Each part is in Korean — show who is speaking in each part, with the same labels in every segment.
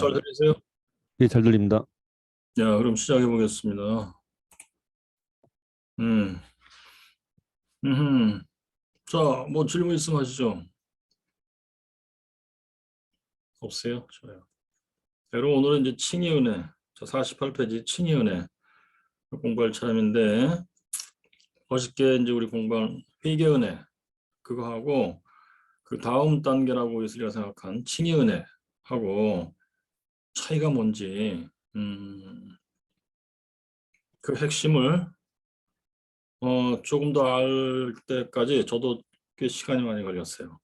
Speaker 1: 잘 들리세요?
Speaker 2: 예, 잘 들립니다.
Speaker 1: 야, 그럼 시작해 보겠습니다. 음, 자, 뭐 질문 있으면 하시죠. 없어요? 좋아요. 여러분, 오늘은 이제 칭의 은혜, 저 48페이지 칭의 은혜 공부할 차례인데, 어저께 이제 우리 공부한 회개 은혜, 그거 하고, 그 다음 단계라고 예수리가 생각한 칭의 은혜하고 차이가 뭔지, 그 핵심을 조금 더 알 때까지 저도 꽤 시간이 많이 걸렸어요.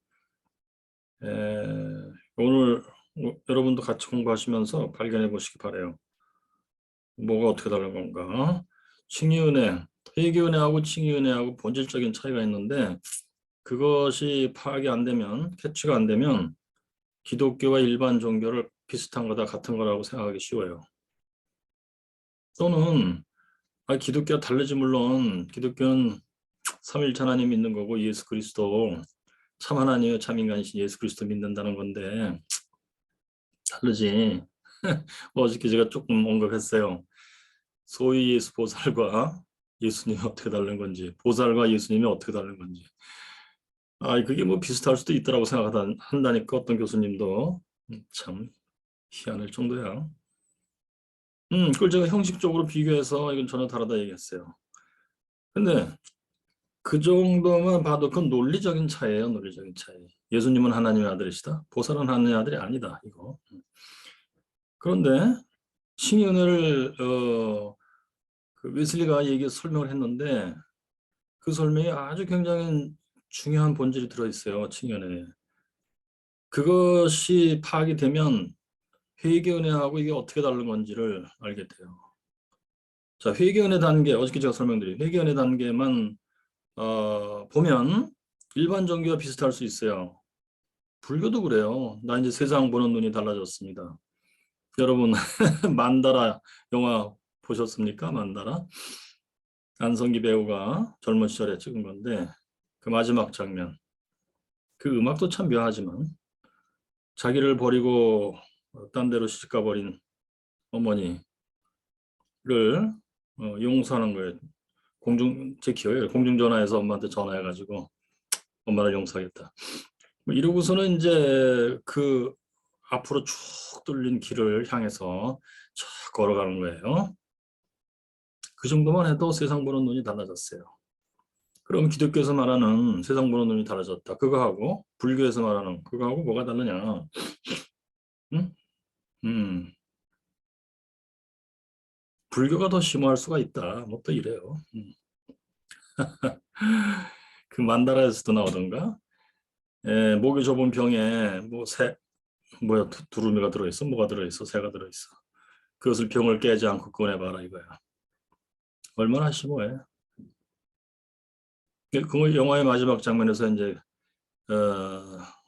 Speaker 1: 오늘 여러분도 같이 공부하시면서 발견해 보시기 바래요. 뭐가 어떻게 다른 건가? 칭의은혜, 회개은혜하고 칭의은혜하고 본질적인 차이가 있는데 그것이 파악이 안 되면, 캐치가 안 되면 기독교와 일반 종교를 비슷한 거다, 같은 거라고 생각하기 쉬워요. 또는 기독교와 다르지. 물론 기독교는 삼위일체 하나님 믿는 거고 예수 그리스도 참 하나님의 참 인간이신 예수 그리스도 믿는다는 건데 다르지. 어저께 제가 조금 언급했어요. 소위 예수 보살과 예수님이 어떻게 다른 건지, 보살과 예수님이 어떻게 다른 건지. 그게 뭐 비슷할 수도 있다라고 생각한다니까 어떤 교수님도. 참 희한할 정도야. 그걸 제가 형식적으로 비교해서 이건 전혀 다르다 얘기했어요. 근데 그 정도만 봐도 그건 논리적인 차이예요, 논리적인 차이. 예수님은 하나님의 아들이시다. 보살은 하나님의 아들이 아니다, 이거. 그런데 칭의 은혜를 그 웨슬리가 설명을 했는데 그 설명이 아주 굉장히 중요한 본질이 들어있어요. 칭의은혜에. 그것이 파악이 되면 회개은혜하고 이게 어떻게 다른 건지를 알게 돼요. 자, 회개은혜 단계, 어저께 제가 설명드린 회개은혜 단계만 보면 일반 종교와 비슷할 수 있어요. 불교도 그래요. 나 이제 세상 보는 눈이 달라졌습니다. 여러분 만다라 영화 보셨습니까? 만다라? 안성기 배우가 젊은 시절에 찍은 건데 그 마지막 장면, 그 음악도 참 묘하지만 자기를 버리고 딴 데로 시집가 버린 어머니를 용서하는 거예요. 제 기억에 공중전화에서 엄마한테 전화해가지고 엄마를 용서하겠다. 뭐 이러고서는 이제 그 앞으로 쭉 뚫린 길을 향해서 쭉 걸어가는 거예요. 그 정도만 해도 세상 보는 눈이 달라졌어요. 그럼 기독교에서 말하는 세상 보는 눈이 달라졌다, 그거하고 불교에서 말하는 그거하고 뭐가 다르냐? 응? 불교가 더 심오할 수가 있다. 뭐 또 이래요. 그 만다라에서도 나오던가. 목이 좁은 병에 뭐야, 두루미가 들어있어? 뭐가 들어있어? 새가 들어있어. 그것을 병을 깨지 않고 꺼내봐라, 이거야. 얼마나 심오해. 그 영화의 마지막 장면에서 이제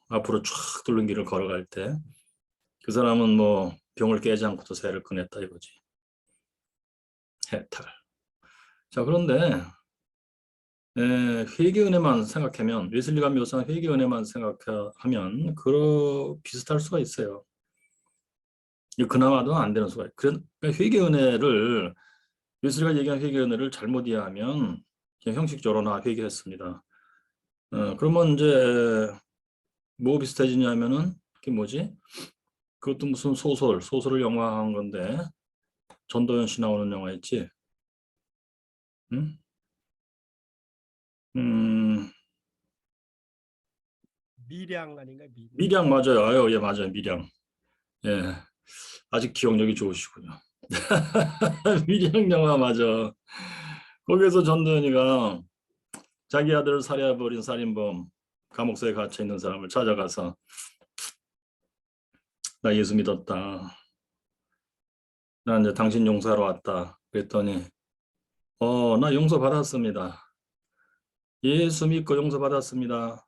Speaker 1: 앞으로 쫙 뚫는 길을 걸어갈 때 그 사람은 뭐 병을 깨지 않고도 새를 꺼냈다, 이거지. 해탈. 자, 그런데 회개 은혜만 생각하면, 웨슬리가 묘사한 회개 은혜만 생각하면 비슷할 수가 있어요. 그나마도 안 되는 수가 있어요. 그러니까 회개 은혜를, 웨슬리가 얘기한 회개 은혜를 잘못 이해하면 그냥 형식적으로 회개했습니다. 그러면 이제 뭐 비슷해지냐면은 그게 뭐지? 그것도 무슨 소설을 영화한 건데 전도연 씨 나오는 영화 있지? 응?
Speaker 3: 미량 아닌가?
Speaker 1: 미량 맞아요. 예, 맞아요. 미량. 예. 아직 기억력이 좋으시군요. 미량 영화 맞아. 거기에서 전도연이가 자기 아들을 살해해버린 살인범, 감옥소에 갇혀 있는 사람을 찾아가서 나 예수 믿었다. 나 이제 당신 용서하러 왔다. 그랬더니 나 용서 받았습니다. 예수 믿고 용서 받았습니다.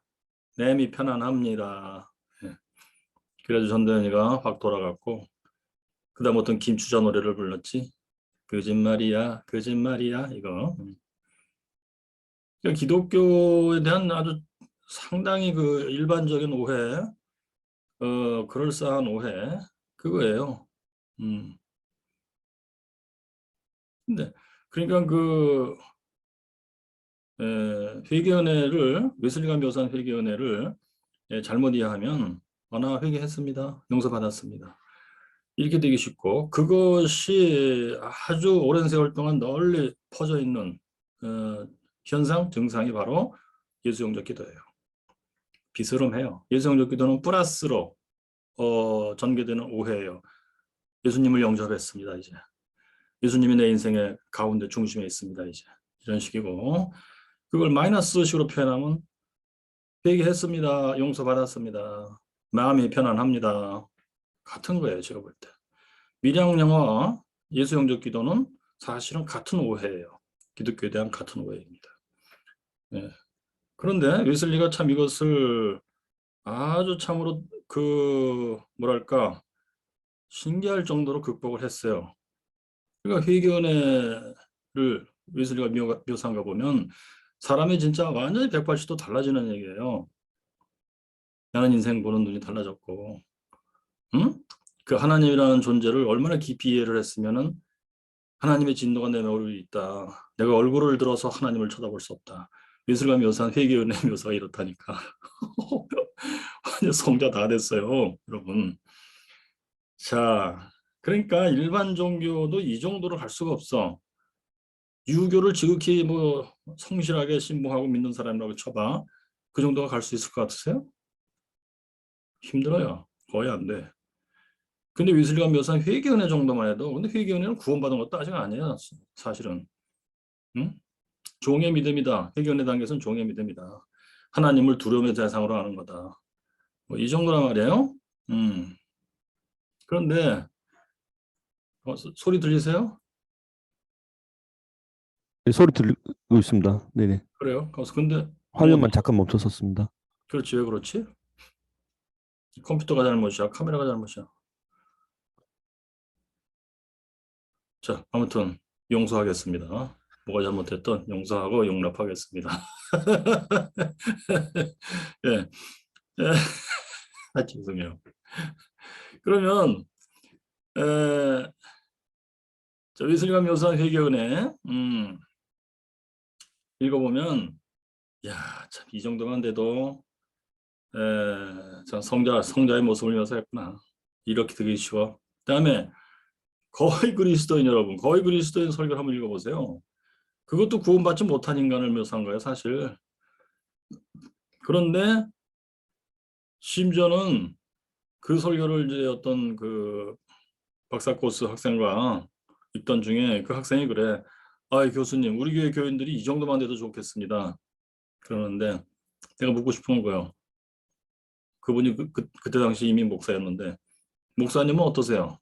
Speaker 1: 내미 편안합니다. 예. 그래서 전도연이가 확 돌아갔고 그다음 어떤 김추자 노래를 불렀지. 거짓말이야, 거짓말이야, 이거. 그러니까 기독교에 대한 아주 상당히 그 일반적인 오해, 그럴싸한 오해, 그거예요. 근데 그러니까 그 회개은혜를 웨슬리가 묘사한 회개은혜를 잘못 이해하면 나 회개했습니다. 용서받았습니다. 이렇게 되기 쉽고 그것이 아주 오랜 세월 동안 널리 퍼져 있는 현상, 증상이 바로 예수 영접 기도예요. 비스름해요. 예수 영접 기도는 플러스로 전개되는 오해예요. 예수님을 영접했습니다. 이제 예수님이 내 인생의 가운데 중심에 있습니다. 이제 이런 식이고 그걸 마이너스식으로 표현하면 회개했습니다. 용서받았습니다. 마음이 편안합니다. 같은 거예요. 제가 볼 때. 밀양 영어와 예수 영접 기도는 사실은 같은 오해예요. 기독교에 대한 같은 오해입니다. 네. 그런데 웨슬리가 참 이것을 아주 참으로 뭐랄까 신기할 정도로 극복을 했어요. 그러니까 회개은혜를 웨슬리가 묘사한 거 보면 사람이 진짜 완전히 180도 달라지는 얘기예요. 나는 인생 보는 눈이 달라졌고, 응? 그 하나님이라는 존재를 얼마나 깊이 이해를 했으면은 하나님의 진노가 내 머리에 있다. 내가 얼굴을 들어서 하나님을 쳐다볼 수 없다. 예술가 묘사한 회개은혜 묘사가 이렇다니까. 완전 성자 다 됐어요, 여러분. 자, 그러니까 일반 종교도 이 정도로 갈 수가 없어. 유교를 지극히 뭐 성실하게 신봉하고 믿는 사람이라고 쳐봐. 그 정도가 갈 수 있을 것 같으세요? 힘들어요. 거의 안 돼. 근데 웨슬리가 묘사한 회개은혜 정도만 해도 근데 회개은혜는 구원받은 것도 아직 아니에요. 사실은. 응? 종의 믿음이다. 회개은혜 단계에서는 종의 믿음이다. 하나님을 두려움의 대상으로 하는 거다. 뭐 이 정도란 말이에요. 그런데 소리 들리세요?
Speaker 2: 네, 소리 들리고 있습니다. 네네.
Speaker 1: 그래요? 그래서 근데
Speaker 2: 화면만 잠깐 멈췄었습니다.
Speaker 1: 그렇지 왜 그렇지? 컴퓨터가 잘못이야? 카메라가 잘못이야? 자 아무튼 용서하겠습니다. 뭐가 잘못했던 용서하고 용납하겠습니다. 예, 예. 죄송해요. 그러면 웨슬리가 묘사한 회개은혜 읽어보면 야, 참 이 정도만 돼도 참 성자의 모습을 묘사했구나. 이렇게 되기 쉬워. 그다음에 거의 그리스도인 여러분, 거의 그리스도인 설교를 한번 읽어보세요. 그것도 구원받지 못한 인간을 묘사한 거예요, 사실. 그런데 심지어는 그 설교를 이제 어떤 그 박사 코스 학생과 읽던 중에 그 학생이 그래. 아, 교수님, 우리 교회 교인들이 이 정도만 돼도 좋겠습니다. 그러는데 내가 묻고 싶은 거예요. 그분이 그때 당시 이미 목사였는데 목사님은 어떠세요?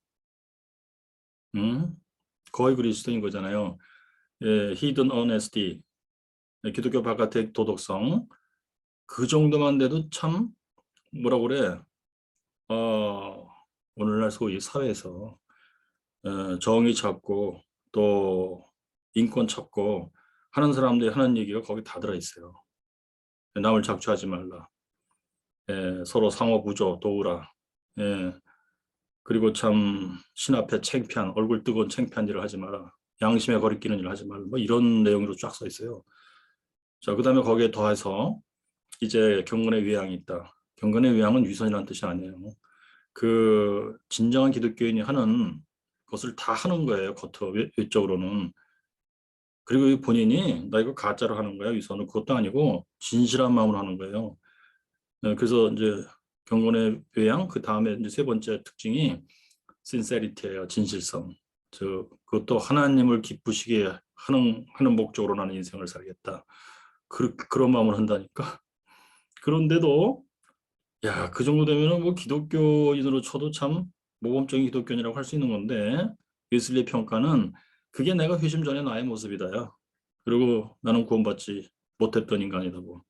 Speaker 1: 거의 그리스도인 거잖아요. 예, hidden honesty, 기독교 바깥의 도덕성, 그 정도만 돼도 참 뭐라고 그래? 오늘날 소위 사회에서 정의 찾고 또 인권 찾고 하는 사람들이 하는 얘기가 거기 다 들어 있어요. 남을 착취하지 말라. 예, 서로 상호 부조 도우라. 예, 그리고 참 신 앞에 창피한 얼굴 뜨거운 창피한 일을 하지 마라. 양심에 거리끼는 일을 하지 말라. 뭐 이런 내용으로 쫙 써 있어요. 자, 그다음에 거기에 더해서 이제 경건의 외양이 있다. 경건의 외양은 위선이라는 뜻이 아니에요. 그 진정한 기독교인이 하는 것을 다 하는 거예요. 겉으로 외적으로는. 그리고 본인이 나 이거 가짜로 하는 거야. 위선은 그것도 아니고 진실한 마음으로 하는 거예요. 그래서 이제 경건의 외양 그 다음에 이제 세 번째 특징이 sincerity예요. 진실성. 그것도 하나님을 기쁘시게 하는 목적으로 나는 인생을 살겠다. 그런 마음을 한다니까. 그런데도 야, 그 정도 되면은 뭐 기독교인으로 쳐도 참 모범적인 기독교인이라고 할 수 있는 건데 웨슬리의 평가는 그게 내가 회심 전에 나의 모습이다요. 그리고 나는 구원받지 못했던 인간이다고.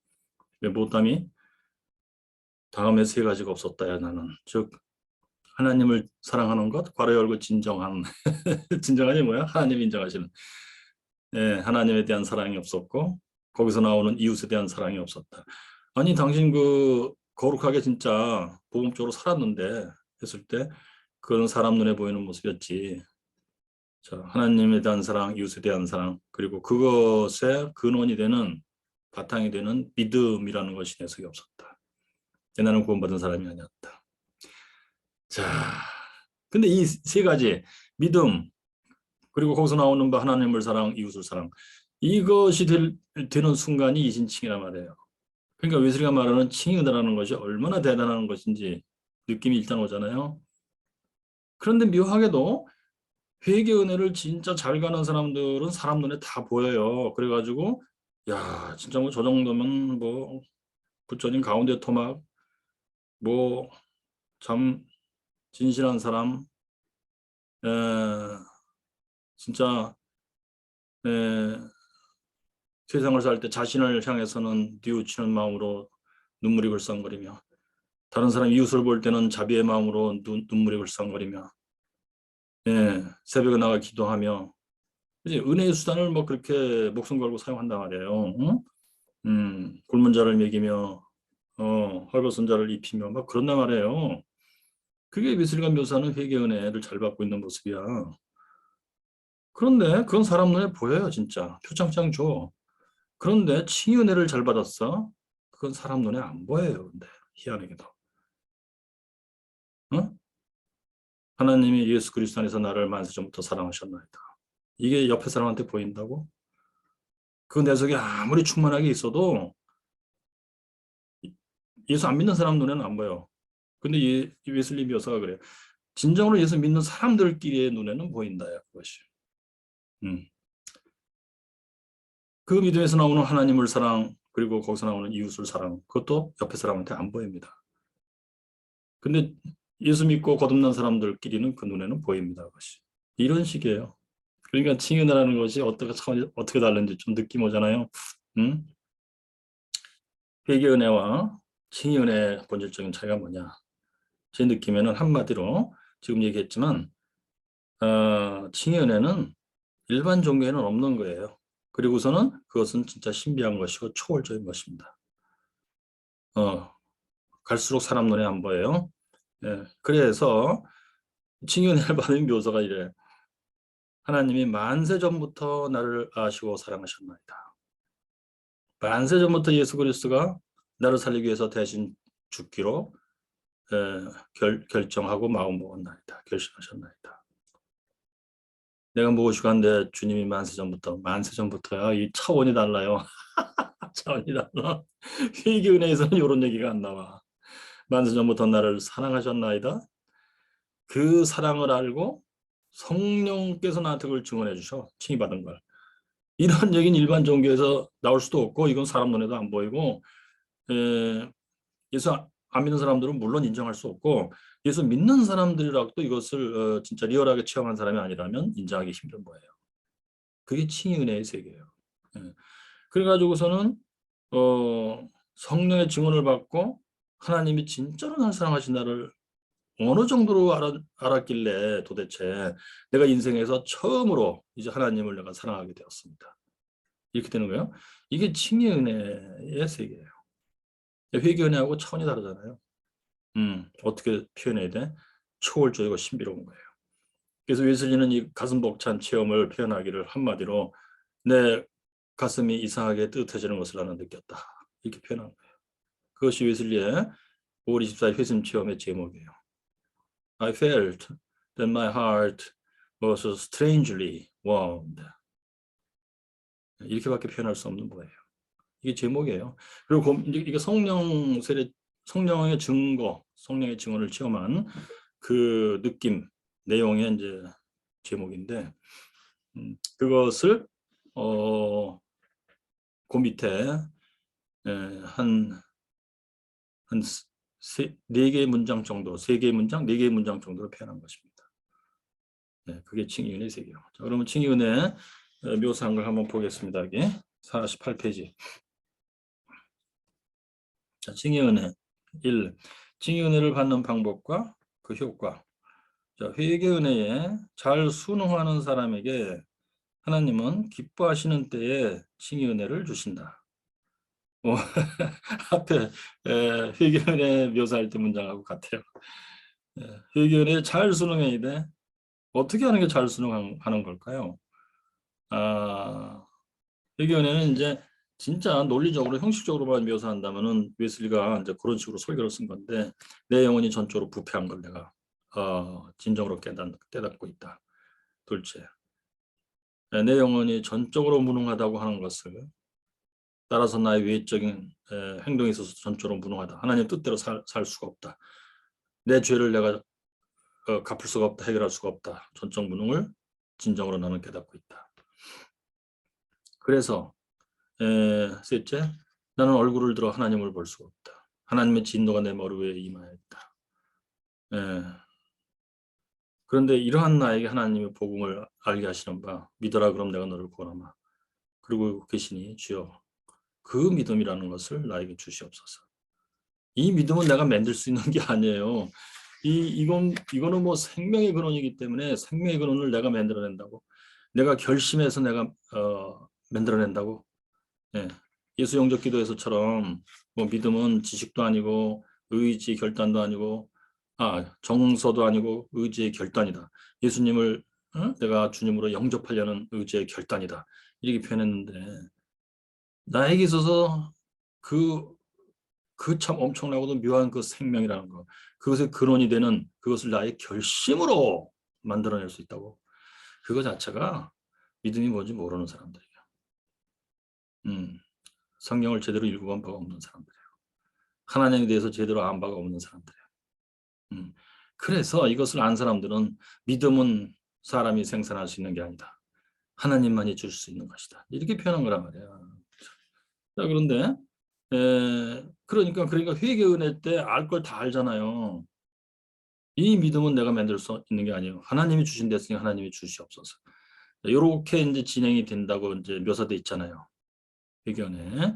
Speaker 1: 왜 못함이? 다음에 세 가지가 없었다야 나는. 즉 하나님을 사랑하는 것, 괄호 열고 진정한 진정한이 뭐야? 하나님 인정하시는. 예, 하나님에 대한 사랑이 없었고 거기서 나오는 이웃에 대한 사랑이 없었다. 아니 당신 그 거룩하게 진짜 복음적으로 살았는데 했을 때 그건 사람 눈에 보이는 모습이었지. 자, 하나님에 대한 사랑, 이웃에 대한 사랑, 그리고 그것의 근원이 되는 바탕이 되는 믿음이라는 것이 내 속에 없었다. 나는 구원받은 사람이 아니었다. 자, 근데 이 세 가지 믿음, 그리고 거기서 나오는 바 하나님을 사랑, 이웃을 사랑, 이것이 되는 순간이 이신칭이란 말이에요. 그러니까 웨슬리가 말하는 칭의라는 것이 얼마나 대단한 것인지 느낌이 일단 오잖아요. 그런데 묘하게도 회개 은혜를 진짜 잘 가는 사람들은 사람 눈에 다 보여요. 그래가지고 야 진짜 뭐 저 정도면 뭐 부처님 가운데 토막 뭐 참 진실한 사람 에, 진짜 세상을 살 때 자신을 향해서는 뉘우치는 마음으로 눈물이 글썽거리며 다른 사람 이웃을 볼 때는 자비의 마음으로 눈물이 글썽거리며 새벽에 나가 기도하며 이제 은혜의 수단을 뭐 그렇게 목숨 걸고 사용한단 말이에요. 응? 굶은 자를 먹이며 헐벗은 자를 입히며 막 그런단 말이에요. 그게 미술관 묘사는 회개 은혜를 잘 받고 있는 모습이야. 그런데 그건 사람 눈에 보여요, 진짜. 표창장 줘. 그런데 칭의 은혜를 잘 받았어? 그건 사람 눈에 안 보여요. 근데 희한하게도. 어? 하나님이 예수 그리스도 안에서 나를 만세전부터 사랑하셨나이다. 이게 옆에 사람한테 보인다고? 그 내 속에 아무리 충만하게 있어도 예수 안 믿는 사람 눈에는 안 보여. 근데 웨슬리 묘사가 그래요. 진정으로 예수 믿는 사람들끼리의 눈에는 보인다요, 그것이. 그 믿음에서 나오는 하나님을 사랑, 그리고 거기서 나오는 이웃을 사랑, 그것도 옆에 사람한테 안 보입니다. 근데 예수 믿고 거듭난 사람들끼리는 그 눈에는 보입니다, 그것이. 이런 식이에요. 그러니까 칭의라는 것이 어떻게 다른지 좀 느낌 오잖아요. 응? 회개 은혜와 칭의 은혜의 본질적인 차이가 뭐냐? 제 느낌에는 한마디로 지금 얘기했지만 칭의 은혜는 일반 종교에는 없는 거예요. 그리고서는 그것은 진짜 신비한 것이고 초월적인 것입니다. 갈수록 사람 눈에 안 보여요. 그래서 칭의 은혜를 받은 묘사가 이래. 하나님이 만세 전부터 나를 아시고 사랑하셨나이다. 만세 전부터 예수 그리스도가 나를 살리기 위해서 대신 죽기로 결정하고 마음 먹었나이다. 결심하셨나이다. 내가 무엇이고 한데 주님이 만세 전부터야. 이 차원이 달라요. 차원이 달라. 회개 은혜에서는 이런 얘기가 안 나와. 만세 전부터 나를 사랑하셨나이다. 그 사랑을 알고 성령께서 나한테 그걸 증언해 주셔. 칭의받은 걸. 이런 얘기는 일반 종교에서 나올 수도 없고 이건 사람 눈에도 안 보이고 예수 안 믿는 사람들은 물론 인정할 수 없고 예수 믿는 사람들이라도 이것을 진짜 리얼하게 체험한 사람이 아니라면 인정하기 힘든 거예요. 그게 칭의 은혜의 세계예요. 그래가지고서는 성령의 증언을 받고 하나님이 진짜로 날 사랑하신 나를 어느 정도로 알았길래 도대체 내가 인생에서 처음으로 이제 하나님을 내가 사랑하게 되었습니다. 이렇게 되는 거예요. 이게 칭의 은혜의 세계예요. 회개 은혜하고 차원이 다르잖아요. 어떻게 표현해야 돼? 초월적이고 신비로운 거예요. 그래서 웨슬리는 이 가슴 벅찬 체험을 표현하기를 한마디로 내 가슴이 이상하게 뜨뜻해지는 것을 나는 느꼈다. 이렇게 표현한 거예요. 그것이 웨슬리의 5월 24일 회심 체험의 제목이에요. I felt that my heart was strangely warmed. 이렇게밖에 표현할 수 없는 거예요. 이게 제목이에요. 그리고 이게 성령의 증거, 성령의 증언을 체험한 그 느낌, 내용의 이제 제목인데, 그것을 그 밑에 한 네 개의 문장 정도, 세 개의 문장, 네 개의 문장 정도로 표현한 것입니다. 그게 칭의 은혜의 세계예요. 자, 그러면 칭의 은혜 묘사한 걸 한번 보겠습니다. 여기 48페이지. 자, 칭의 은혜 1. 칭의 은혜를 받는 방법과 그 효과. 자, 회개 은혜에 잘 순응하는 사람에게 하나님은 기뻐하시는 때에 칭의 은혜를 주신다. 앞에 회개 은혜 묘사할 때 문장하고 같아요. 회개은혜 잘 순응해야 돼. 어떻게 하는 게 잘 순응하는 걸까요? 회개은혜는 이제 진짜 논리적으로 형식적으로만 묘사한다면은 웨슬리가 이제 그런 식으로 설교를 쓴 건데, 내 영혼이 전적으로 부패한 걸 내가 진정으로 깨닫고 있다. 둘째, 내 영혼이 전적으로 무능하다고 하는 것을, 따라서 나의 외적인 행동에 있어서 전적으로 무능하다. 하나님 뜻대로 살 수가 없다. 내 죄를 내가 갚을 수가 없다. 해결할 수가 없다. 전적 무능을 진정으로 나는 깨닫고 있다. 그래서 셋째, 나는 얼굴을 들어 하나님을 볼 수가 없다. 하나님의 진노가 내 머리 위에 임하였다. 그런데 이러한 나에게 하나님의 복음을 알게 하시는 바, 믿어라 그럼 내가 너를 구원하마. 그리고 계시니 주여 그 믿음이라는 것을 나에게 주시옵소서. 이 믿음은 내가 만들 수 있는 게 아니에요. 이거는 뭐 생명의 근원이기 때문에 생명의 근원을 내가 만들어낸다고, 내가 결심해서 내가 만들어낸다고. 예수 영접 기도에서처럼 뭐 믿음은 지식도 아니고 의지 결단도 아니고 정서도 아니고 의지의 결단이다. 예수님을 내가 주님으로 영접하려는 의지의 결단이다. 이렇게 표현했는데, 나에게 있어서 그 참 엄청나고도 묘한 그 생명이라는 거, 그것의 근원이 되는 그것을 나의 결심으로 만들어낼 수 있다고. 그거 자체가 믿음이 뭔지 모르는 사람들이에요. 성경을 제대로 읽어본 바가 없는 사람들이에요. 하나님에 대해서 제대로 안 바가 없는 사람들이에요. 그래서 이것을 안 사람들은 믿음은 사람이 생산할 수 있는 게 아니다. 하나님만이 줄 수 있는 것이다. 이렇게 표현한 거란 말이야. 자, 그런데 그러니까 회개 은혜 때 알 걸 다 알잖아요. 이 믿음은 내가 만들 수 있는 게 아니에요. 하나님이 주신 데으니 하나님이 주시옵소서. 이렇게 이제 진행이 된다고 이제 묘사돼 있잖아요. 회개은혜.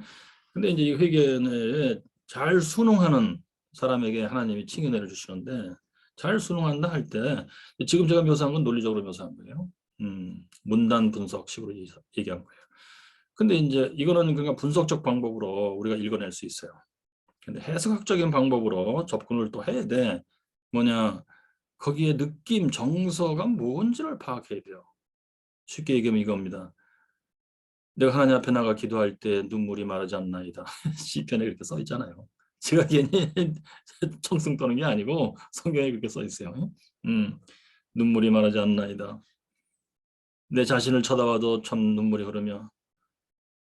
Speaker 1: 근데 이제 이 회개은혜에 잘 순응하는 사람에게 하나님이 칭의를 주시는데, 잘 순응한다 할 때 지금 제가 묘사한 건 논리적으로 묘사한 거예요. 문단 분석식으로 얘기한 거예요. 근데 이제 이거는 그러니까 분석적 방법으로 우리가 읽어낼 수 있어요. 근데 해석학적인 방법으로 접근을 또 해야 돼. 뭐냐, 거기에 느낌, 정서가 뭔지를 파악해야 돼요. 쉽게 얘기하면 이겁니다. 내가 하나님 앞에 나가 기도할 때 눈물이 마르지 않나이다. 시편에 그렇게 써 있잖아요. 제가 괜히 청승 떠는 게 아니고 성경에 그렇게 써 있어요. 눈물이 마르지 않나이다. 내 자신을 쳐다봐도 참 눈물이 흐르며,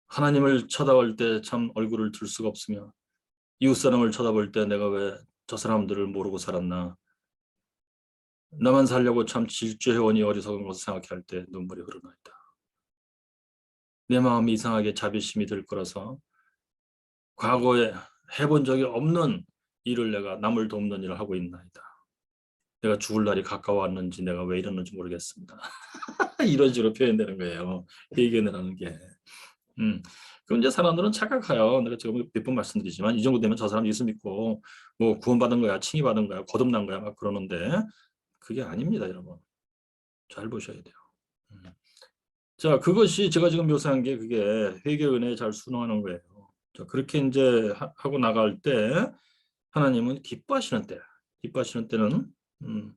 Speaker 1: 하나님을 쳐다볼 때 참 얼굴을 들 수가 없으며, 이웃 사람을 쳐다볼 때 내가 왜 저 사람들을 모르고 살았나, 나만 살려고 참 질주해오니 어리석은 것을 생각할 때 눈물이 흐르나이다. 내 마음이 이상하게 자비심이 들 거라서 과거에 해본 적이 없는 일을 내가 남을 돕는 일을 하고 있나이다. 내가 죽을 날이 가까워왔는지 내가 왜 이러는지 모르겠습니다. 이런 식으로 표현되는 거예요. 회개라는 게. 그럼 이제 사람들은 착각해요. 내가 지금 몇 번 말씀드리지만 이 정도 되면 저 사람 예수 믿고 뭐 구원받은 거야, 칭의받은 거야, 거듭난 거야 막 그러는데, 그게 아닙니다, 여러분. 잘 보셔야 돼요. 자, 그것이 제가 지금 묘사한 게 그게 회개 은혜에 잘 순응하는 거예요. 자, 그렇게 이제 하고 나갈 때 하나님은 기뻐하시는 때, 기뻐하시는 때는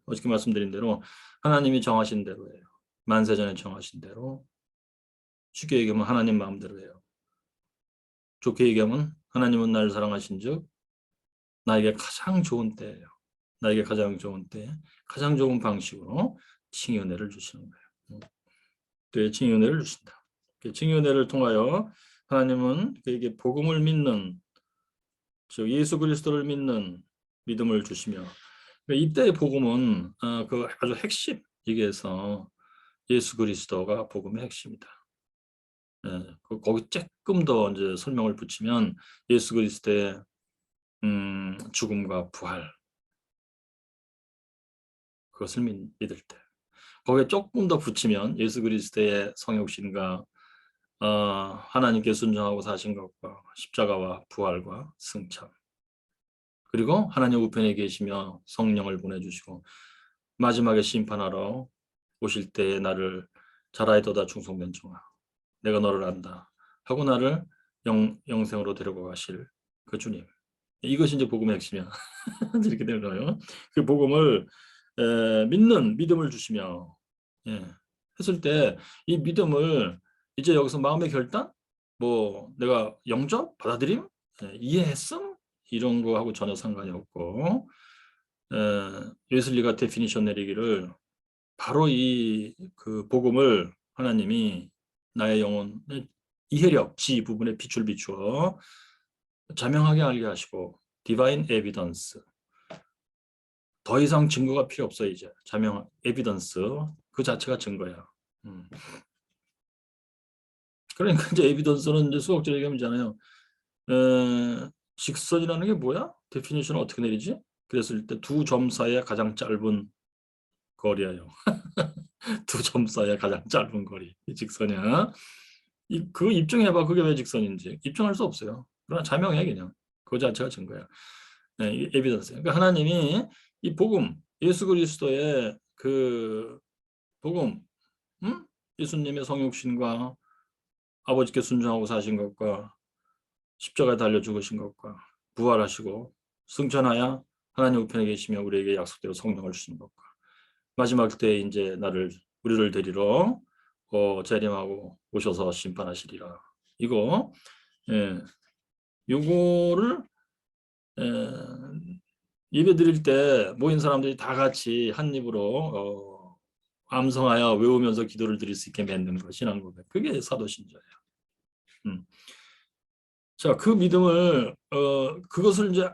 Speaker 1: 어저께 말씀드린 대로 하나님이 정하신 대로예요. 만세전에 정하신 대로. 쉽게 얘기하면 하나님 마음대로예요. 좋게 얘기하면 하나님은 나를 사랑하신즉 나에게 가장 좋은 때예요. 나에게 가장 좋은 때, 가장 좋은 방식으로 칭의 은혜를 주시는 거예요. 또 칭의 은혜를 주신다. 칭의 은혜를 통하여 하나님은 그에게 복음을 믿는, 즉 예수 그리스도를 믿는 믿음을 주시며, 이때의 복음은 그 아주 핵심, 얘기해서 예수 그리스도가 복음의 핵심이다. 거기 조금 더 이제 설명을 붙이면 예수 그리스도의 죽음과 부활, 그것을 믿을 때, 거기에 조금 더 붙이면 예수 그리스도의 성육신과 하나님께 순종하고 사신 것과 십자가와 부활과 승천, 그리고 하나님 우편에 계시며 성령을 보내주시고 마지막에 심판하러 오실 때에 나를 자라이도다 충성변종아 내가 너를 안다 하고 나를 영생으로 데리고 가실 그 주님, 이것이 이제 복음의 핵심이야. 이렇게 되는 거예요. 그 복음을 믿는 믿음을 주시며 예, 했을 때 이 믿음을 이제 여기서 마음의 결단, 뭐 내가 영접, 받아들임, 이해했음 이런 거하고 전혀 상관이 없고 웨슬리가 데피니션 내리기를 바로 이 그 복음을 하나님이 나의 영혼의 이해력, 지 부분에 빛을 비추어 자명하게 알게 하시고 디바인 에비던스 더 이상 증거가 필요 없어 이제 자명 에비던스 그 자체가 증거야. 그러니까 이제 에비던스는 이제 수학적 얘기하면잖아요. 직선이라는 게 뭐야? 데피니션을 어떻게 내리지? 그랬을 때 두 점 사이의 가장 짧은 거리예요. 두 점 사이의 가장 짧은 거리 이 직선이야. 그 입증해봐. 그게 왜 직선인지 입증할 수 없어요. 그러나 자명해 그냥 그 자체가 증거야. 네, 이 에비던스. 그러니까 하나님이 이 복음, 예수 그리스도의 그 복음, 예수님의 성육신과 아버지께 순종하고 사신 것과 십자가에 달려 죽으신 것과 부활하시고 승천하여 하나님 우편에 계시며 우리에게 약속대로 성령을 주신 것과 마지막 때에 이제 우리를 데리러 재림하고 오셔서 심판하시리라. 이거 요거를 예배 드릴 때 모인 사람들이 다 같이 한 입으로 암송하여 외우면서 기도를 드릴 수 있게 만드는 것 신앙 고백. 그게 사도신조예요. 자, 그 믿음을 그것을 이제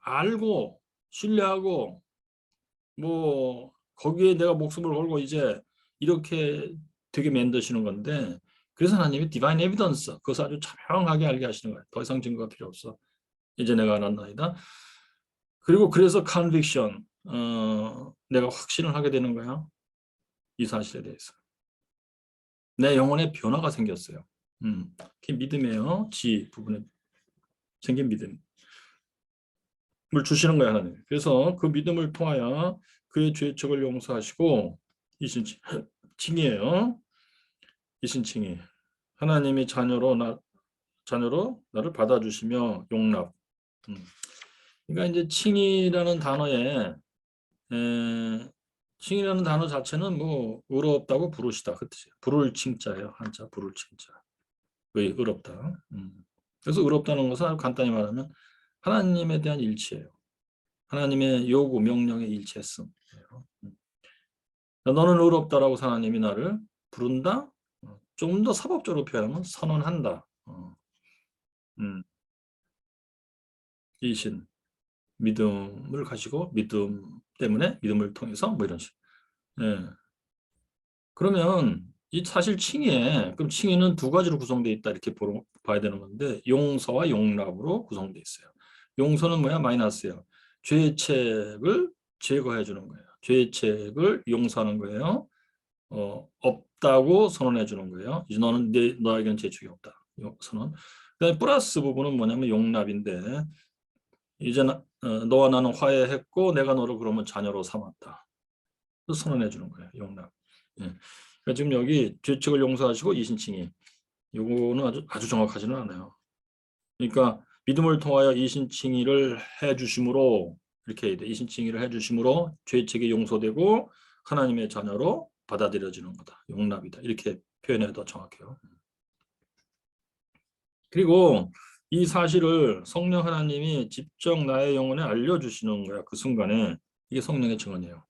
Speaker 1: 알고 신뢰하고 뭐 거기에 내가 목숨을 걸고 이제 이렇게 되게 만드시는 건데 그래서 하나님이 디바인 에비던스 그것을 아주 자명하게 알게 하시는 거예요. 더 이상 증거가 필요 없어. 이제 내가 알았나이다. 그리고 그래서 컨빅션 내가 확신을 하게 되는 거야. 이 사실에 대해서. 내 영혼에 변화가 생겼어요. 그게 믿음이에요. 지 부분에 생긴 믿음. 을 주시는 거야 하나님. 그래서 그 믿음을 통하여 그의 죄책을 용서하시고 이신칭이에요. 이신칭이 하나님이 자녀로 나를 받아주시며 용납. 그러니까 이제 칭이라는 단어에 칭이라는 단어 자체는 뭐 의롭다고 부르시다 그 뜻이에요. 부를 칭자예요. 한자 부를 칭자. 왜 의롭다. 그래서 의롭다는 것은 아주 간단히 말하면 하나님에 대한 일치예요. 하나님의 요구 명령에 일치했음. 너는 의롭다라고 하나님이 나를 부른다. 조금 더 사법적으로 표현하면 선언한다. 이신 믿음을 가지고 믿음 때문에 믿음을 통해서 뭐 이런 식. 예. 그러면 이 사실 칭의에 그럼 칭의는 두 가지로 구성되어 있다 이렇게 봐야 되는 건데 용서와 용납으로 구성되어 있어요. 용서는 뭐야? 마이너스예요. 죄책을 제거해 주는 거예요. 죄책을 용서하는 거예요. 없다고 선언해 주는 거예요. 이제 너에게는 죄책이 없다. 선언. 그다음에 플러스 부분은 뭐냐면 용납인데 이제 너와 나는 화해했고 내가 너를 그러면 자녀로 삼았다. 선언해 주는 거예요. 용납. 예. 그러니까 지금 여기 죄책을 용서하시고 이신칭의 요거는 아주 정확하지는 않아요. 그러니까 믿음을 통하여 이신칭의를 해 주심으로 이렇게 해야 돼. 이신칭의를 해 주심으로 죄책이 용서되고 하나님의 자녀로 받아들여지는 거다. 용납이다. 이렇게 표현해야 더 정확해요. 그리고 이 사실을 성령 하나님이 직접 나의 영혼에 알려주시는 거야. 그 순간에. 이게 성령의 증언이에요.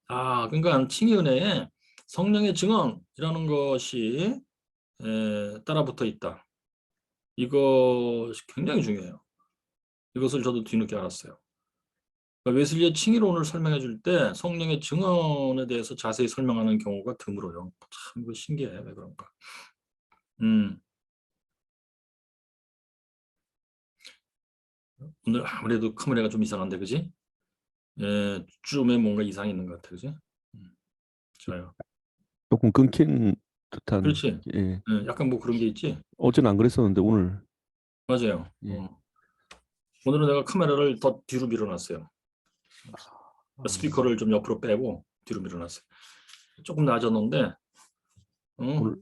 Speaker 1: 그러니까 칭의 은혜에 성령의 증언이라는 것이 따라붙어 있다. 이것이 굉장히 중요해요. 이것을 저도 뒤늦게 알았어요. 그러니까 웨슬리의 칭의론을 설명해 줄 때 성령의 증언에 대해서 자세히 설명하는 경우가 드물어요. 참 이거 신기해. 왜 그런가. 오늘 아무래도 카메라가 좀 이상한데 그지? 줌에 뭔가 이상이 있는 것 같아 그지? 좋아요.
Speaker 2: 조금 끊긴 듯한.
Speaker 1: 그렇지.
Speaker 2: 예.
Speaker 1: 약간 뭐 그런 게 있지?
Speaker 2: 어제는 안 그랬었는데 오늘.
Speaker 1: 맞아요.
Speaker 2: 예.
Speaker 1: 오늘은 내가 카메라를 더 뒤로 밀어놨어요. 스피커를 좀 옆으로 빼고 뒤로 밀어놨어요. 조금 낮았는데
Speaker 2: 오늘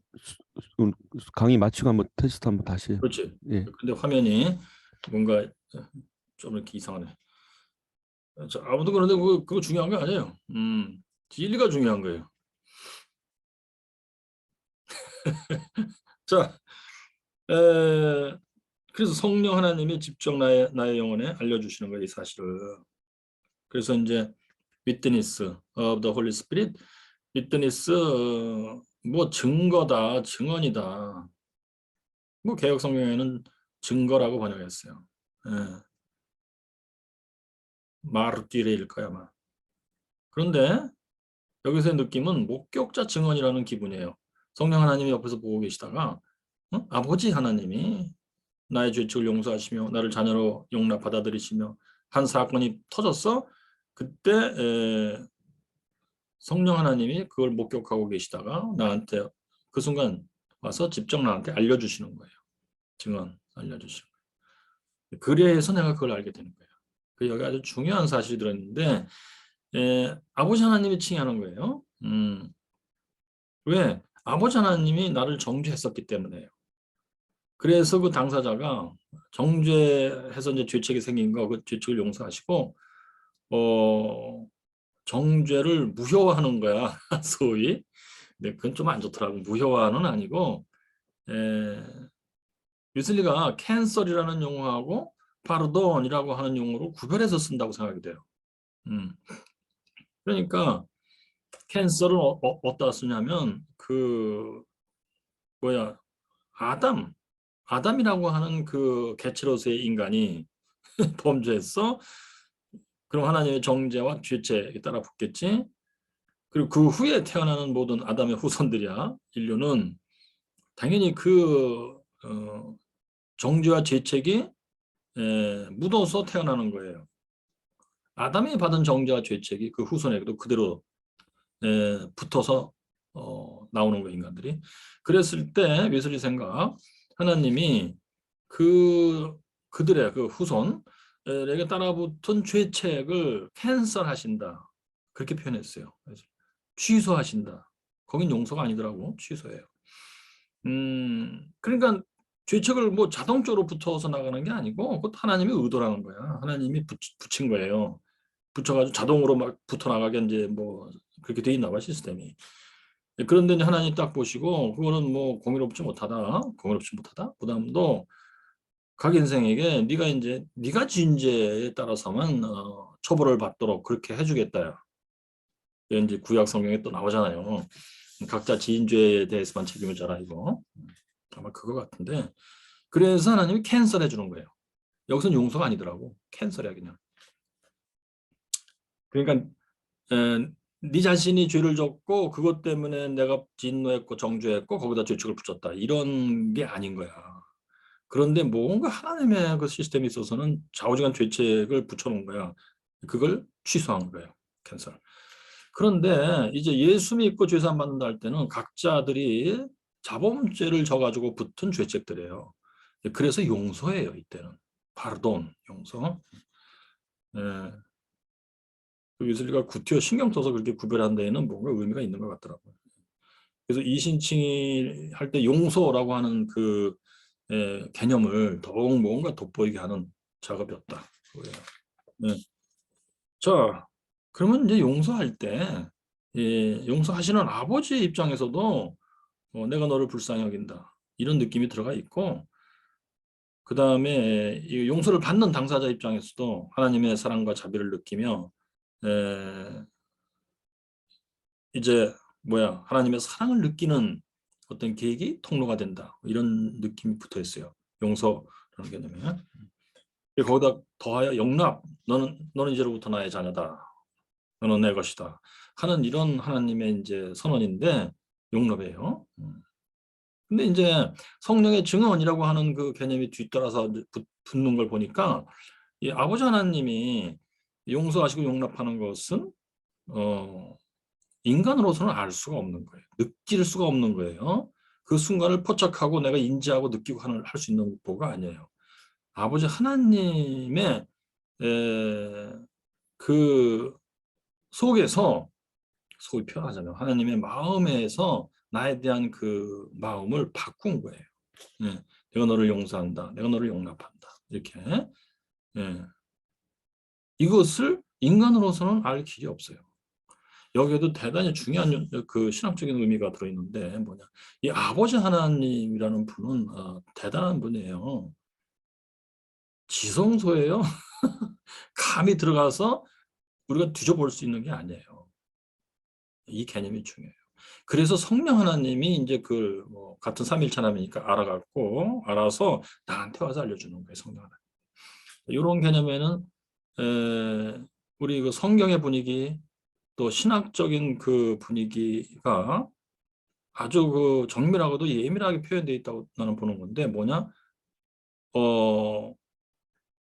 Speaker 2: 강의 마치고 한번 테스트 한번 다시.
Speaker 1: 그렇지.
Speaker 2: 예.
Speaker 1: 근데 화면이 뭔가 좀 이렇게 이상하네. 자, 아무튼 그런데 그거 중요한 거 아니에요. 진리가 중요한 거예요. 자, 그래서 성령 하나님이 직접 나의 영혼에 알려주시는 거예요, 이 사실을. 그래서 이제 witness of the Holy Spirit, witness 뭐 증거다, 증언이다. 뭐 개역 성경에는 증거라고 번역했어요. 마르티레일 거야 아마. 그런데 여기서의 느낌은 목격자 증언이라는 기분이에요. 성령 하나님이 옆에서 보고 계시다가 아버지 하나님이 나의 죄책을 용서하시며 나를 자녀로 용납 받아들이시며 한 사건이 터졌어. 그때 성령 하나님이 그걸 목격하고 계시다가 나한테 그 순간 와서 직접 나한테 알려주시는 거예요. 증언 알려주시는 거예요. 그래서 내가 그걸 알게 되는 거예요. 여기 아주 중요한 사실이 들어있는데 아버지 하나님이 칭의하는 거예요. 왜? 아버지 하나님이 나를 정죄했었기 때문에요. 그래서 그 당사자가 정죄해서 이제 죄책이 생긴 거, 그 죄책을 용서하시고 정죄를 무효화하는 거야, 소위. 근데 그건 좀 안 좋더라고. 무효화는 아니고 웨슬리가 캔슬이라는 용어하고 파르돈이라고 하는 용어로 구별해서 쓴다고 생각이 돼요. 그러니까 캔슬을 어디다 쓰냐면 아담이라고 하는 그 개체로서의 인간이 범죄했어. 그럼 하나님의 정죄와 죄책에 따라 붙겠지. 그리고 그 후에 태어나는 모든 아담의 후손들이야. 인류는 당연히 그 정죄와 죄책이 묻어서 태어나는 거예요. 아담이 받은 정죄와 죄책이 그 후손에게도 그대로 붙어서 나오는 거예요, 인간들이. 그랬을 때 웨슬리 생각, 하나님이 그들의 그 후손에게 따라붙은 죄책을 캔슬하신다. 그렇게 표현했어요. 그래서 취소하신다. 거긴 용서가 아니더라고. 취소예요. 그러니까 죄책을 뭐 자동적으로 붙어서 나가는 게 아니고 그것도 하나님의 의도라는 거야. 하나님이 붙인 거예요. 붙여가지고 자동으로 막 붙어 나가게 이제 뭐 그렇게 돼 있나 봐, 시스템이. 그런데 이제 하나님 딱 보시고 그거는 뭐 공의롭지 못하다. 그다음도 각 인생에게 네가 지은 죄에 따라서만 처벌을 받도록 그렇게 해주겠다요. 이제 구약 성경에 또 나오잖아요. 각자 지은 죄에 대해서만 책임을 져라 이거. 아마 그거 같은데. 그래서 하나님이 캔슬해 주는 거예요. 여기서는 용서가 아니더라고. 캔슬이야 그냥. 그러니까 네 자신이 죄를 졌고 그것 때문에 내가 진노했고 정죄했고 거기다 죄책을 붙였다. 이런 게 아닌 거야. 그런데 뭔가 하나님의 그 시스템에 있어서는 좌우지간 죄책을 붙여놓은 거야. 그걸 취소한 거예요. 캔슬. 그런데 이제 예수 믿고 죄산 받는다 할 때는 각자들이 자범죄를 져가지고 붙은 죄책들이에요. 그래서 용서예요. 이때는. 파르돈, 용서. 예. 웨슬리가 구티어 신경 써서 그렇게 구별한 데에는 뭔가 의미가 있는 것 같더라고요. 그래서 이신칭이 할 때 용서라고 하는 그 개념을 더욱 뭔가 돋보이게 하는 작업이었다. 네. 자, 그러면 이제 용서할 때 용서하시는 아버지 입장에서도 내가 너를 불쌍히 여긴다. 이런 느낌이 들어가 있고 그 다음에 용서를 받는 당사자 입장에서도 하나님의 사랑과 자비를 느끼며 이제 하나님의 사랑을 느끼는 어떤 계획이 통로가 된다. 이런 느낌이 붙어 있어요. 용서라는 개념에. 거기다 더하여 용납. 너는 이제로부터 나의 자녀다. 너는 내 것이다. 하는 이런 하나님의 이제 선언인데 용납이에요. 근데 이제 성령의 증언이라고 하는 그 개념이 뒤따라서 붙는 걸 보니까 이 아버지 하나님이 용서하시고 용납하는 것은 인간으로서는 알 수가 없는 거예요. 느낄 수가 없는 거예요. 그 순간을 포착하고 내가 인지하고 느끼고 할 수 있는 것보가 아니에요. 아버지 하나님의 그 속에서 소위 표현하자면 하나님의 마음에서 나에 대한 그 마음을 바꾼 거예요. 내가 너를 용서한다. 내가 너를 용납한다. 이렇게. 예. 이것을 인간으로서는 알 길이 없어요. 여기에도 대단히 중요한 그 신학적인 의미가 들어있는데 뭐냐. 이 아버지 하나님이라는 분은 대단한 분이에요. 지성소예요. 감히 들어가서 우리가 뒤져볼 수 있는 게 아니에요. 이 개념이 중요해요. 그래서 성령 하나님이 이제 뭐 같은 삼일체남이니까 알아서 나한테 와서 알려주는 거예요. 성령 하나님. 이런 개념에는 우리 그 성경의 분위기 또 신학적인 그 분위기가 아주 그 정밀하고도 예민하게 표현되어 있다고 나는 보는 건데 뭐냐?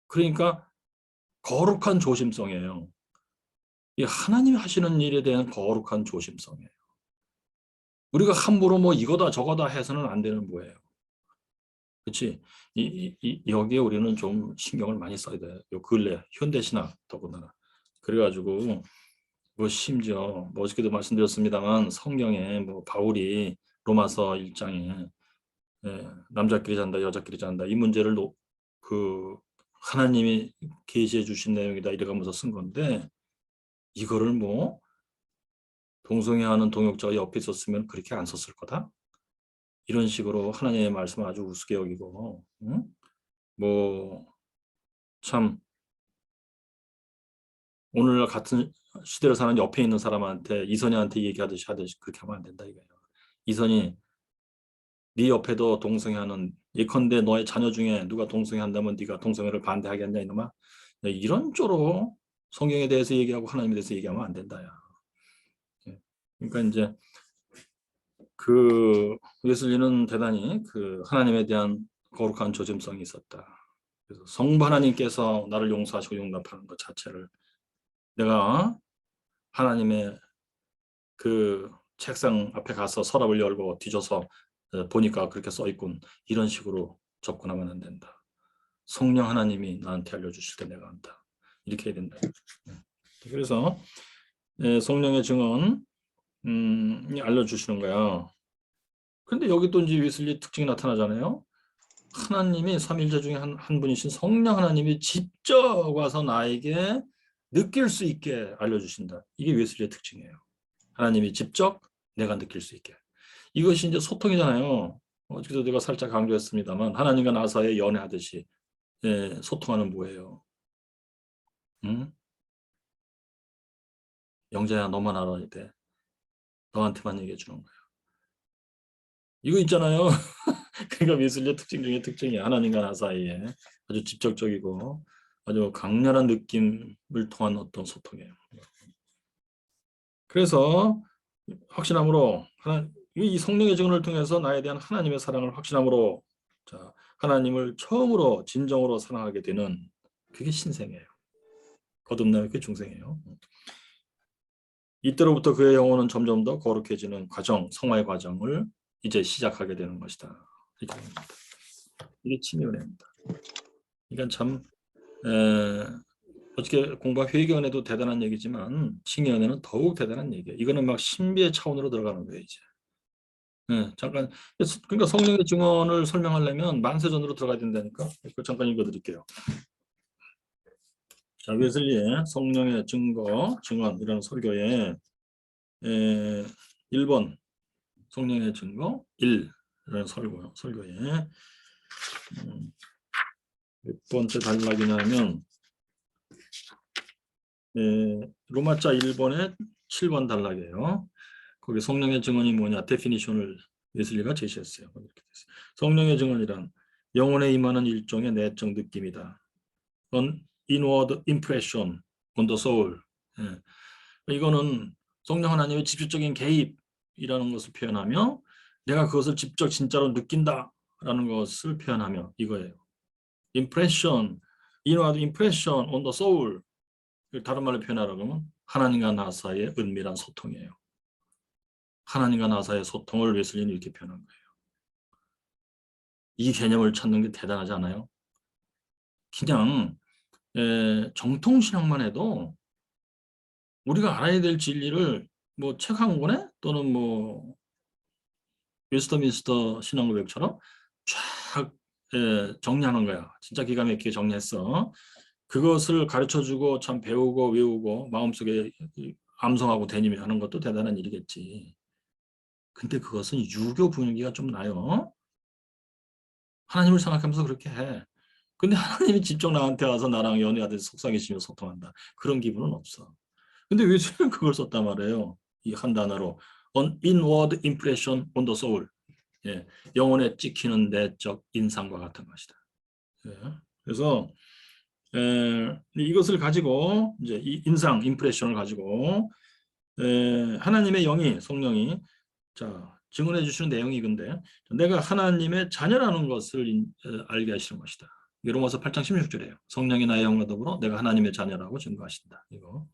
Speaker 1: 그러니까 거룩한 조심성이에요. 이 하나님이 하시는 일에 대한 거룩한 조심성이에요. 우리가 함부로 뭐 이거다 저거다 해서는 안 되는 거예요. 그렇지? 여기에 우리는 좀 신경을 많이 써야 돼요. 요 근래 현대신학 더군다나. 그래가지고 뭐 심지어 어저께도 말씀드렸습니다만 성경에 뭐 바울이 로마서 1장에 남자끼리 잔다 여자끼리 잔다 이 문제를 그 하나님이 계시해 주신 내용이다 이래가면서 쓴 건데 이거를 뭐 동성애하는 동역자가 옆에 있었으면 그렇게 안 썼을 거다. 이런 식으로 하나님의 말씀을 아주 우습게 여기고 응? 뭐 참 오늘날 같은 시대를 사는 옆에 있는 사람한테 이선희한테 얘기하듯이 그렇게 하면 안 된다 이거예요. 이선희 네 옆에도 동성애하는 예컨대 너의 자녀 중에 누가 동성애한다면 네가 동성애를 반대하겠냐 이놈아. 이런 쪽으로 성경에 대해서 얘기하고 하나님에 대해서 얘기하면 안 된다. 야. 그러니까 이제 그 웨슬리는 대단히 그 하나님에 대한 거룩한 조심성이 있었다. 그래서 성부 하나님께서 나를 용서하시고 용납하는 것 자체를 내가 하나님의 그 책상 앞에 가서 서랍을 열고 뒤져서 보니까 그렇게 써 있군. 이런 식으로 접근하면 안 된다. 성령 하나님이 나한테 알려주실 때 내가 안다. 이렇게 해야 된다. 그래서 성령의 증언 알려주시는 거야. 근데 여기 또 이제 웨슬리 특징이 나타나잖아요. 하나님이 삼일체 중에 한 분이신 성령 하나님이 직접 와서 나에게 느낄 수 있게 알려주신다. 이게 웨슬리의 특징이에요. 하나님이 직접 내가 느낄 수 있게. 이것이 이제 소통이잖아요. 어저께도 내가 살짝 강조했습니다만 하나님과 나 사이에 연애하듯이 소통하는 뭐예요? 응? 영자야 너만 알아야 돼. 너한테만 얘기해 주는 거예요. 이거 있잖아요. 그러니까 미술의 특징 중에 특징이 하나님과 나 사이에 아주 직접적이고 아주 강렬한 느낌을 통한 어떤 소통이에요. 그래서 확신함으로 이 성령의 증언을 통해서 나에 대한 하나님의 사랑을 확신함으로 하나님을 처음으로 진정으로 사랑하게 되는 그게 신생이에요. 거듭나면 그게 중생이에요. 이때로부터 그의 영혼은 점점 더 거룩해지는 과정, 성화의 과정을 이제 시작하게 되는 것이다. 이렇게 됩니다. 이게 칭의은혜입니다. 그러니까 참 어떻게 공부가 회개은혜도 대단한 얘기지만 칭의은혜는 더욱 대단한 얘기예요. 이거는 막 신비의 차원으로 들어가는 거예요. 이제. 잠깐 그러니까 성령의 증언을 설명하려면 만세전으로 들어가야 된다니까. 잠깐 읽어드릴게요. 자, 웨슬리의 성령의 증언이라는 설교에 1번 성령의 증거 1이라는 설교에 몇 번째 단락이냐면 로마자 1번에 7번 단락이에요. 거기 성령의 증언이 뭐냐 데피니션을 웨슬리가 제시했어요. 이렇게 됐어요. 성령의 증언이란 영혼에 임하는 일종의 내적 느낌이다. An inward impression on the soul. 이거는 성령 하나님의 직접적인 개입이라는 것을 표현하며 내가 그것을 직접 진짜로 느낀다라는 것을 표현하며 이거예요. Impression, inward impression on the soul. 다른 말로 표현하라고 하면 하나님과 나 사이의 은밀한 소통이에요. 하나님과 나 사이의 소통을 웨슬리는 이렇게 표현한 거예요. 이 개념을 찾는 게 대단하지 않아요? 그냥 정통신학만 해도 우리가 알아야 될 진리를 뭐 책 한 권에 또는 뭐 웨스터민스터 신앙고백처럼 쫙 정리하는 거야. 진짜 기가 막히게 정리했어. 그것을 가르쳐주고 참 배우고 외우고 마음속에 암송하고 되뇌며 하는 것도 대단한 일이겠지. 근데 그것은 유교 분위기가 좀 나요. 하나님을 생각하면서 그렇게 해. 근데 하나님이 직접 나한테 와서 나랑 연애하듯이 속삭이시며 소통한다. 그런 기분은 없어. 근데 웨슬리는 그걸 썼단 말이에요. 이 한 단어로. An inward impression on the soul. 예, 영혼에 찍히는 내적 인상과 같은 것이다. 예, 그래서 이것을 가지고 이제 이 인상, 임프레션을 가지고 하나님의 영이 성령이 자 증언해 주시는 내용이 근데 내가 하나님의 자녀라는 것을 알게 하시는 것이다. 로마서 8장 16절이에요. 성령이 나의 영과 더불어 내가 하나님의 자녀라고 증거하신다. 이거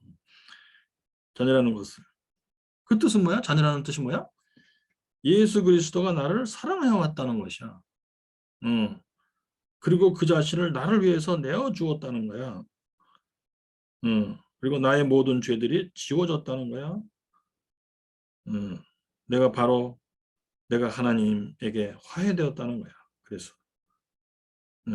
Speaker 1: 자녀라는 것을 그 뜻은 뭐야? 자녀라는 뜻이 뭐야? 예수 그리스도가 나를 사랑하여 왔다는 것이야. 그리고 그 자신을 나를 위해서 내어 주었다는 거야. 그리고 나의 모든 죄들이 지워졌다는 거야. 내가 바로 내가 하나님에게 화해되었다는 거야. 그래서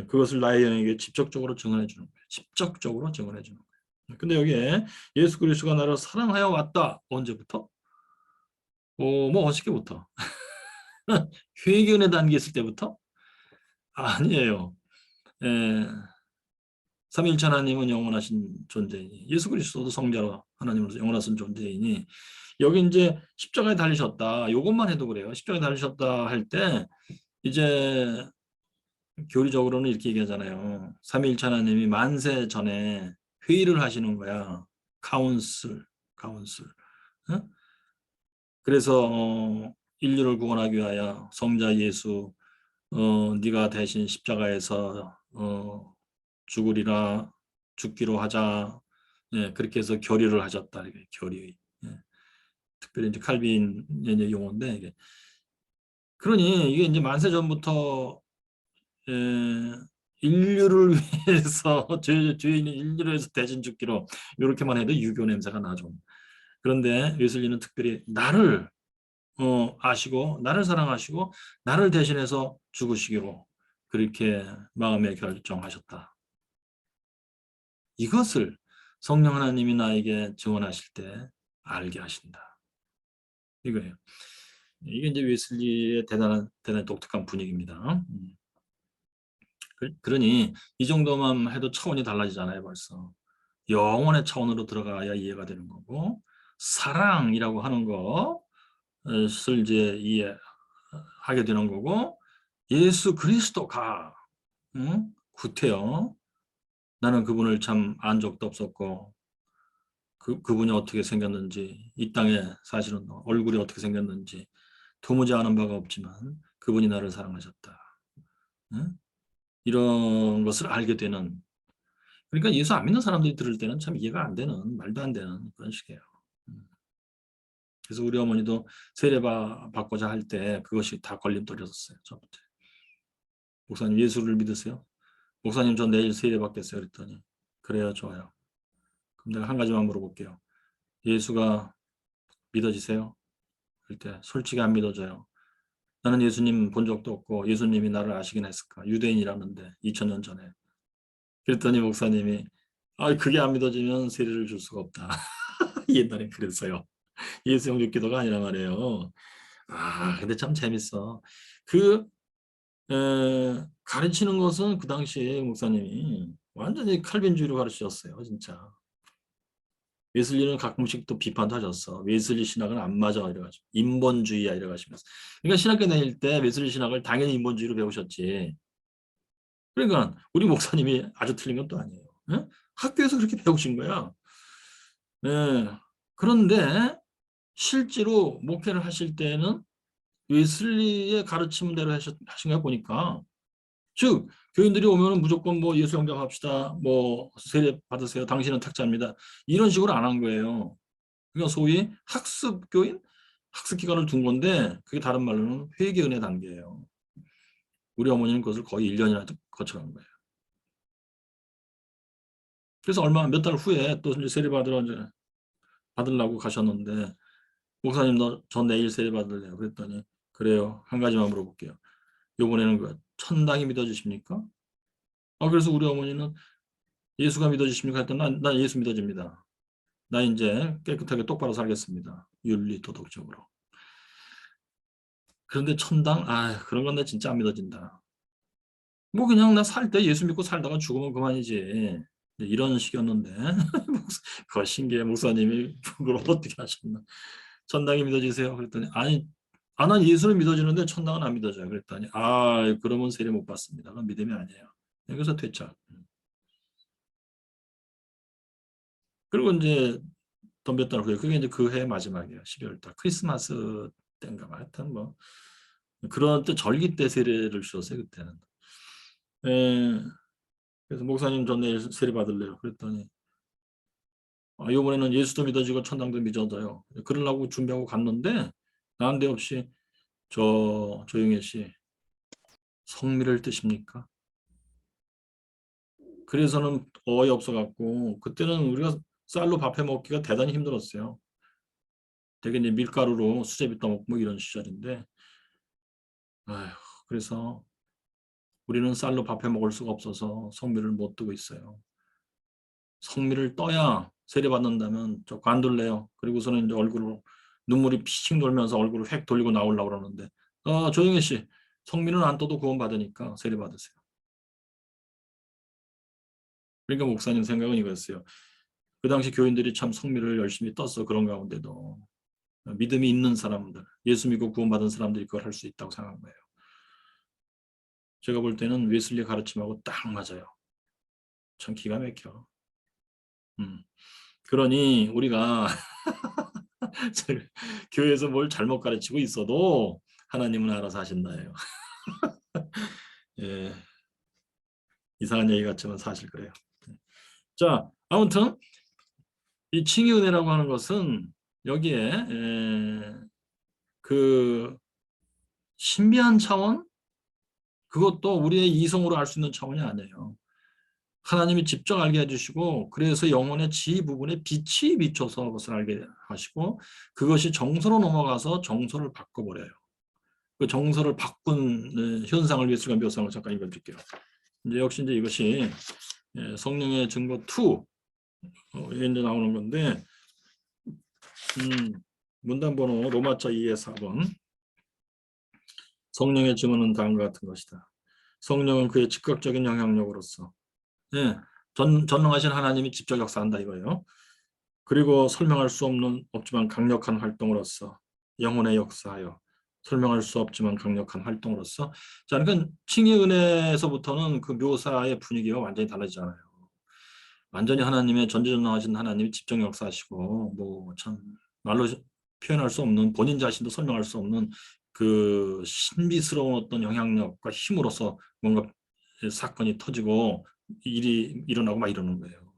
Speaker 1: 그것을 나의 영에게 직접적으로 증언해 주는 거야. 직접적으로 증언해 주는 거야. 근데 여기에 예수 그리스도가 나를 사랑하여 왔다. 언제부터? 뭐 어저께부터. 회개의 단계 있을 때부터? 아니에요. 삼위일체 하나님은 영원하신 존재이니 예수 그리스도도 성자로 하나님으로서 영원하신 존재이니 여기 이제 십자가에 달리셨다. 이것만 해도 그래요. 십자가에 달리셨다 할 때 이제 교리적으로는 이렇게 얘기하잖아요. 삼위일체 하나님이 만세 전에 회의를 하시는 거야. 카운슬. 어? 그래서 인류를 구원하기 위하여 성자 예수 네가 대신 십자가에서 죽으리라 죽기로 하자. 예, 그렇게 해서 결의를 하셨다. 이게 결의. 예. 특별히 이제 칼빈의 용어인데 이게 그러니 이게 이제 만세 전부터 인류를 위해서 죄인인 인류를 위해서 대신 죽기로 이렇게만 해도 유교 냄새가 나죠. 그런데 웨슬리는 특별히 나를 아시고 나를 사랑하시고 나를 대신해서 죽으시기로 그렇게 마음에 결정하셨다. 이것을 성령 하나님이 나에게 증언하실 때 알게 하신다. 이거예요. 이게 이제 웨슬리의 대단한 독특한 분위기입니다. 그러니 이 정도만 해도 차원이 달라지잖아요, 벌써. 영혼의 차원으로 들어가야 이해가 되는 거고 사랑이라고 하는 것을 이제 이해하게 되는 거고 예수 그리스도가 구태여 나는 그분을 참 안 적도 없었고 그분이 어떻게 생겼는지 이 땅에 사실은 얼굴이 어떻게 생겼는지 도무지 아는 바가 없지만 그분이 나를 사랑하셨다. 이런 것을 알게 되는 그러니까 예수 안 믿는 사람들이 들을 때는 참 이해가 안 되는 말도 안 되는 그런 식이에요. 그래서 우리 어머니도 세례 받고자 할 때 그것이 다 걸림돌이었어요. 첫 번째. 목사님 예수를 믿으세요? 목사님 저 내일 세례 받겠어요. 그랬더니 그래요. 좋아요. 그럼 내가 한 가지만 물어볼게요. 예수가 믿어지세요? 그럴 때 솔직히 안 믿어져요. 나는 예수님 본 적도 없고 예수님이 나를 아시긴 했을까? 유대인이라는데 2000년 전에. 그랬더니 목사님이 그게 안 믿어지면 세례를 줄 수가 없다. 옛날엔 그랬어요. 예수 영접 기도가 아니란 말이에요. 근데 참 재밌어. 그 가르치는 것은 그 당시에 목사님이 완전히 칼빈주의로 가르치셨어요. 진짜. 웨슬리는 가끔씩 또 비판도 하셨어. 웨슬리 신학은 안 맞아 이래가지고 인본주의야 이래가시면서. 그러니까 신학교 다닐 때 웨슬리 신학을 당연히 인본주의로 배우셨지. 그러니까 우리 목사님이 아주 틀린 건 또 아니에요. 예? 학교에서 그렇게 배우신 거야. 예. 그런데 실제로 목회를 하실 때는 웨슬리의 가르침대로 하신 거 보니까 즉 교인들이 오면 무조건 뭐 예수 영접합시다. 뭐 세례 받으세요. 당신은 택자입니다. 이런 식으로 안 한 거예요. 그러니까 소위 학습교인 학습 기간을 둔 건데 그게 다른 말로는 회개 은혜 단계예요. 우리 어머니는 그것을 거의 1년이나 거쳐간 거예요. 그래서 몇 달 후에 또 이제 세례 받으려고 가셨는데 목사님 저 내일 세례 받을래요. 그랬더니 그래요. 한 가지만 물어볼게요. 이번에는 천당이 믿어지십니까? 그래서 우리 어머니는 예수가 믿어지십니까? 했더니 난 예수 믿어집니다. 나 이제 깨끗하게 똑바로 살겠습니다. 윤리 도덕적으로. 그런데 천당? 그런 건 나 진짜 안 믿어진다. 뭐 그냥 나 살 때 예수 믿고 살다가 죽으면 그만이지. 이런 식이었는데 그거 신기해. 목사님이 그걸 어떻게 하셨나. 천당이 믿어지세요? 그랬더니 아니 난 예수를 믿어지는데 천당은 안 믿어져요. 그랬더니 그러면 세례 못 받습니다. 그건 믿음이 아니에요. 그래서 퇴짜. 그리고 이제 덤볐더라고요. 그게 이제 그 해 마지막이에요. 12월 달 크리스마스 때인가 봐. 하여튼 뭐 그런 때 절기 때 세례를 주셨어요. 그때는. 그래서 목사님 전 내일 세례 받을래요. 그랬더니 이번에는 예수도 믿어지고 천당도 믿어져요. 그러려고 준비하고 갔는데 난데없이 조용혜 씨 성미를 뜻입니까? 그래서는 어이없어 갖고 그때는 우리가 쌀로 밥해 먹기가 대단히 힘들었어요. 되게 이제 밀가루로 수제비 떠먹고 뭐 이런 시절인데 그래서 우리는 쌀로 밥해 먹을 수가 없어서 성미를 못 뜨고 있어요. 성미를 떠야 세례받는다면 저 관둘래요. 그리고서는 이제 얼굴로 눈물이 피칭 돌면서 얼굴을 획 돌리고 나오려고 그러는데 조영애 씨 성미는 안 떠도 구원 받으니까 세례받으세요. 그러니까 목사님 생각은 이거였어요. 그 당시 교인들이 참 성미를 열심히 떴어. 그런 가운데도 믿음이 있는 사람들, 예수 믿고 구원받은 사람들이 그걸 할 수 있다고 생각한 거예요. 제가 볼 때는 웨슬리 가르침하고 딱 맞아요. 참 기가 막혀. 그러니 우리가 교회에서 뭘 잘못 가르치고 있어도 하나님은 알아서 하신다예요. 예, 이상한 얘기 같지만 사실 그래요. 자, 아무튼 이 칭의 은혜라고 하는 것은 여기에 그 신비한 차원, 그것도 우리의 이성으로 알 수 있는 차원이 아니에요. 하나님이 직접 알게 해주시고 그래서 영혼의 지 부분에 빛이 비춰서 그것을 알게 하시고 그것이 정서로 넘어가서 정서를 바꿔버려요. 그 정서를 바꾼 현상을 예수가 묘사한 걸 잠깐 읽어드릴게요. 이제 역시 이제 이것이 성령의 증거 2에 이제 나오는 건데 문단번호 로마자 2의 4번 성령의 증언은 다음과 같은 것이다. 성령은 그의 즉각적인 영향력으로서 전능하신 하나님이 직접 역사한다 이거예요. 그리고 설명할 수 없지만 강력한 활동으로서 영혼의 역사하여 설명할 수 없지만 강력한 활동으로서 자, 그러니까 칭의 은혜에서부터는 그 묘사의 분위기가 완전히 달라지잖아요. 완전히 하나님의 전지전능하신 하나님이 직접 역사하시고 뭐 참 말로 표현할 수 없는 본인 자신도 설명할 수 없는 그 신비스러운 어떤 영향력과 힘으로서 뭔가 사건이 터지고 일이 일어나고 막 이러는 거예요.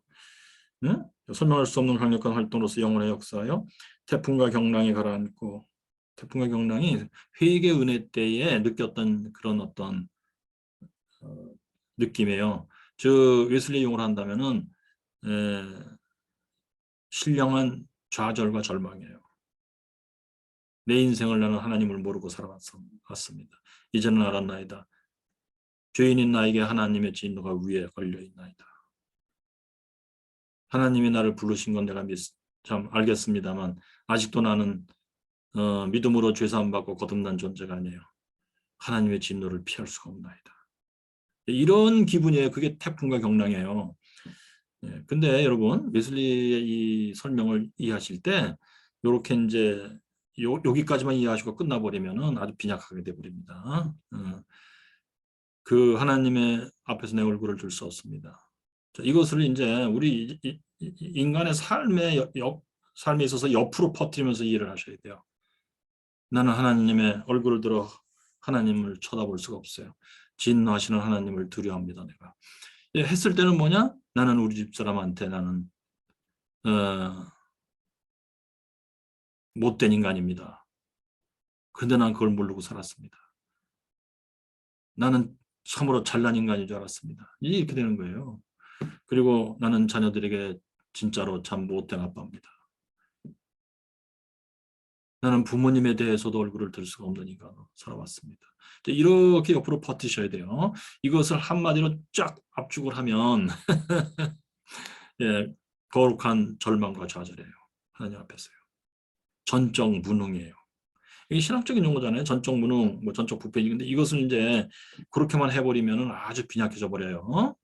Speaker 1: 응? 설명할 수 없는 강력한 활동으로서 영혼의 역사요. 태풍과 경랑이 가라앉고 태풍과 경랑이 회개 은혜 때에 느꼈던 그런 어떤 느낌이에요. 즉 웨슬리 용어로 한다면은 신령한 좌절과 절망이에요. 내 인생을 나는 하나님을 모르고 살아왔습니다. 이제는 알았나이다. 죄인인 나에게 하나님의 진노가 위에 걸려있나이다. 하나님이 나를 부르신 건 내가 참 알겠습니다만 아직도 나는 믿음으로 죄사함받고 거듭난 존재가 아니에요. 하나님의 진노를 피할 수가 없나이다. 이런 기분이에요. 그게 태풍과 경랑이에요. 근데 여러분 웨슬리의 이 설명을 이해하실 때 이렇게 이제 여기까지만 이해하시고 끝나버리면은 아주 빈약하게 돼버립니다. 그 하나님의 앞에서 내 얼굴을 들 수 없습니다. 자, 이것을 이제 우리 인간의 삶에 있어서 옆으로 퍼뜨리면서 이해를 하셔야 돼요. 나는 하나님의 얼굴을 들어 하나님을 쳐다볼 수가 없어요. 진노하시는 하나님을 두려워합니다. 내가. 했을 때는 뭐냐? 나는 우리 집사람한테 나는 못된 인간입니다. 그런데 난 그걸 모르고 살았습니다. 나는 참으로 잘난 인간인 줄 알았습니다. 이렇게 되는 거예요. 그리고 나는 자녀들에게 진짜로 참 못된 아빠입니다. 나는 부모님에 대해서도 얼굴을 들 수가 없는 인간으로 살아왔습니다. 이렇게 옆으로 버티셔야 돼요. 이것을 한마디로 쫙 압축을 하면 예, 거룩한 절망과 좌절이에요. 하나님 앞에서요. 전적 무능이에요. 이게 신학적인 용어잖아요. 전적 무능, 뭐 전적 부패. 근데 이것을 이제 그렇게만 해버리면 아주 빈약해져 버려요.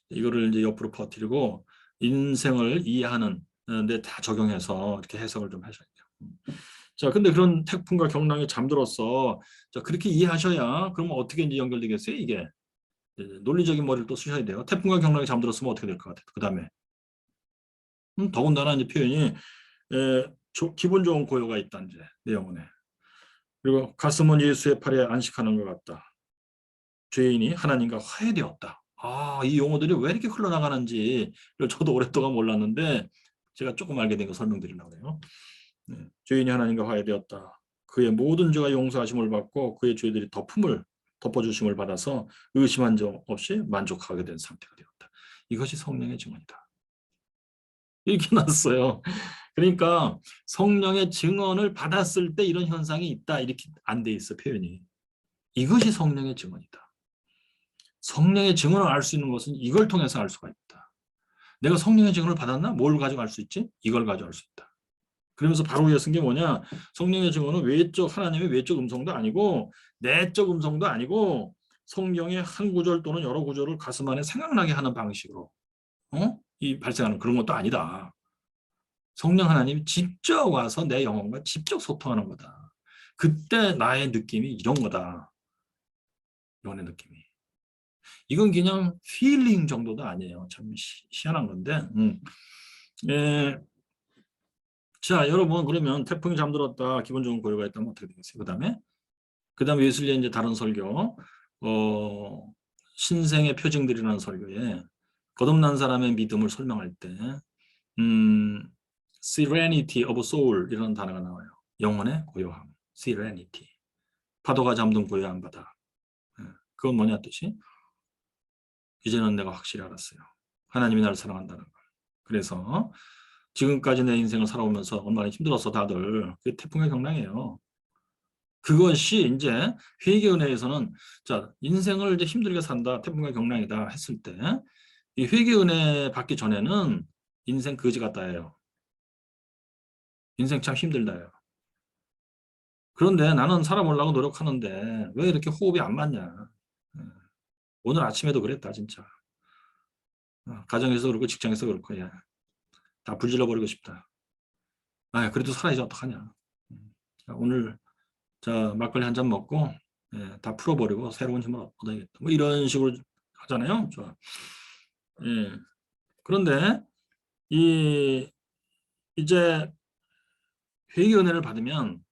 Speaker 1: 이거를 이제 옆으로 퍼뜨리고 인생을 이해하는 데 다 적용해서 이렇게 해석을 좀 하셔야 돼요. 자, 근데 그런 태풍과 경랑에 잠들었어. 자, 그렇게 이해하셔야 그러면 어떻게 이제 연결되겠어요, 이게? 논리적인 머리를 또 쓰셔야 돼요. 태풍과 경랑에 잠들었으면 어떻게 될 것 같아요? 그 다음에 더군다나 이제 표현이 기분 좋은 고요가 있다 이제 내 영혼에. 그리고 가슴은 예수의 팔에 안식하는 것 같다. 죄인이 하나님과 화해되었다. 아, 이 용어들이 왜 이렇게 흘러나가는지 저도 오랫동안 몰랐는데 제가 조금 알게 된 거 설명드리려고 해요. 네, 죄인이 하나님과 화해되었다. 그의 모든 죄가 용서하심을 받고 그의 죄들이 덮어주심을 받아서 의심한 적 없이 만족하게 된 상태가 되었다. 이것이 성령의 증언이다. 이렇게 났어요. 그러니까 성령의 증언을 받았을 때 이런 현상이 있다. 이렇게 안 돼 있어, 표현이. 이것이 성령의 증언이다. 성령의 증언을 알 수 있는 것은 이걸 통해서 알 수가 있다. 내가 성령의 증언을 받았나? 뭘 가지고 알 수 있지? 이걸 가지고 알 수 있다. 그러면서 바로 이어쓴 게 뭐냐? 성령의 증언은 외적 하나님의 외적 음성도 아니고 내적 음성도 아니고 성경의 한 구절 또는 여러 구절을 가슴 안에 생각나게 하는 방식으로 이 발생하는 그런 것도 아니다. 성령 하나님이 직접 와서 내 영혼과 직접 소통하는 거다. 그때 나의 느낌이 이런 거다. 영혼의 느낌이. 이건 그냥 필링 정도도 아니에요. 참 희한한 건데. 예. 자, 여러분 그러면 태풍이 잠들었다. 기분 좋은 고요가 있다면 어떻게 되겠어요? 그다음에 웨슬리의 이제 다른 설교, 신생의 표징들이라는 설교에 거듭난 사람의 믿음을 설명할 때, serenity of soul이라는 단어가 나와요. 영혼의 고요함, serenity. 파도가 잠든 고요한 바다. 그건 뭐냐 뜻이? 이제는 내가 확실히 알았어요. 하나님이 나를 사랑한다는 걸. 그래서 지금까지 내 인생을 살아오면서 얼마나 힘들었어 다들. 그게 태풍의 경랑이에요. 그것이 이제 회개 은혜에서는 자 인생을 이제 힘들게 산다 태풍과 경랑이다 했을 때 이 회개 은혜 받기 전에는 인생 거지 같다예요. 인생 참 힘들다예요. 그런데 나는 살아보려고 노력하는데 왜 이렇게 호흡이 안 맞냐. 오늘 아침에도 그랬다 진짜. 가정에서 그렇고 직장에서 그렇고 야, 다 불질러 버리고 싶다. 아 그래도 살아야지 어떡하냐. 오늘 자 막걸리 한 잔 먹고 다 풀어버리고 새로운 힘을 얻어야겠다. 뭐 이런 식으로 하잖아요. 좋아. 예. 그런데 이제 회개 은혜를 받으면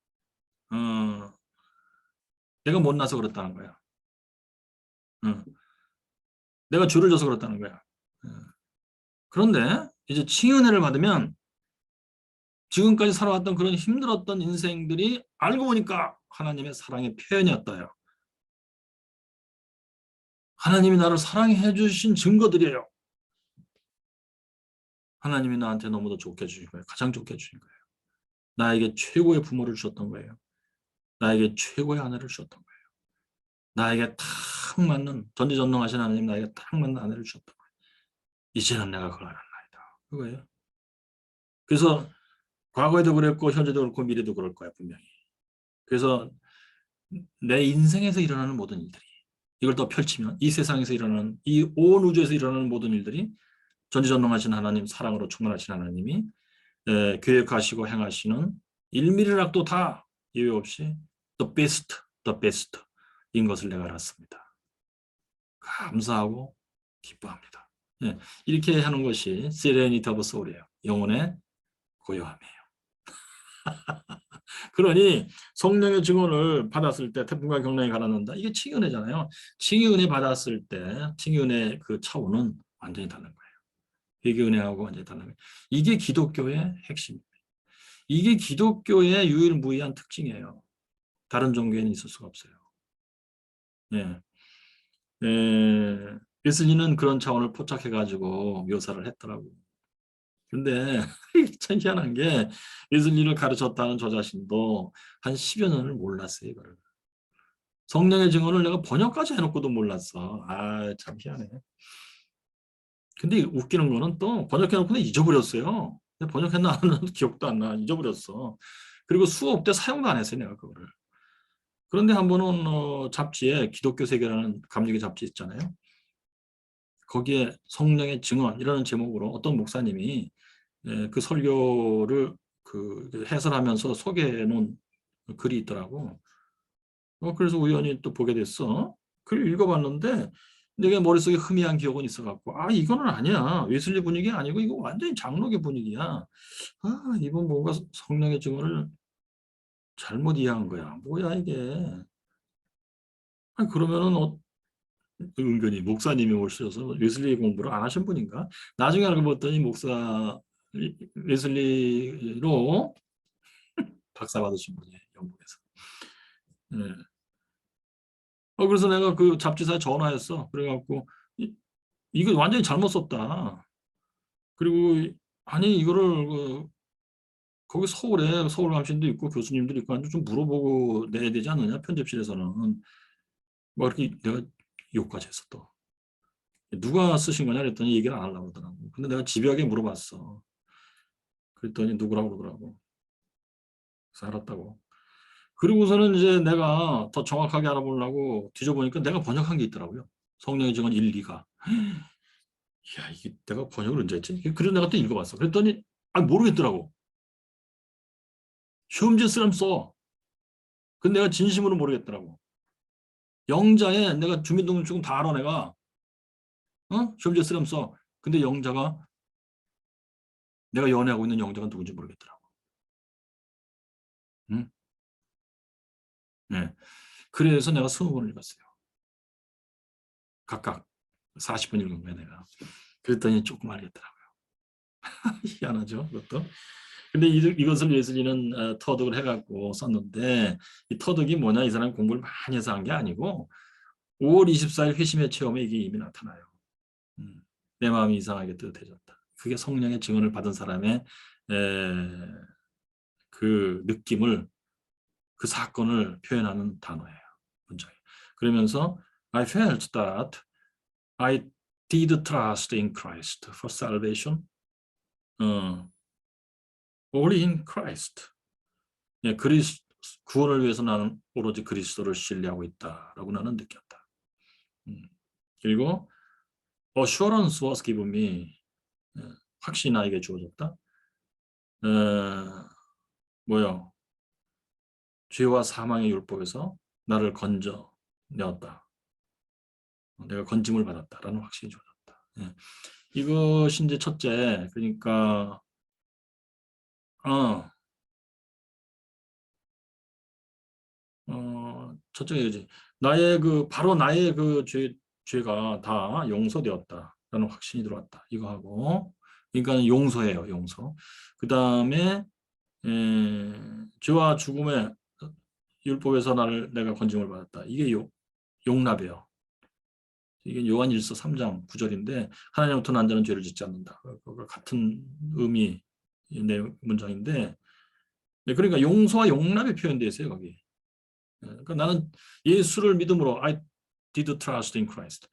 Speaker 1: 내가 못나서 그렇다는 거야. 내가 죄를 져서 그렇다는 거야. 그런데 이제 칭의 은혜를 받으면 지금까지 살아왔던 그런 힘들었던 인생들이 알고 보니까 하나님의 사랑의 표현이었다요. 하나님이 나를 사랑해 주신 증거들이에요. 하나님이 나한테 너무도 좋게 해주신 거예요. 가장 좋게 해주신 거예요. 나에게 최고의 부모를 주셨던 거예요. 나에게 최고의 아내를 주셨던 거예요. 나에게 딱 맞는 전지전능하신 하나님 나에게 딱 맞는 아내를 주셨던 거예요. 이제는 내가 그걸 알았나이다. 그거예요. 그래서 과거에도 그랬고 현재도 그렇고 미래도 그럴 거야 분명히. 그래서 내 인생에서 일어나는 모든 일들이 이걸 더 펼치면 이 세상에서 일어나는 이 온 우주에서 일어나는 모든 일들이 전지전능하신 하나님 사랑으로 충만하신 하나님이 계획하시고 행하시는 1mm락도 다 예외 없이 the best인 것을 내가 알았습니다. 감사하고 기뻐합니다. 이렇게 하는 것이 serenity of soul이에요. 영혼의 고요함이에요. 그러니 성령의 증언을 받았을 때 태풍과 경랑이 가라앉는다. 이게 칭의 은혜잖아요. 칭의 은혜 받았을 때 칭의 은혜 그 차원은 완전히 다른 거예요. 회개 은혜하고 완전히 다른 거예요. 이게 기독교의 핵심입니다. 이게 기독교의 유일무이한 특징이에요. 다른 종교에는 있을 수가 없어요. 예. 웨슬리는 그런 차원을 포착해가지고 묘사를 했더라고요. 근데 참 희한한 게 웨슬리를 가르쳤다는 저 자신도 한 10여 년을 몰랐어요, 이거를. 성령의 증언을 내가 번역까지 해놓고도 몰랐어. 아, 참 희한해. 근데 웃기는 거는 또 번역해놓고는 잊어버렸어요. 번역했나 안 했나 기억도 안 나. 잊어버렸어. 그리고 수업 때 사용도 안 했어요, 내가 그거를. 그런데 한 번은 잡지에 기독교 세계라는 감리교 잡지 있잖아요. 거기에 성령의 증언이라는 제목으로 어떤 목사님이 그 설교를 그 해설하면서 소개해 놓은 글이 있더라고. 그래서 우연히 또 보게 됐어. 글을 읽어봤는데 내가 머릿속에 희미한 기억은 있어갖고 아 이거는 아니야. 웨슬리 분위기 아니고 이거 완전히 장로교 분위기야. 아 이번 뭔가 성령의 증언을 잘못 이해한 거야. 뭐야 이게. 아 그러면은 은근히 목사님이 오셔서 웨슬리 공부를 안 하신 분인가? 나중에 알고 봤더니 웨슬리로 박사 받으신 분이에요. 영국에서. 네. 그래서 내가 그 잡지사에 전화했어. 그래갖고 이거 완전히 잘못 썼다. 그리고 아니 이거를 거기 서울에 서울감신도 있고 교수님들이 있고 좀 물어보고 내야 되지 않느냐 편집실에서는 막 이렇게 내가 욕까지 했어 또. 누가 쓰신 거냐 그랬더니 얘기를 안 하려고 그러더라고. 근데 내가 집요하게 물어봤어. 그랬더니 누구라고 그러더라고. 그래서 알았다고. 그리고서는 이제 내가 더 정확하게 알아보려고 뒤져보니까 내가 번역한 게 있더라고요. 성령의 증언 1, 2가. 야, 이게 내가 번역을 언제 했지? 그래서 내가 또 읽어봤어. 그랬더니, 모르겠더라고. 시험지에 쓰람 써. 근데 내가 진심으로 모르겠더라고. 영자에 내가 주민등록증 다 알아, 내가. 시험지에 쓰람 써. 근데 영자가, 내가 연애하고 있는 영자가 누군지 모르겠더라고. 응? 네. 그래서 내가 20번을 읽었어요. 각각 40분 읽은 거야, 내가. 그랬더니 조금 알겠더라고요. 희한하죠, 그것도. 근데 이것을 웨슬리는 터득을 해갖고 썼는데, 이 터득이 뭐냐, 이 사람 공부를 많이 해서 한 게 아니고, 5월 24일 회심의 체험에 이게 이미 나타나요. 내 마음이 이상하게 뜨뜻해졌다. 그게 성령의 증언을 받은 사람의 그 느낌을, 그 사건을 표현하는 단어예요. 문장이. 그러면서 I felt that I did trust in Christ for salvation. Only in Christ. 예, 구원을 위해서 나는 오로지 그리스도를 신뢰하고 있다라고 나는 느꼈다. 그리고 assurance was given me. 확신이 나에게 주어졌다. 뭐요? 죄와 사망의 율법에서 나를 건져내었다. 내가 건짐을 받았다라는 확신이 주어졌다. 예. 이것이 이제 첫째. 그러니까 첫째가 이거지. 바로 나의 그 죄가 다 용서되었다라는 확신이 들어왔다. 이거 하고, 그러니까 용서예요, 용서. 그 다음에 죄와 죽음의 율법에서 내가 건짐을 받았다. 이게 용납이에요. 이게 요한일서 3장 9절인데 하나님부터 난 자는 죄를 짓지 않는다. 그거 같은 의미 내 문장인데, 그러니까 용서와 용납이 표현되어 있어요, 거기. 그러니까 나는 예수를 믿음으로 I did trust in Christ.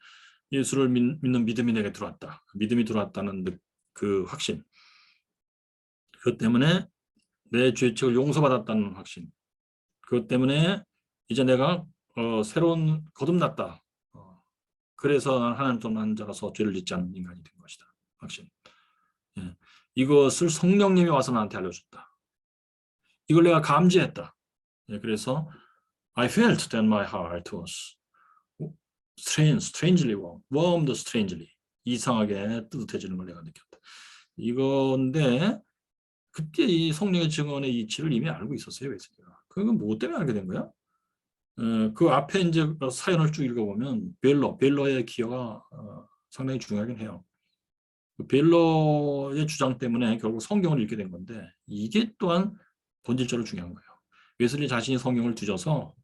Speaker 1: 예수를 믿는 믿음이 내게 들어왔다. 믿음이 들어왔다는 그 확신. 그것 때문에 내 죄책을 용서받았다는 확신. 그것 때문에 이제 내가 새로운 거듭났다. 그래서 하나님께 난 자라서 죄를 짓지 않는 인간이 된 것이다. 확신. 예. 이것을 성령님이 와서 나한테 알려줬다. 이걸 내가 감지했다. 예. 그래서 I felt that my heart was strangely warmed strangely. 이상하게 뜨뜻해지는 걸 내가 느꼈다. 이건데 그때 이 성령의 증언의 이치를 이미 알고 있었어요. 웨슬리가. 그건 뭐 때문에 알게 된 거야? 그 앞에 이제 사연을 쭉 읽어보면 벨러의 기여가 상당히 중요하긴 해요. 벨러의 주장 때문에 결국 성경을 읽게 된 건데 이게 또한 본질적으로 중요한 거예요. 웨슬리 자신이 성경을 뒤져서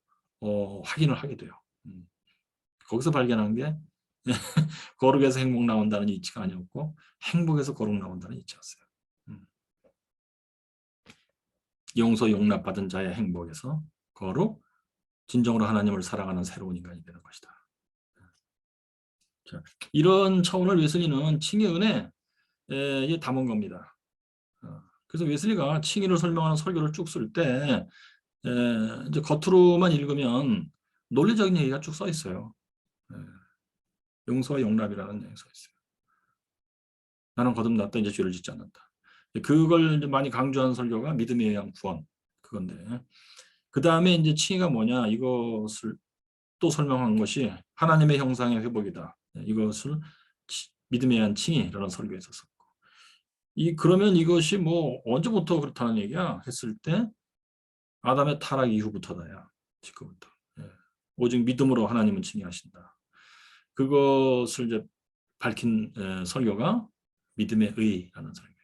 Speaker 1: 확인을 하게 돼요. 거기서 발견한 게 거룩에서 행복 나온다는 이치가 아니었고 행복에서 거룩 나온다는 이치였어요. 용서 용납받은 자의 행복에서 거룩 진정으로 하나님을 사랑하는 새로운 인간이 되는 것이다. 자, 이런 차원을 웨슬리는 칭의 은혜에 담은 겁니다. 그래서 웨슬리가 칭의를 설명하는 설교를 쭉 쓸 때 이제 겉으로만 읽으면 논리적인 얘기가 쭉 써 있어요. 용서와 용납이라는 얘기가 써 있어요. 나는 거듭났다, 이제 죄를 짓지 않는다. 그걸 이제 많이 강조하는 설교가 믿음에 의한 구원, 그건데, 그 다음에 이제 칭의가 뭐냐, 이것을 또 설명한 것이 하나님의 형상의 회복이다. 이것을 믿음에 의한 칭의라는 설교에 있었고, 그러면 이것이 뭐 언제부터 그렇다는 얘기야 했을 때 아담의 타락 이후부터다야. 지금부터. 오직 믿음으로 하나님은 칭의하신다. 그것을 이제 밝힌 설교가 믿음의 의라는 설교예요.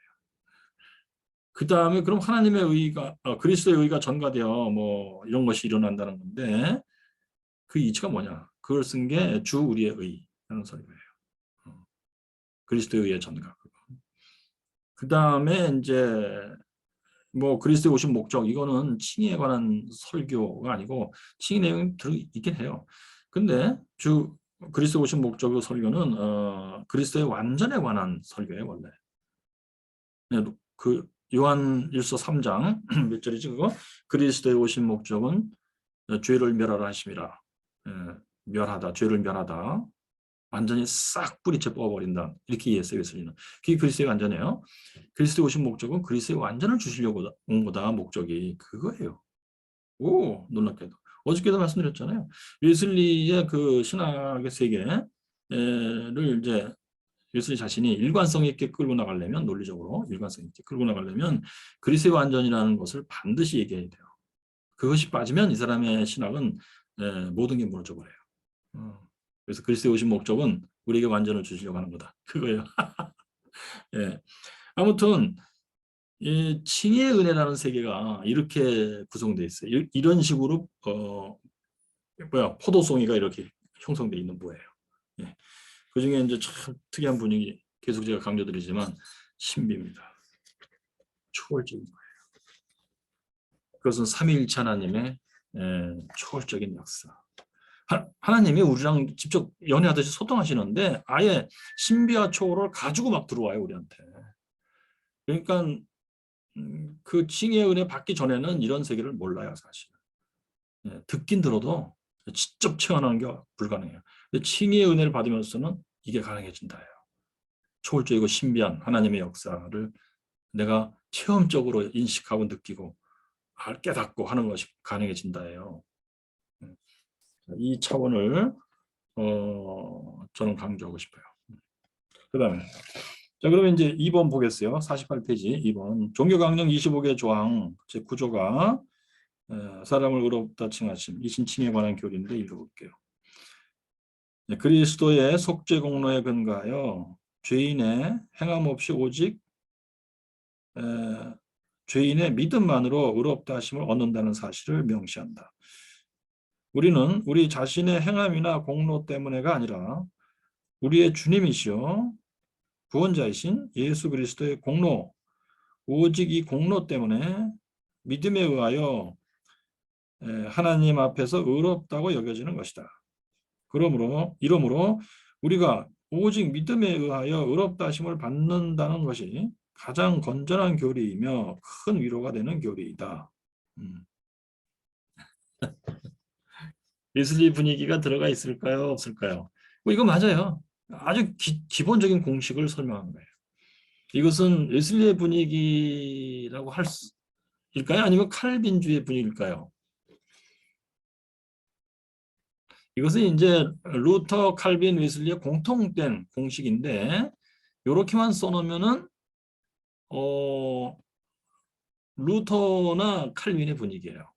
Speaker 1: 그 다음에 그럼 하나님의 의가 그리스도의 의가 전가되어 뭐 이런 것이 일어난다는 건데 그 이치가 뭐냐? 그걸 쓴 게 주 우리의 의라는 설교예요. 그리스도의 의의 전가. 그 다음에 이제 뭐 그리스도에 오신 목적, 이거는 칭의에 관한 설교가 아니고 칭의 내용이 들어있긴 해요. 근데 그리스도에 오신 목적의 설교는 그리스도의 완전에 관한 설교예요, 원래. 그 요한일서 3장 몇 절이지 그거? 그리스도에 오신 목적은 죄를 멸하라 하심이라. 멸하다, 죄를 멸하다. 완전히 싹 뿌리째 뽑아버린다. 이렇게 이해했어요, 웨슬리는. 그게 그리스도의 완전이에요. 그리스도에 오신 목적은 그리스도의 완전을 주시려고 온 거다. 목적이 그거예요. 오, 놀랍게도. 어저께도 말씀드렸잖아요. 웨슬리의 그 신학의 세계를 이제 웨슬리 자신이 일관성 있게 끌고 나가려면, 논리적으로 일관성 있게 끌고 나가려면 그리스도의 완전이라는 것을 반드시 얘기해야 돼요. 그것이 빠지면 이 사람의 신학은 모든 게 무너져 버려요. 그래서 그리스도에 오신 목적은 우리에게 완전을 주시려고 하는 거다. 그거예요. 예. 아무튼 이 칭의의 은혜라는 세계가 이렇게 구성되어 있어요. 이런 식으로 포도송이가 이렇게 형성되어 있는 거예요. 예. 그 중에 이제 참 특이한 분위기, 계속 제가 강조드리지만 신비입니다. 초월적인 거예요. 그것은 삼위일체 하나님의 초월적인 역사. 하나님이 우리랑 직접 연애하듯이 소통하시는데 아예 신비와 초월을 가지고 막 들어와요, 우리한테. 그러니까 그 칭의의 은혜 받기 전에는 이런 세계를 몰라요, 사실. 듣긴 들어도 직접 체험하는 게 불가능해요. 근데 칭의의 은혜를 받으면서는 이게 가능해진다예요. 초월적이고 신비한 하나님의 역사를 내가 체험적으로 인식하고 느끼고 깨닫고 하는 것이 가능해진다예요. 이 차원을 저는 강조하고 싶어요. 그 다음에 자, 그러면 이제 2번 보겠어요. 48페이지 2번. 종교강령 25개 조항 제 구조가 사람을 의롭다 칭하심, 이신칭에 관한 교리인데 읽어볼게요. 그리스도의 속죄 공로에 근거하여 죄인의 행함 없이 오직 죄인의 믿음만으로 의롭다 하심을 얻는다는 사실을 명시한다. 우리는 우리 자신의 행함이나 공로 때문에가 아니라 우리의 주님이시여 구원자이신 예수 그리스도의 공로, 오직 이 공로 때문에 믿음에 의하여 하나님 앞에서 의롭다고 여겨지는 것이다. 이러므로 우리가 오직 믿음에 의하여 의롭다 하심을 받는다는 것이 가장 건전한 교리이며 큰 위로가 되는 교리이다. 웨슬리 분위기가 들어가 있을까요? 없을까요? 이거 맞아요. 아주 기본적인 공식을 설명한 거예요. 이것은 웨슬리의 분위기라고 일까요? 아니면 칼빈주의 분위기일까요? 이것은 이제 루터, 칼빈, 웨슬리의 공통된 공식인데 이렇게만 써놓으면은 루터나 칼빈의 분위기예요.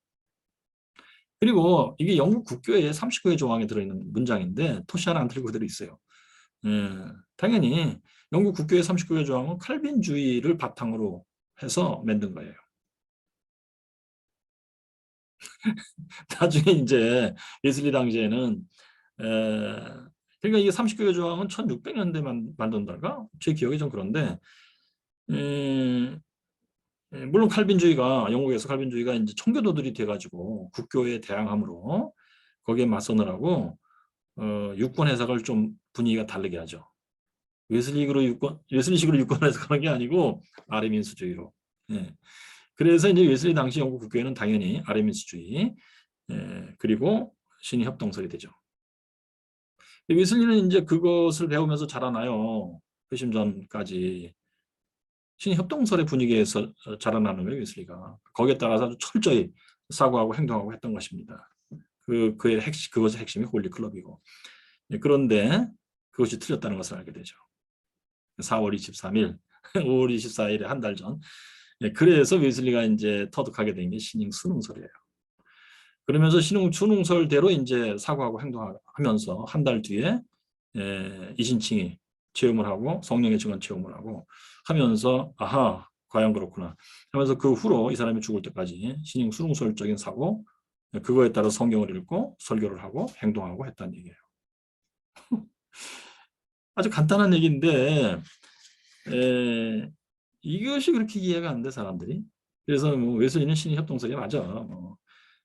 Speaker 1: 그리고 이게 영국 국교의 39개 조항에 들어있는 문장인데 토시 하나 안 틀리고 그대로 있어요. 당연히 영국 국교의 39개 조항은 칼빈주의를 바탕으로 해서 만든 거예요. 나중에 이제 웨슬리 당시에는 그러니까 이게 39개 조항은 1600년대 만든달까? 제 기억이 좀 그런데 물론 칼빈주의가 영국에서 칼빈주의가 이제 청교도들이 돼가지고 국교에 대항함으로 거기에 맞서느라고 유권 해석을 좀 분위기가 다르게 하죠. 웨슬리식으로 유권 해석하는 게 아니고 아레민스주의로. 예. 그래서 이제 웨슬리 당시 영국 국교회는 당연히 아레민스주의, 그리고 신의 협동설이 되죠. 웨슬리는 이제 그것을 배우면서 자라나요. 회심 전까지 신의 협동설의 분위기에서 자라나는 거예요, 웨슬리가. 거기에 따라서 아주 철저히 사고하고 행동하고 했던 것입니다. 그것의 핵심이 홀리 클럽이고. 그런데 그것이 틀렸다는 것을 알게 되죠. 4월 23일, 5월 24일에 한 달 전. 그래서 웨슬리가 이제 터득하게 된 게 신흥 순응설이에요. 그러면서 신흥 순응설대로 이제 사고하고 행동하면서 한 달 뒤에 이신칭이 체험을 하고 성령의 증언 체험을 하고 하면서 아하 과연 그렇구나 하면서 그 후로 이 사람이 죽을 때까지 신흥 순응설적인 사고 그거에 따라 성경을 읽고 설교를 하고 행동하고 했다는 얘기예요. 아주 간단한 얘기인데 이것이 그렇게 이해가 안 돼 사람들이. 그래서 뭐 웨슬리는 신흥 협동설이 맞아.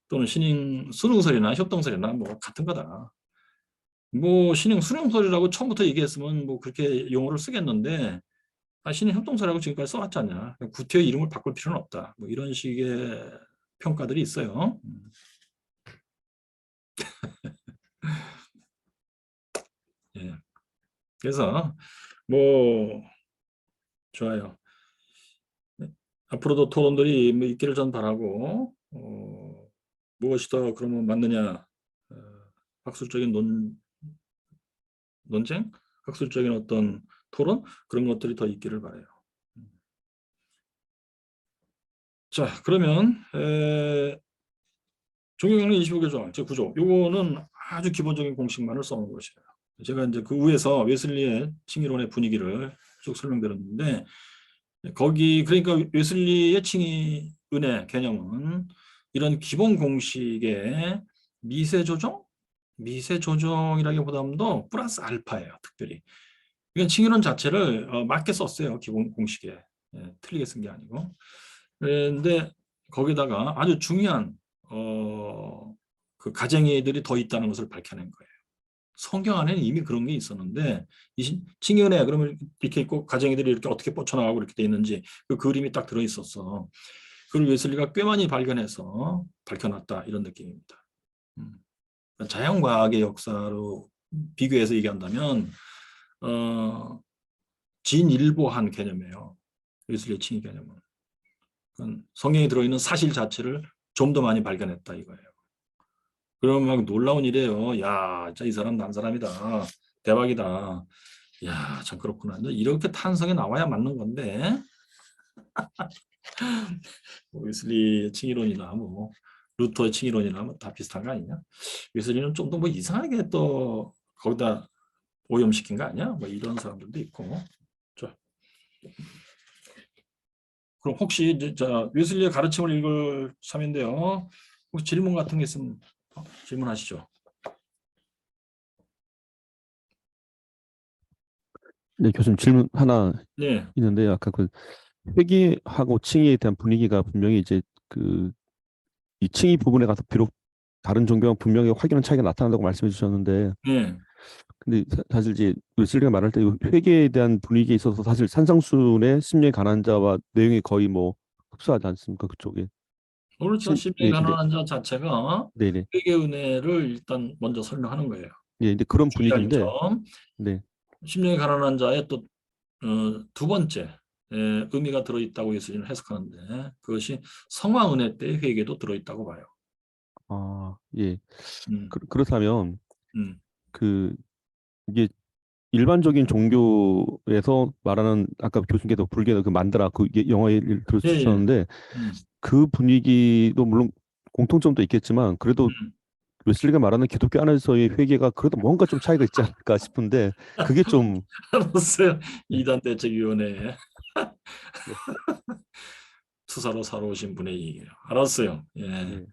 Speaker 1: 또는 신흥 순응설이나 협동설이나 뭐 같은 거다. 뭐 신흥 순응설이라고 처음부터 얘기했으면 뭐 그렇게 용어를 쓰겠는데 신흥 협동설이라고 지금까지 써왔잖냐. 구태여 이름을 바꿀 필요는 없다. 뭐 이런 식의 평가들이 있어요. 예. 그래서 뭐 좋아요. 앞으로도 토론들이 뭐 있기를 전 바라고 무엇이 더 그러면 맞느냐 학술적인 논쟁, 학술적인 어떤 토론 그런 것들이 더 있기를 바라요. 자 그러면 종교경륜 25개조 제9조 요거는 아주 기본적인 공식만을 써놓은 것이에요. 제가 이제 그 위에서 웨슬리의 칭의론의 분위기를 쭉 설명드렸는데 거기 그러니까 웨슬리의 칭의 은혜 개념은 이런 기본 공식의 미세 조정이라기보다도 플러스 알파예요. 특별히 이건 칭의론 자체를 맞게 썼어요. 기본 공식에 틀리게 쓴 게 아니고. 그런데 거기다가 아주 중요한 그 가정의들이 더 있다는 것을 밝혀낸 거예요. 성경 안에는 이미 그런 게 있었는데 칭의은혜 그러면 이렇게 있고 가정의들이 이렇게 어떻게 뻗쳐나가고 이렇게 돼 있는지 그 그림이 딱 들어 있었어. 그걸 웨슬리가 꽤 많이 발견해서 밝혀놨다 이런 느낌입니다. 자연과학의 역사로 비교해서 얘기한다면 진일보한 개념이에요. 웨슬리의 칭의 개념은. 성경에 들어있는 사실 자체를 좀 더 많이 발견했다 이거예요. 그러면 막 놀라운 일이에요. 야, 진짜 이 사람 난 사람이다. 대박이다. 야, 참 그렇구나. 이렇게 탄성이 나와야 맞는 건데 웨슬리의 칭의론이나 뭐 루터의 칭의론이나 뭐 다 비슷한 거 아니냐? 웨슬리는 좀 더 뭐 이상하게 또 거기다 오염시킨 거 아니야? 뭐 이런 사람들도 있고. 자, 그럼 혹시 이제 자 웨슬리의 가르침을 읽을 참인데요. 혹시 질문 같은 게 있으면 질문하시죠.
Speaker 2: 네, 교수님 질문 하나
Speaker 1: 네,
Speaker 2: 있는데 아까 그 회계하고 칭의에 대한 분위기가 분명히 이제 그 이 칭의 부분에 가서 비록 다른 종교와 분명히 확연한 차이가 나타난다고 말씀해 주셨는데
Speaker 1: 네,
Speaker 2: 근데 사실 이제 웨슬리가 말할 때 회계에 대한 분위기에 있어서 사실 산상수훈의 심령의 가난자와 내용이 거의 뭐 흡사하지 않습니까? 그쪽에.
Speaker 1: 그렇죠. 십명의
Speaker 2: 네, 근데
Speaker 1: 가난한 자 자체가
Speaker 2: 네네.
Speaker 1: 회개 은혜를 일단 먼저 설명하는 거예요.
Speaker 2: 예, 이제 그런
Speaker 1: 주의할
Speaker 2: 분위기인데
Speaker 1: 점.
Speaker 2: 네.
Speaker 1: 십명의 가난한 자의 또 두 번째 의미가 들어있다고 예수님은 해석하는데 그것이 성화 은혜 때의 회개도 들어있다고 봐요.
Speaker 2: 아, 예.
Speaker 1: 음,
Speaker 2: 그렇다면
Speaker 1: 음,
Speaker 2: 그 이게 일반적인 종교에서 말하는 아까 교수님께서 불교의 그 만다라 그 영어 예를
Speaker 1: 예, 예.
Speaker 2: 들어주셨는데
Speaker 1: 음,
Speaker 2: 그 분위기도 물론 공통점도 있겠지만 그래도
Speaker 1: 음.
Speaker 2: 웨슬리가 말하는 기독교 안에서의 회개가 그래도 뭔가 좀 차이가 있지 않을까 싶은데 그게 좀
Speaker 1: 알았어요.
Speaker 2: 네,
Speaker 1: 이단 대책위원회
Speaker 2: 네,
Speaker 1: 투사로 살아오신 분의 얘기예요. 알았어요. 예.
Speaker 2: 네.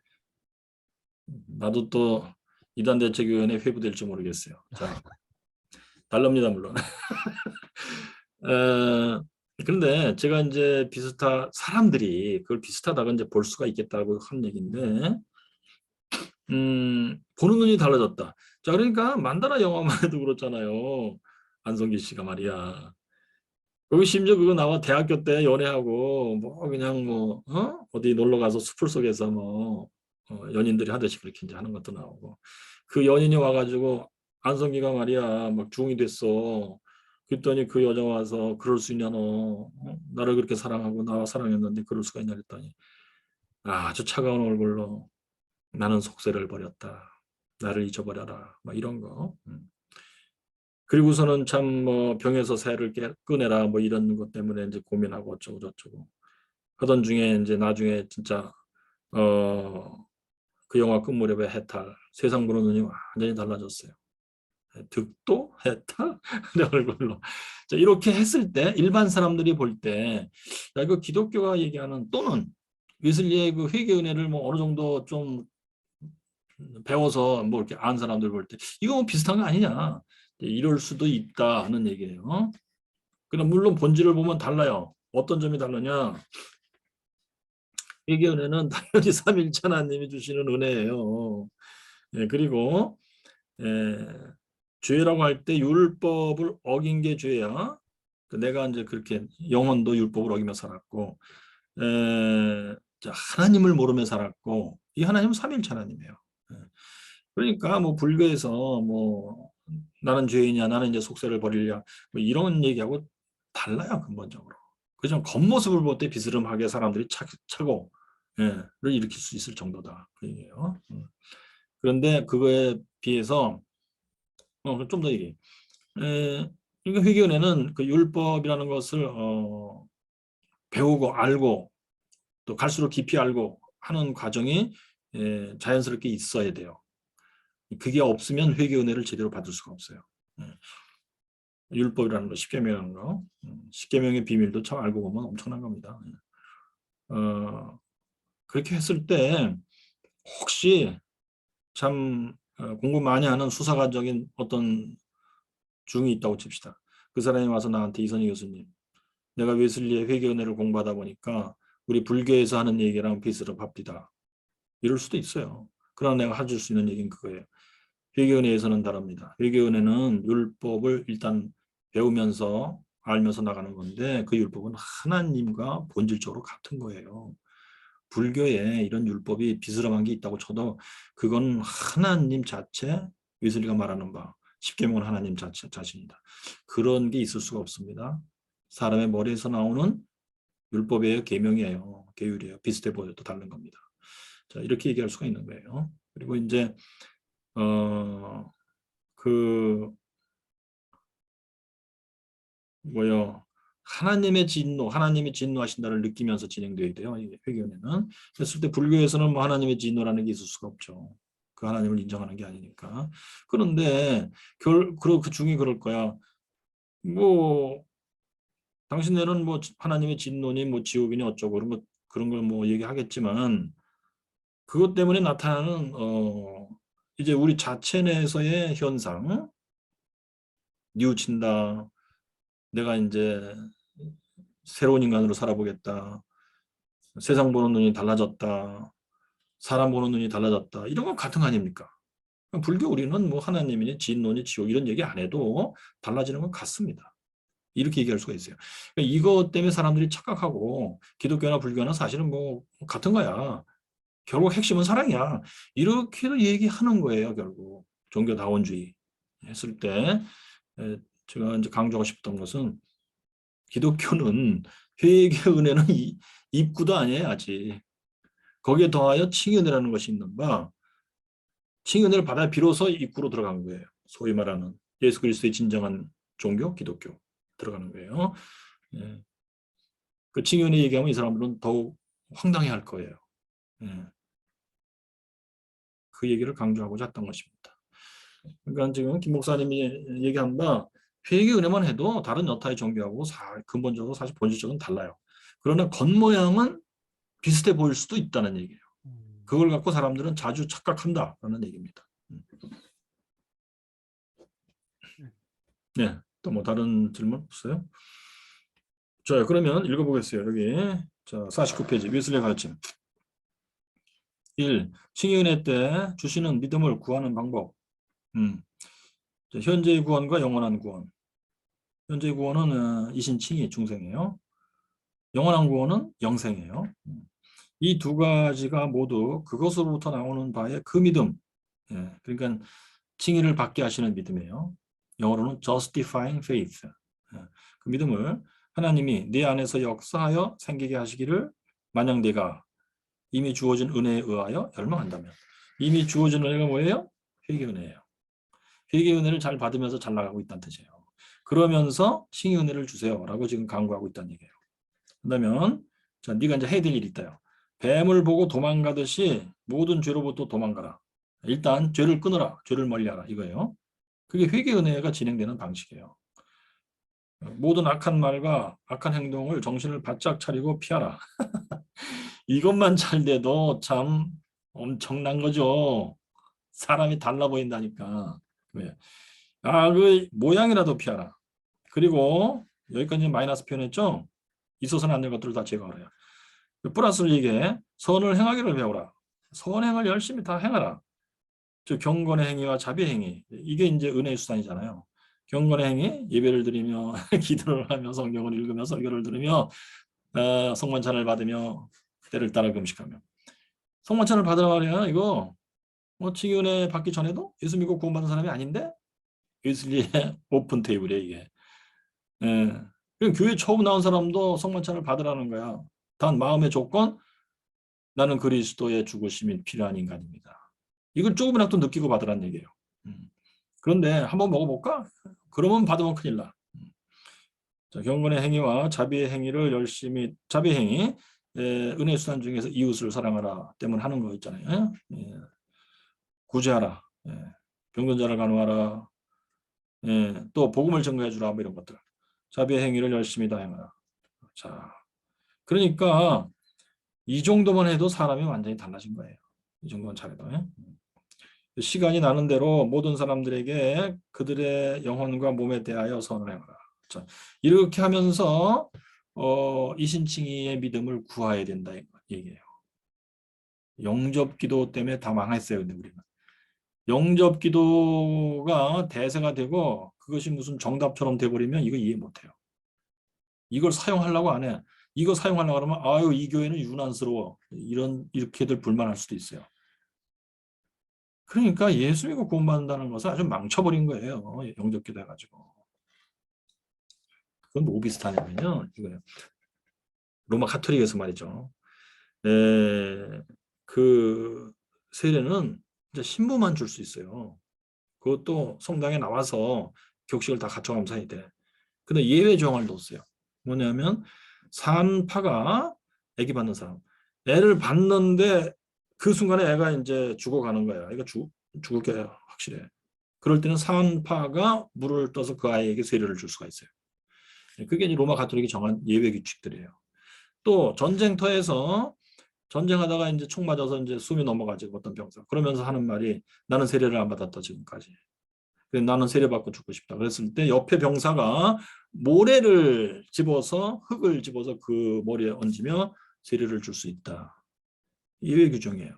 Speaker 1: 나도 또 이단 대책위원회 회부될지 모르겠어요. 자, 달랍니다 물론. 어, 그런데 제가 이제 사람들이 그걸 비슷하다고 이제 볼 수가 있겠다고 한 얘기인데, 보는 눈이 달라졌다. 자, 그러니까 만다라 영화만 해도 그렇잖아요. 안성기 씨가 말이야. 거기 심지어 그거 나와 대학교 때 연애하고 뭐 그냥 뭐 어디 놀러 가서 숲을 속에서 뭐 연인들이 하듯이 그렇게 이제 하는 것도 나오고, 그 연인이 와가지고 안성기가 말이야 막 중이 됐어. 그랬더니 그 여자 와서 그럴 수 있냐 너, 나를 그렇게 사랑하고 나와 사랑했는데 그럴 수가 있냐 그랬더니 아주 차가운 얼굴로 나는 속세를 버렸다. 나를 잊어버려라. 막 이런 거. 그리고서는 참 뭐 병에서 새를 꺼내라 뭐 이런 것 때문에 이제 고민하고 어쩌고 저쩌고 하던 중에 이제 나중에 진짜 그 영화 끝 무렵에 해탈, 세상 보는 눈이 완전히 달라졌어요. 득도 해탈 내 얼굴로. 자, 이렇게 했을 때 일반 사람들이 볼 때 이거 기독교가 얘기하는 또는 웨슬리의 그 회개 은혜를 뭐 어느 정도 좀 배워서 뭐 이렇게 아는 사람들 볼 때 이거 뭐 비슷한 거 아니냐 이럴 수도 있다 하는 얘기예요. 그럼 물론 본질을 보면 달라요. 어떤 점이 다르냐? 회개 은혜는 당연히 삼위일체 하나님이 주시는 은혜예요. 예, 그리고 죄라고 할 때 율법을 어긴 게 죄야. 내가 이제 그렇게 영혼도 율법을 어기며 살았고, 하나님을 모르며 살았고, 이 하나님은 삼위일체 하나님이에요. 예. 그러니까 뭐 불교에서 뭐 나는 죄이냐, 나는 이제 속세를 버리려, 뭐 이런 얘기하고 달라요 근본적으로. 그죠? 겉모습을 볼 때 비스름하게 사람들이 차고, 를 일으킬 수 있을 정도다 그 얘기예요. 그런데 그거에 비해서 좀 더 얘기. 그러니까 회개은혜는 그 율법이라는 것을 배우고 알고 또 갈수록 깊이 알고 하는 과정이 자연스럽게 있어야 돼요. 그게 없으면 회개은혜를 제대로 받을 수가 없어요. 예. 율법이라는 거, 십계명이라는 거, 십계명의 비밀도 참 알고 보면 엄청난 겁니다. 그렇게 했을 때 혹시 참 공부 많이 하는 수사관적인 어떤 중이 있다고 칩시다. 그 사람이 와서 나한테 이선희 교수님, 내가 웨슬리의 회개은혜를 공부하다 보니까 우리 불교에서 하는 얘기랑 비슷합니다. 이럴 수도 있어요. 그러나 내가 해줄 수 있는 얘기는 그거예요. 회개은혜에서는 다릅니다. 회개은혜는 율법을 일단 배우면서 알면서 나가는 건데 그 율법은 하나님과 본질적으로 같은 거예요. 불교에 이런 율법이 비스름한 게 있다고 쳐도 그건 하나님 자체, 웨슬리가 말하는 바 십계명은 하나님 자신이다. 그런 게 있을 수가 없습니다. 사람의 머리에서 나오는 율법이에요, 계명이에요, 계율이에요. 비슷해 보여도 다른 겁니다. 자, 이렇게 얘기할 수가 있는 거예요. 그리고 이제 그 뭐요? 하나님이 진노하신다를 느끼면서 진행돼야 돼요. 회개은혜는. 그랬을 때 불교에서는 뭐 하나님의 진노라는 게 있을 수가 없죠. 그 하나님을 인정하는 게 아니니까. 그런데 그 중이 그럴 거야. 뭐 당신네는 뭐 하나님의 진노니 뭐 지옥이니 어쩌고 그런 걸 뭐 얘기하겠지만 그것 때문에 나타나는 이제 우리 자체 내에서의 현상, 뉘우친다. 내가 이제 새로운 인간으로 살아보겠다. 세상 보는 눈이 달라졌다. 사람 보는 눈이 달라졌다. 이런 건 같은 거 아닙니까? 불교 우리는 뭐 하나님이니 진노니 지옥 이런 얘기 안 해도 달라지는 건 같습니다. 이렇게 얘기할 수가 있어요. 그러니까 이것 때문에 사람들이 착각하고 기독교나 불교나 사실은 뭐 같은 거야. 결국 핵심은 사랑이야. 이렇게도 얘기하는 거예요. 결국 종교다원주의 했을 때 제가 이제 강조하고 싶던 것은 기독교는 회개 은혜는 입구도 아니에요. 아직. 거기에 더하여 칭의은혜라는 것이 있는 바 칭의은혜를 받아 비로소 입구로 들어간 거예요. 소위 말하는 예수 그리스도의 진정한 종교 기독교 들어가는 거예요. 예. 그 칭의은혜 얘기하면 이 사람들은 더욱 황당해할 거예요. 예. 그 얘기를 강조하고자 했던 것입니다. 그러니까 지금 김 목사님이 얘기한 바 회개 은혜만 해도 다른 여타의 종교하고 근본적으로 사실 본질적으로 달라요. 그러나 겉모양은 비슷해 보일 수도 있다는 얘기예요. 그걸 갖고 사람들은 자주 착각한다라는 얘기입니다. 네, 또 뭐 다른 질문 없어요? 자, 그러면 읽어보겠어요. 여기 자 49페이지 웨슬리 가르침 1. 칭의 은혜 때 주시는 믿음을 구하는 방법. 자, 현재의 구원과 영원한 구원. 현재의 구원은 이신칭의 중생이에요. 영원한 구원은 영생이에요. 이 두 가지가 모두 그것으로부터 나오는 바의 그 믿음. 예, 그러니까 칭의를 받게 하시는 믿음이에요. 영어로는 justifying faith. 예, 그 믿음을 하나님이 내 안에서 역사하여 생기게 하시기를 만약 내가 이미 주어진 은혜에 의하여 열망한다면. 이미 주어진 은혜가 뭐예요? 회개 은혜예요. 회개 은혜를 잘 받으면서 잘 나가고 있다는 뜻이에요. 그러면서 칭의 은혜를 주세요라고 지금 강구하고 있다는 얘기예요. 그러면 자, 네가 이제 해야 될 일이 있다요. 뱀을 보고 도망가듯이 모든 죄로부터 도망가라. 일단 죄를 끊어라. 죄를 멀리하라. 이거예요. 그게 회개 은혜가 진행되는 방식이에요. 모든 악한 말과 악한 행동을 정신을 바짝 차리고 피하라. 이것만 잘 돼도 참 엄청난 거죠. 사람이 달라 보인다니까. 왜? 그 모양이라도 피하라. 그리고 여기까지 마이너스 표현했죠. 있어서는 안 될 것들을 다 제거하라. 플러스를 얘기해. 선을 행하기를 배우라. 선행을 열심히 다 행하라. 즉 경건의 행위와 자비의 행위. 이게 이제 은혜의 수단이잖아요. 경건의 행위, 예배를 드리며 기도를 하며 성경을 읽으며 설교를 들으며 성만찬을 받으며 때를 따라 금식하며. 성만찬을 받으라 말이야. 이거 칭의 은혜 받기 전에도 예수 믿고 구원받은 사람이 아닌데 웨슬리의 오픈 테이블이야 이게. 그럼 교회 처음 나온 사람도 성만찬을 받으라는 거야. 단 마음의 조건, 나는 그리스도의 죽으심이 필요한 인간입니다. 이걸 조금이라도 느끼고 받으라는 얘기예요. 그런데 한번 먹어볼까? 그러면 받으면 큰일 나. 자, 경건의 행위와 자비의 행위를 열심히, 자비의 행위, 은혜 수단 중에서 이웃을 사랑하라 때문에 하는 거 있잖아요. 구제하라, 병든자를 간호하라, 또 복음을 증거해 주라, 뭐 이런 것들. 자비의 행위를 열심히 다 행하라. 자, 그러니까 이 정도만 해도 사람이 완전히 달라진 거예요. 이 정도만 잘해도. 시간이 나는 대로 모든 사람들에게 그들의 영혼과 몸에 대하여 선을 행하라. 자, 이렇게 하면서 이신칭의의 믿음을 구해야 된다 얘기예요. 영접기도 때문에 다 망했어요. 근데 우리는 영접기도가 대세가 되고 그것이 무슨 정답처럼 돼버리면 이거 이해 못해요. 이걸 사용하려고 안 해. 이거 사용하려고 하면 아유 이 교회는 유난스러워. 이렇게들 불만할 수도 있어요. 그러니까 예수 믿고 구원받는다는 것을 아주 망쳐버린 거예요. 영접기도 해가지고. 그건 뭐 비슷하냐면요. 이거예요. 로마 가톨릭에서 말이죠. 그 세례는 이제 신부만 줄 수 있어요. 그것도 성당에 나와서 격식을 다 갖춰가면서 해야 돼. 근데 예외 조항을 넣었어요. 뭐냐면 산파가 아기 받는 사람. 애를 받는데 그 순간에 애가 이제 죽어가는 거야. 애가 죽을 게 확실해. 그럴 때는 산파가 물을 떠서 그 아이에게 세례를 줄 수가 있어요. 그게 이제 로마 가톨릭이 정한 예외 규칙들이에요. 또 전쟁터에서 전쟁하다가 이제 총 맞아서 이제 숨이 넘어가지고 어떤 병사. 그러면서 하는 말이 나는 세례를 안 받았다 지금까지. 나는 세례받고 죽고 싶다. 그랬을 때 옆에 병사가 모래를 집어서 흙을 집어서 그 머리에 얹으며 세례를 줄 수 있다. 예외 규정이에요.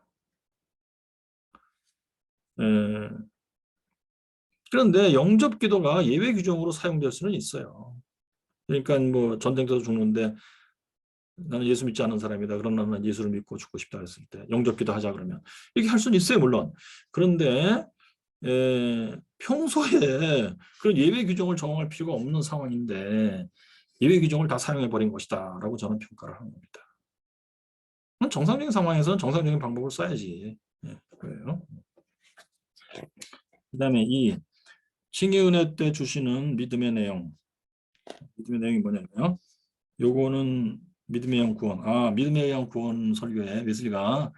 Speaker 1: 그런데 영접 기도가 예외 규정으로 사용될 수는 있어요. 그러니까 뭐 전쟁터에서 죽는데 나는 예수 믿지 않는 사람이다. 그럼 나는 예수를 믿고 죽고 싶다 했을 때 영접 기도 하자 그러면 이렇게 할 수는 있어요. 물론. 그런데 평소에 그런 예외 규정을 정할 필요가 없는 상황인데 예외 규정을 다 사용해 버린 것이다 라고 저는 평가를 하는 겁니다. 정상적인 상황에서는 정상적인 방법을 써야지. 그래요. 그 다음에 이 칭의 은혜 때 주시는 믿음의 내용. 믿음의 내용이 뭐냐면 요거는 믿음의 영 구원. 믿음의 영 구원 설교에 웨슬리가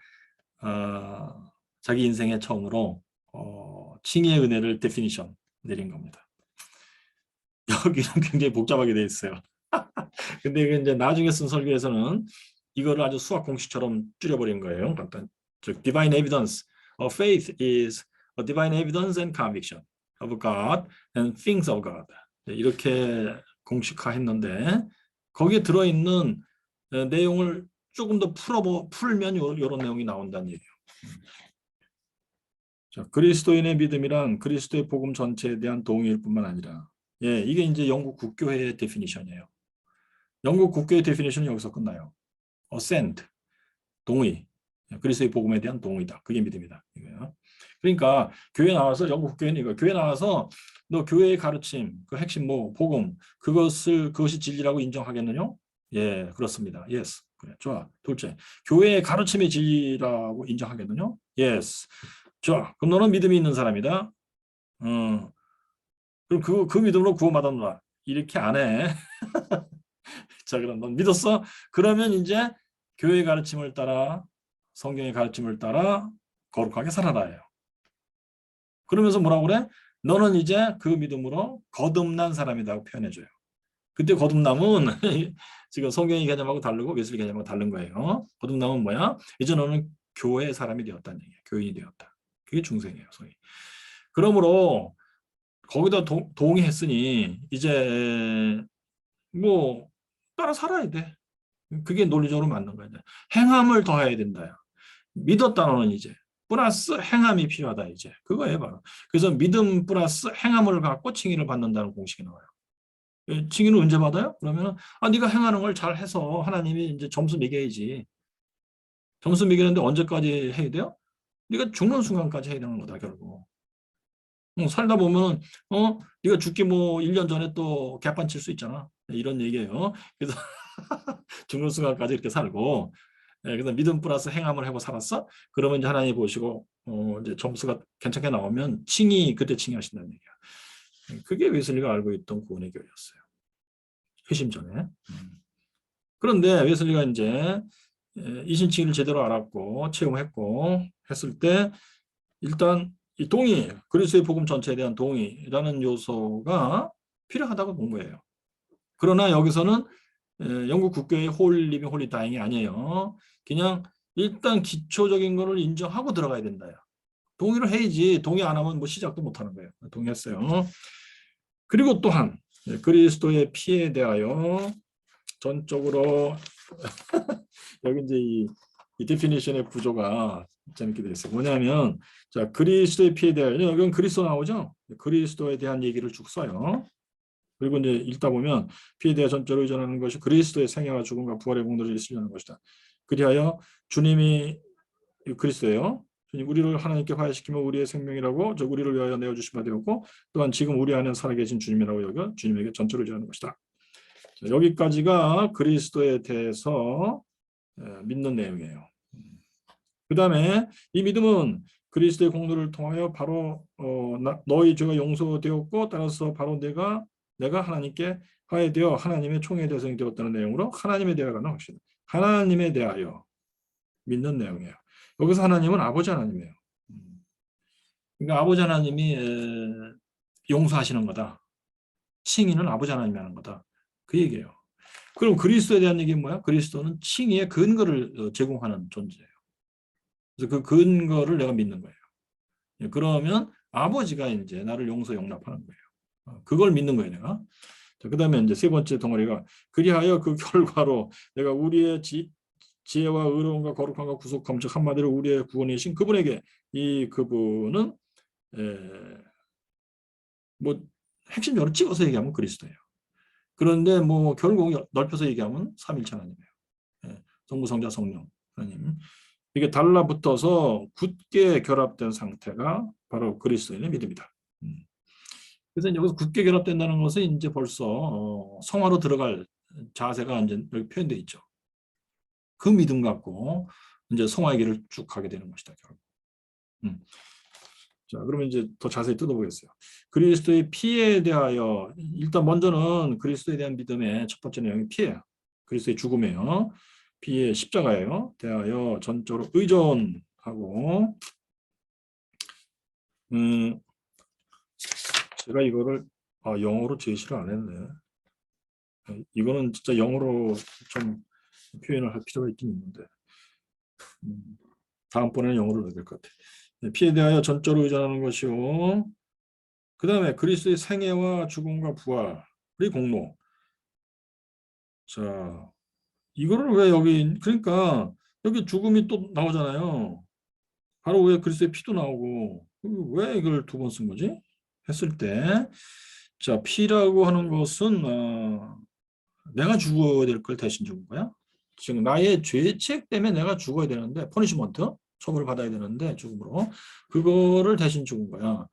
Speaker 1: 자기 인생의 처음으로 칭의의 은혜를 데피니션 내린 겁니다. 여기는 굉장히 복잡하게 돼 있어요. 근데 이게 이제 나중에 쓴 설교에서는 이거를 아주 수학 공식처럼 줄여버린 거예요. 즉, divine evidence of faith is a divine evidence and conviction of God and things of God. 이렇게 공식화했는데 거기에 들어있는 내용을 조금 더 풀면 이런 내용이 나온다는 얘기예요. 자, 그리스도인의 믿음이란 그리스도의 복음 전체에 대한 동의일 뿐만 아니라, 예, 이게 이제 영국 국교회의 데피니션이에요. 영국 국교의 데피니션은 여기서 끝나요. assent, 동의. 그리스도의 복음에 대한 동의다. 그게 믿음이다. 이거예요. 그러니까 교회 나와서, 영국 국교회는 이거, 교회 나와서 너 교회의 가르침, 그 핵심 뭐 복음, 그것이 진리라고 인정하겠느냐? 예, 그렇습니다. yes. 그래, 좋아. 둘째, 교회의 가르침이 진리라고 인정하겠느냐? yes. 좋아. 그럼 너는 믿음이 있는 사람이다. 그럼 그 믿음으로 구원받았노라. 이렇게 안 해. 자, 그럼 넌 믿었어? 그러면 이제 교회의 가르침을 따라, 성경의 가르침을 따라 거룩하게 살아라요. 그러면서 뭐라고 그래? 너는 이제 그 믿음으로 거듭난 사람이라고 표현해줘요. 그때 거듭남은 지금 성경의 개념하고 다르고 웨슬리 개념하고 다른 거예요. 거듭남은 뭐야? 이제 너는 교회의 사람이 되었다는 얘기예요. 교인이 되었다. 그게 중생이에요, 소위. 그러므로 거기다 동의했으니 이제 뭐 따라 살아야 돼. 그게 논리적으로 맞는 거야. 행함을 더해야 된다. 믿었다 너는 이제. 플러스 행함이 필요하다 이제. 그거예요 바로. 그래서 믿음 플러스 행함을 갖고 칭의를 받는다는 공식이 나와요. 칭의는 언제 받아요? 그러면 네가 행하는 걸 잘해서 하나님이 이제 점수 매겨야지. 점수 매기는데 언제까지 해야 돼요? 네가 죽는 순간까지 해야 되는 거다 결국. 살다 보면 네가 죽기 뭐 1년 전에 또 개판 칠 수 있잖아. 이런 얘기예요. 그래서 죽는 순간까지 이렇게 살고, 그래서 믿음 플러스 행함을 하고 살았어. 그러면 이제 하나님 보시고 이제 점수가 괜찮게 나오면 그때 칭의하신다는 얘기야. 그게 웨슬리가 알고 있던 구원의 교회였어요. 회심 전에. 그런데 웨슬리가 이제 이신칭의를 제대로 알았고 체험했고 했을 때 일단 이 동의, 그리스도의 복음 전체에 대한 동의라는 요소가 필요하다고 본 거예요. 그러나 여기서는 영국 국교의 홀 리빙 홀리 다잉이 아니에요. 그냥 일단 기초적인 거를 인정하고 들어가야 된다. 동의를 해야지. 동의 안 하면 뭐 시작도 못 하는 거예요. 동의했어요. 그리고 또한 그리스도의 피에 대하여 전적으로 여기 이제 이 데피니션의 구조가 재밌게 되어 있어요. 뭐냐면 자, 그리스도의 피에 대하여, 여기는 그리스도 나오죠? 그리스도에 대한 얘기를 쭉 써요. 그리고 이제 읽다 보면 피에 대해 전적으로 의존하는 것이 그리스도의 생애와 죽음과 부활의 공로를 있으려는 것이다. 그리하여 주님이 그리스도예요. 주님 우리를 하나님께 화해시키며 우리의 생명이라고 저 우리를 위하여 내어주신 바 되었고 또한 지금 우리 안에 살아계신 주님이라고 여겨 주님에게 전적으로 의존하는 것이다. 자, 여기까지가 그리스도에 대해서 믿는 내용이에요. 그 다음에 이 믿음은 그리스도의 공로를 통하여 바로 너희 죄가 용서되었고 따라서 바로 내가 하나님께 화해되어 하나님의 총회 대상이 되었다는 내용으로 하나님에 대하여 확신, 하나님에 대하여 믿는 내용이에요. 여기서 하나님은 아버지 하나님이에요. 그러니까 아버지 하나님이 용서하시는 거다. 칭의는 아버지 하나님이 하는 거다. 그 얘기예요. 그럼 그리스도에 대한 얘기는 뭐야? 그리스도는 칭의의 근거를 제공하는 존재예요. 그래서 그 근거를 내가 믿는 거예요. 그러면 아버지가 이제 나를 용서 용납하는 거예요. 그걸 믿는 거예요, 내가. 그 다음에 이제 세 번째 덩어리가 그리하여 그 결과로 내가 우리의 지혜와 의로움과 거룩함과 구속함 즉 한마디로 우리의 구원이신 그분에게 이 그분은 뭐 핵심적으로 찍어서 얘기하면 그리스도예요. 그런데 뭐 결국 넓혀서 얘기하면 삼위일체 하나님이에요. 성부 성자 성령 하나님. 이게 달라붙어서 굳게 결합된 상태가 바로 그리스도인의 믿음이다. 그래서 여기서 굳게 결합된다는 것은 이제 벌써 성화로 들어갈 자세가 이제 여기 표현되어 있죠. 그 믿음 갖고 이제 성화의 길을 쭉 가게 되는 것이다. 결국. 자, 그러면 이제 더 자세히 뜯어보겠어요. 그리스도의 피에 대하여 일단 먼저는 그리스도에 대한 믿음의 첫 번째 내용이 피예요. 그리스도의 죽음이에요. 피의 십자가예요. 대하여 전적으로 의존하고 제가 이거를 영어로 제시를 안 했네. 이거는 진짜 영어로 좀 표현을 할 필요가 있긴 있는데 다음번에는 영어로 넣어야 될 것 같아요. 피에 대하여 전적으로 의존하는 것이요. 그 다음에 그리스도의 생애와 죽음과 부활의 공로. 자, 이거를 왜 여기 그러니까 여기 죽음이 또 나오잖아요. 바로 왜 그리스도의 피도 나오고 왜 이걸 두 번 쓴 거지? 했을 때, 자, 피라고 하는 것은 내가 죽어야 될 걸 대신 죽은 거야. 지금 나의 죄책 때문에 내가 죽어야 되는데 퍼니시먼트 처벌을 받아야 되는데 죽음으로 그거를 대신 죽은 거야.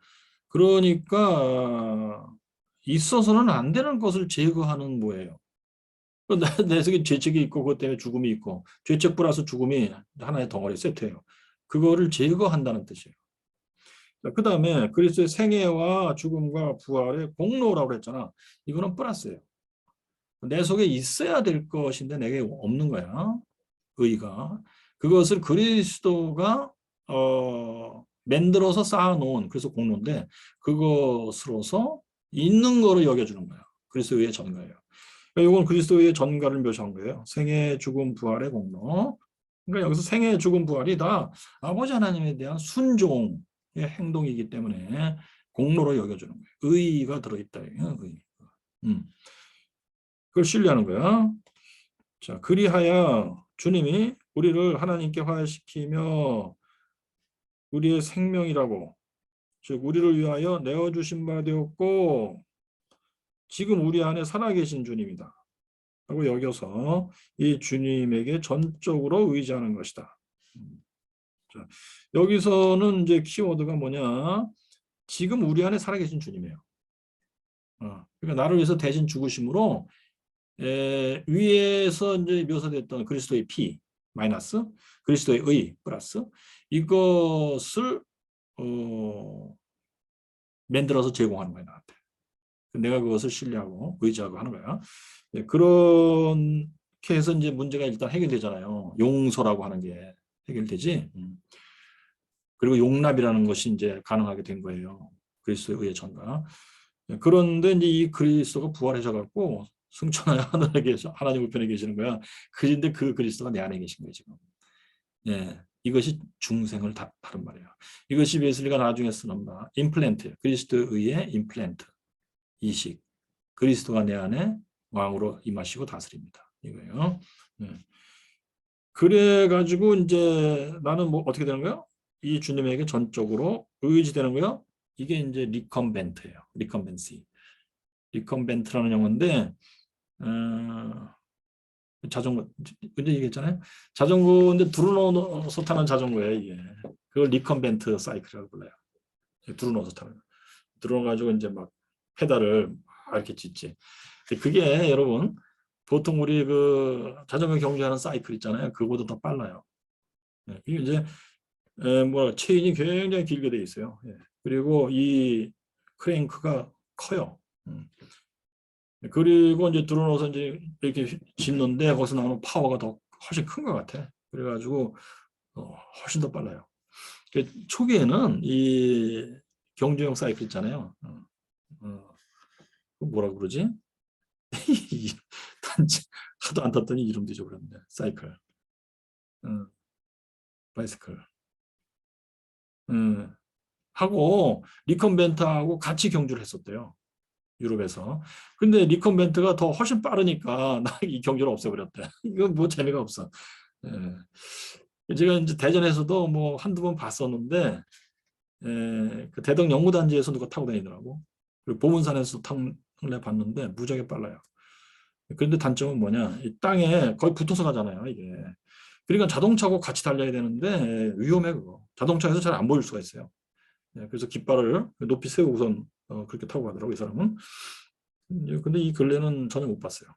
Speaker 1: 그러니까 있어서는 안 되는 것을 제거하는 뭐예요. 내 속에 죄책이 있고 그것 때문에 죽음이 있고 죄책 플러스 죽음이 하나의 덩어리 세트예요. 그거를 제거한다는 뜻이에요. 그 다음에 그리스도의 생애와 죽음과 부활의 공로라고 그랬잖아. 이거는 플러스예요. 내 속에 있어야 될 것인데 내게 없는 거야. 의가. 그것을 그리스도가 만들어서 쌓아놓은 그래서 공로인데 그것으로서 있는 거로 여겨주는 거야. 그리스도의 전가예요. 이건 그리스도의 전가를 묘사한 거예요. 생애, 죽음, 부활의 공로. 그러니까 여기서 생애, 죽음, 부활이 다 아버지 하나님에 대한 순종의 행동이기 때문에 공로로 여겨주는 거예요. 의가 들어있다. 의. 그걸 신뢰하는 거야. 자, 그리하여 주님이 우리를 하나님께 화해시키며 우리의 생명이라고, 즉 우리를 위하여 내어주신 바 되었고 지금 우리 안에 살아계신 주님이다 하고 여겨서 이 주님에게 전적으로 의지하는 것이다. 자, 여기서는 이제 키워드가 뭐냐? 지금 우리 안에 살아계신 주님이에요. 그러니까 나를 위해서 대신 죽으심으로 위에서 이제 묘사됐던 그리스도의 피 마이너스 그리스도의 의 플러스 이것을 만들어서 제공하는 거야 나한테. 내가 그것을 신뢰하고 의지하고 하는 거야. 그렇게 해서 이제 문제가 일단 해결되잖아요. 용서라고 하는 게 해결되지. 그리고 용납이라는 것이 이제 가능하게 된 거예요. 그리스도의 의의 전가. 그런데 이제 이 그리스도가 부활하셔 갖고 승천하여 하늘에 계셔 하나님 우편에 계시는 거야. 그런데 그 그리스도가 내 안에 계신 거예요 지금. 예, 이것이 중생을 다른 말이에요. 이것이 웨슬리가 나중에 쓰는 바 임플란트, 그리스도의 의의 임플란트, 이식. 그리스도가 내 안에 왕으로 임하시고 다스립니다. 이거예요. 예. 그래가지고 이제 나는 뭐 어떻게 되는 거예요? 이 주님에게 전적으로 의지되는 거예요. 이게 이제 리컴벤트예요. 리컴벤시. 리컴벤트라는 용어인데 자전거 근데 얘기했잖아요. 자전거인데 두루노서 타는 자전거예요 이게. 그걸 리컴벤트 사이클이라고 불러요. 두루노서 타는. 두루노 가지고 이제 막 페달을 막 이렇게 찢지. 그게 여러분 보통 우리 그 자전거 경주하는 사이클 있잖아요. 그거보다 더 빨라요. 이게 이제 뭐 체인이 굉장히 길게 돼 있어요. 그리고 이 크랭크가 커요. 그리고 이제 들어놓아서 이제 이렇게 짚는데 거기서 나오는 파워가 더 훨씬 큰 것 같아. 그래가지고 훨씬 더 빨라요. 초기에는 이 경주용 사이클 있잖아요. 뭐라 그러지? 하도 안 탔더니 이름도 잊어버렸네. 사이클, 바이스클. 하고 리컨벤트하고 같이 경주를 했었대요. 유럽에서. 근데 리컨벤트가 더 훨씬 빠르니까 나 이 경주를 없애버렸대. 이건 뭐 재미가 없어. 제가 이제 대전에서도 뭐 한두 번 봤었는데 그 대덕 연구단지에서 누가 타고 다니더라고. 그리고 보문산에서 타고 봤는데 무지하게 빨라요. 그런데 단점은 뭐냐? 이 땅에 거의 붙어서 가잖아요, 이게. 그러니까 자동차하고 같이 달려야 되는데 위험해 그거. 자동차에서 잘 안 보일 수가 있어요. 그래서 깃발을 높이 세우고 우선 그렇게 타고 가더라고요, 이 사람은. 근데 이 근래는 전혀 못 봤어요.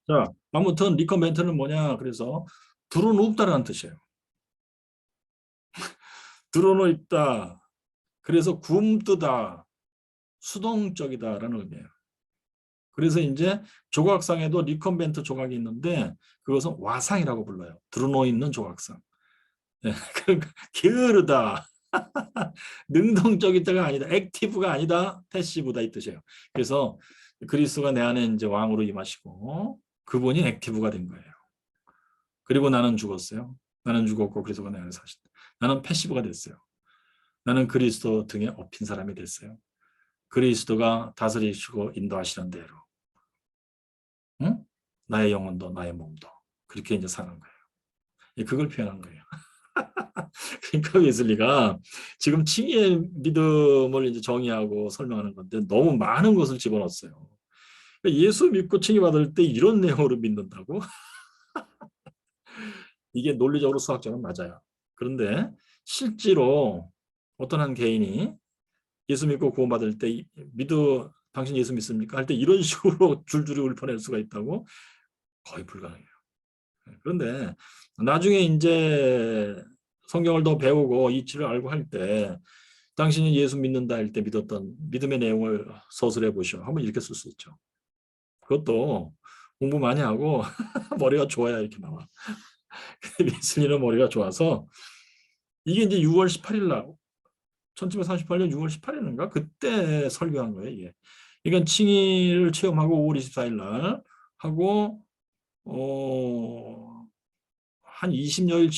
Speaker 1: 자, 아무튼 리커멘트는 뭐냐? 그래서 드러눕다라는 뜻이에요. 드러눕다. 그래서 굼뜨다, 수동적이다라는 의미예요. 그래서 이제 조각상에도 리컨벤트 조각이 있는데 그것은 와상이라고 불러요. 드러누워 있는 조각상. 그러니까 게으르다. 능동적이다가 아니다. 액티브가 아니다. 패시브다 이 뜻이에요. 그래서 그리스도가 내 안에 이제 왕으로 임하시고 그분이 액티브가 된 거예요. 그리고 나는 죽었어요. 나는 죽었고 그리스도가 내 안에 사신다. 나는 패시브가 됐어요. 나는 그리스도 등에 업힌 사람이 됐어요. 그리스도가 다스리시고 인도하시는 대로 나의 영혼도 나의 몸도 그렇게 이제 사는 거예요. 그걸 표현한 거예요. 그러니까 웨슬리가 지금 칭의의 믿음을 이제 정의하고 설명하는 건데 너무 많은 것을 집어넣었어요. 예수 믿고 칭의 받을 때 이런 내용으로 믿는다고? 이게 논리적으로 수학적으로 맞아요. 그런데 실제로 어떤 한 개인이 예수 믿고 구원받을 때 당신 예수 믿습니까? 할 때 이런 식으로 줄줄이 읊어낼 수가 있다고? 거의 불가능해요. 그런데 나중에 이제 성경을 더 배우고 이치를 알고 할 때 당신이 예수 믿는다 할 때 믿었던 믿음의 내용을 서술해 보시오. 한번 이렇게 쓸 수 있죠. 그것도 공부 많이 하고 머리가 좋아야 이렇게 나와. 웨슬리는 머리가 좋아서 이게 이제 6월 18일 날 1738년 6월 18일인가 그때 설교한 거예요. 이게. 그러니까 칭의를 체험하고 5월 24일 날 하고 한 20여일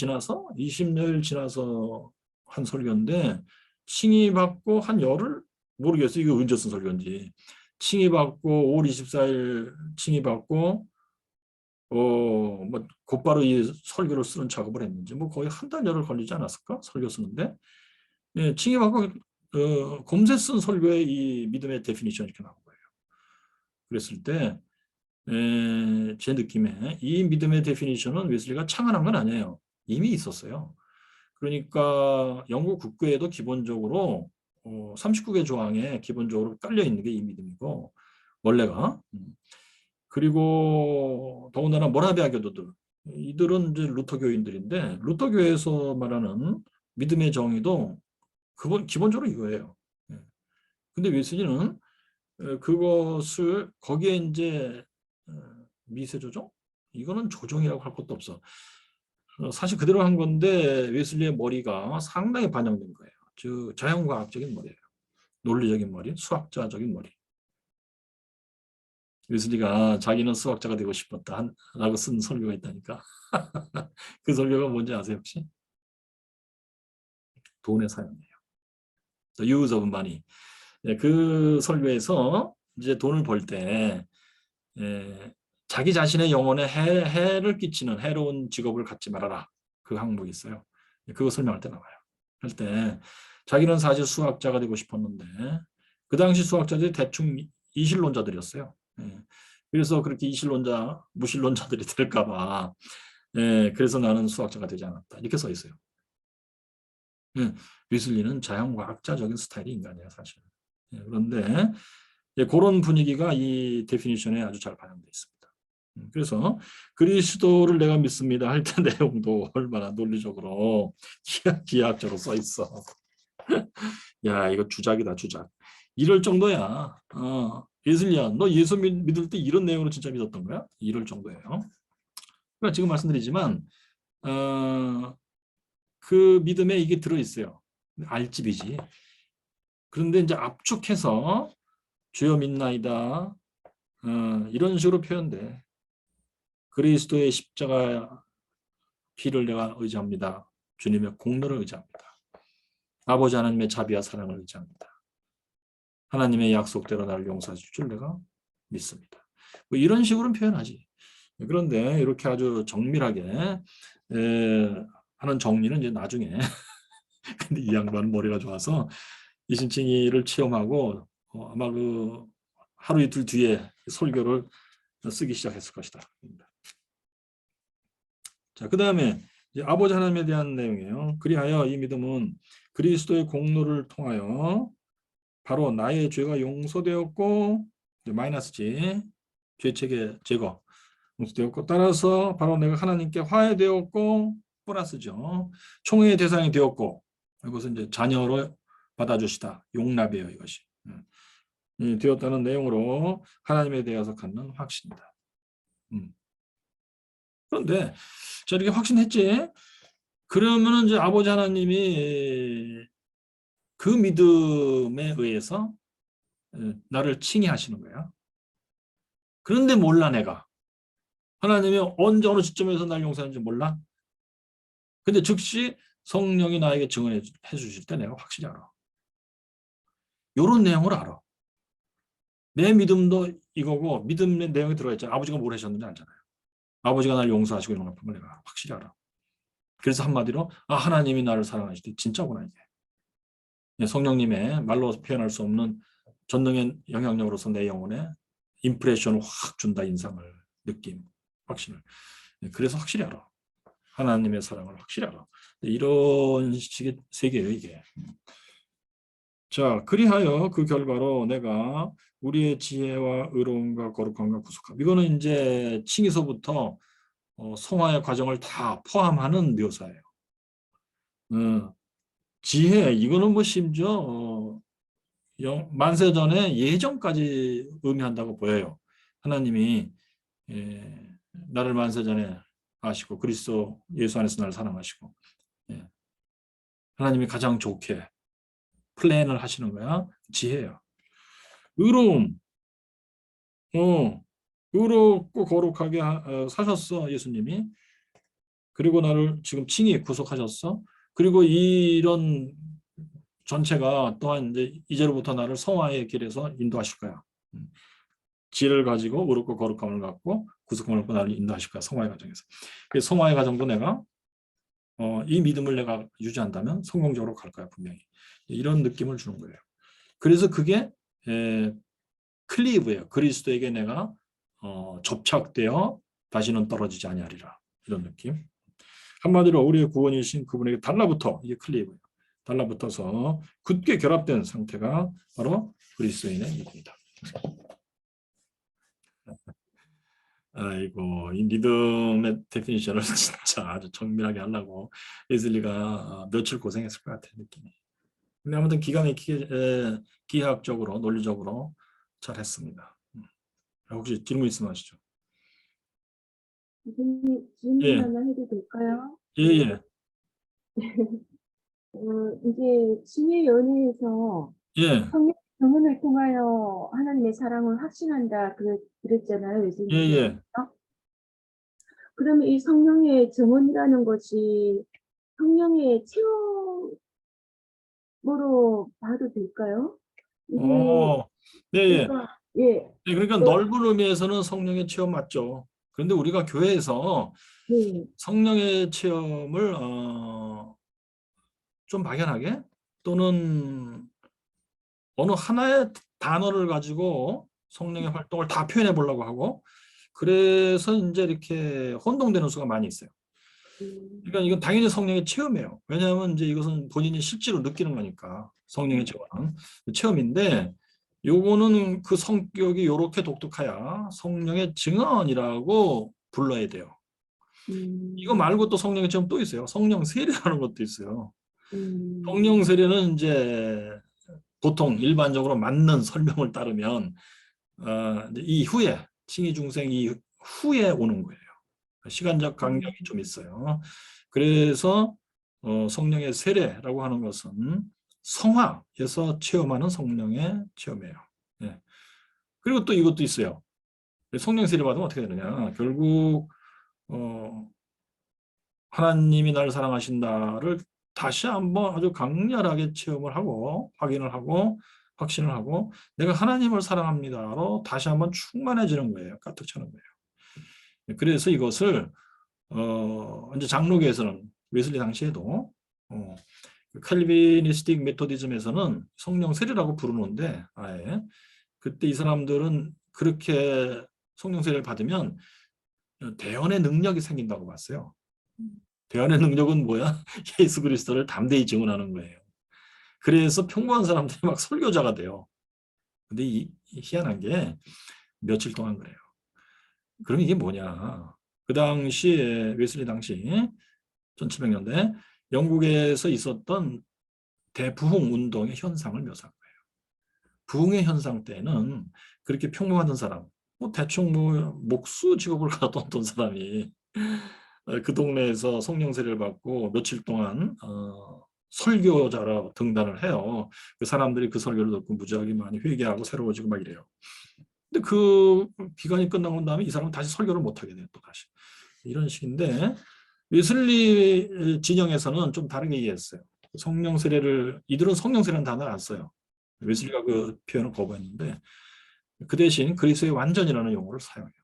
Speaker 1: 지나서 한 설교인데 칭의 받고 한 열흘 모르겠어요. 이거 언제 쓴 설교인지. 칭의 받고 5월 24일 칭의 받고 뭐 곧바로 이 설교를 쓰는 작업을 했는지 뭐 거의 한 달 열흘 걸리지 않았을까? 설교 쓰는데. 예, 칭의 받고 곰새 쓴 설교의 이 믿음의 데피니션 이렇게 나온 거예요. 그랬을 때 제 느낌에 이 믿음의 데피니션은 웨슬리가 창안한 건 아니에요. 이미 있었어요. 그러니까 영국 국교에도 기본적으로 39개 조항에 기본적으로 깔려 있는 게 이 믿음이고 원래가 그리고 더군다나 모라비아 교도들 이들은 이제 루터교인들인데 루터교에서 말하는 믿음의 정의도 기본적으로 이거예요. 근데 웨슬리는 그것을 거기에 이제 미세 조정? 이거는 조정이라고 할 것도 없어. 사실 그대로 한 건데 웨슬리의 머리가 상당히 반영된 거예요. 즉 자연과학적인 머리예요. 논리적인 머리, 수학자적인 머리. 웨슬리가 자기는 수학자가 되고 싶었다라고 쓴 설교가 있다니까. 그 설교가 뭔지 아세요 혹시? 돈의 사용이에요. The use of money. 그 설교에서 이제 돈을 벌 때 자기 자신의 영혼에 해를 끼치는 해로운 직업을 갖지 말아라. 그 항목이 있어요. 그거 설명할 때 나와요. 할 때 자기는 사실 수학자가 되고 싶었는데 그 당시 수학자들이 대충 이실론자들이었어요. 그래서 그렇게 이실론자, 무신론자들이 될까 봐 그래서 나는 수학자가 되지 않았다. 이렇게 써 있어요. 웨슬리는 자연과학자적인 스타일의 인간이에요, 사실. 그런데 그런 분위기가 이 데피니션에 아주 잘 반영되어 있습니다. 그래서 그리스도를 내가 믿습니다 할 때 내용도 얼마나 논리적으로 기하학적으로 써 있어. 야, 이거 주작이다, 주작. 이럴 정도야. 웨슬리야, 너 예수 믿을 때 이런 내용으로 진짜 믿었던 거야? 이럴 정도예요. 그러니까 지금 말씀드리지만 그 믿음에 이게 들어있어요. 알집이지. 그런데 이제 압축해서 주여 믿나이다. 이런 식으로 표현돼. 그리스도의 십자가 피를 내가 의지합니다. 주님의 공로를 의지합니다. 아버지 하나님의 자비와 사랑을 의지합니다. 하나님의 약속대로 나를 용서해 줄 줄 내가 믿습니다. 뭐 이런 식으로 표현하지. 그런데 이렇게 아주 정밀하게 하는 정리는 이제 나중에. 근데 이 양반은 머리가 좋아서 이신칭의를 체험하고 아마 그 하루 이틀 뒤에 설교를 쓰기 시작했을 것이다. 자, 그 다음에 아버지 하나님에 대한 내용이에요. 그리하여 이 믿음은 그리스도의 공로를 통하여 바로 나의 죄가 용서되었고 마이너스지 죄책의 제거 용서되었고 따라서 바로 내가 하나님께 화해되었고 플러스죠. 총회의 대상이 되었고 이것은 이제 자녀로 받아주시다. 용납이에요 이것이. 되었다는 내용으로 하나님에 대해서 갖는 확신이다. 그런데 자 이렇게 확신했지. 그러면은 이제 아버지 하나님이 그 믿음에 의해서 나를 칭의하시는 거야. 그런데 몰라 내가. 하나님이 언제 어느 시점에서 날 용서하는지 몰라. 근데 즉시 성령이 나에게 증언해 주실 때 내가 확실히 알아. 이런 내용을 알아. 내 믿음도 이거고 믿음의 내용이 들어가 있잖아. 아버지가 뭘 하셨는지 알잖아요. 아버지가 나를 용서하시고 이런 걸 내가 확실히 알아. 그래서 한마디로 하나님이 나를 사랑하시되 진짜구나 이게. 성령님의 말로 표현할 수 없는 전능의 영향력으로서 내 영혼에 임프레션을 확 준다. 인상을, 느낌, 확신을. 그래서 확실히 알아. 하나님의 사랑을 확실히 알아. 이런 식의 세계예요 이게. 자, 그리하여 그 결과로 내가 우리의 지혜와 의로움과 거룩함과 구속함. 이거는 이제 칭의서부터 성화의 과정을 다 포함하는 묘사예요. 지혜, 이거는 뭐 심지어 만세 전에 예전까지 의미한다고 보여요. 하나님이 나를 만세 전에 아시고 그리스도 예수 안에서 나를 사랑하시고 하나님이 가장 좋게 플랜을 하시는 거야. 지혜야. 의로움. 의롭고 거룩하게 사셨어 예수님이. 그리고 나를 지금 칭의 구속하셨어. 그리고 이런 전체가 또한 이제 이제로부터 나를 성화의 길에서 인도하실 거야. 지혜를 가지고 의롭고 거룩함을 갖고 구속함을 갖고 나를 인도하실 거야. 성화의 과정에서. 그 성화의 과정도 내가 이 믿음을 내가 유지한다면 성공적으로 갈 거야 분명히. 이런 느낌을 주는 거예요. 그래서 그게 클리브예요. 그리스도에게 내가 접착되어 다시는 떨어지지 아니하리라. 이런 느낌. 한마디로 우리의 구원이신 그분에게 달라붙어. 이게 클리브예요. 달라붙어서 굳게 결합된 상태가 바로 그리스도인의 믿음이다. 아이고, 이 믿음의 데피니션을 진짜 아주 정밀하게 하려고 웨슬리가 며칠 고생했을 것 같아요, 느낌이. 근데 아무튼 기가 막히게 기하학적으로 논리적으로 잘 했습니다. 혹시 질문 있으면 하시죠.
Speaker 4: 선생님, 질문
Speaker 1: 예.
Speaker 4: 하나 해도 될까요?
Speaker 1: 예.
Speaker 4: 이제 신의 연애에서
Speaker 1: 예.
Speaker 4: 성령 증언을 통하여 하나님의 사랑을 확신한다 그랬잖아요,
Speaker 1: 예.
Speaker 4: 예수님께서.
Speaker 1: 예.
Speaker 4: 그러면 이 성령의 증언이라는 것이 성령의 체험으로 봐도 될까요? 이게
Speaker 1: 예. 예.
Speaker 4: 그러니까 예,
Speaker 1: 그러니까 넓은 의미에서는 성령의 체험 맞죠. 그런데 우리가 교회에서
Speaker 4: 네,
Speaker 1: 성령의 체험을 좀 막연하게 또는 어느 하나의 단어를 가지고 성령의 활동을 다 표현해 보려고 하고 그래서 이제 이렇게 혼동되는 수가 많이 있어요. 그러니까 이건 당연히 성령의 체험이에요. 왜냐하면 이제 이것은 본인이 실제로 느끼는 거니까 성령의 체험은 체험인데 요거는 그 성격이 요렇게 독특해야 성령의 증언이라고 불러야 돼요. 이거 말고 또 성령의 체험 또 있어요. 성령 세례라는 것도 있어요. 성령 세례는 이제 보통 일반적으로 맞는 설명을 따르면 이제 이후에 칭의 중생 이후에 오는 거예요. 시간적 간격이 좀 있어요. 그래서 성령의 세례라고 하는 것은 성화에서 체험하는 성령의 체험이에요. 예. 그리고 또 이것도 있어요. 성령 세례 받으면 어떻게 되느냐? 결국 하나님이 나를 사랑하신다를 다시 한번 아주 강렬하게 체험을 하고 확인을 하고 확신을 하고 내가 하나님을 사랑합니다로 다시 한번 충만해지는 거예요. 가득 차는 거예요. 그래서 이것을 이제 장로교에서는 웨슬리 당시에도 칼비니스틱 메토디즘에서는 성령 세례라고 부르는데 아예 그때 이 사람들은 그렇게 성령 세례를 받으면 대언의 능력이 생긴다고 봤어요. 대언의 능력은 뭐야? 예수 그리스도를 담대히 증언하는 거예요. 그래서 평범한 사람들이 막 설교자가 돼요. 근데 희한한 게 며칠 동안 그래요. 그럼 이게 뭐냐? 그 당시에 웨슬리 당시 1700년대 영국에서 있었던 대부흥 운동의 현상을 묘사한 거예요. 부흥의 현상 때는 그렇게 평범하던 사람, 뭐 대충 뭐 목수 직업을 가졌던 사람이 그 동네에서 성령 세례를 받고 며칠 동안 설교자로 등단을 해요. 그 사람들이 그 설교를 듣고 무지하게 많이 회개하고 새로워지고 막 이래요. 근데 그 기간이 끝나고 다음에 이 사람은 다시 설교를 못 하게 돼요. 또 다시 이런 식인데 웨슬리 진영에서는 좀 다르게 이해했어요. 성령 세례를 이들은 성령 세례라는 단어를 안 써요. 웨슬리가 그 표현을 거부했는데 그 대신 그리스도의 완전이라는 용어를 사용해요.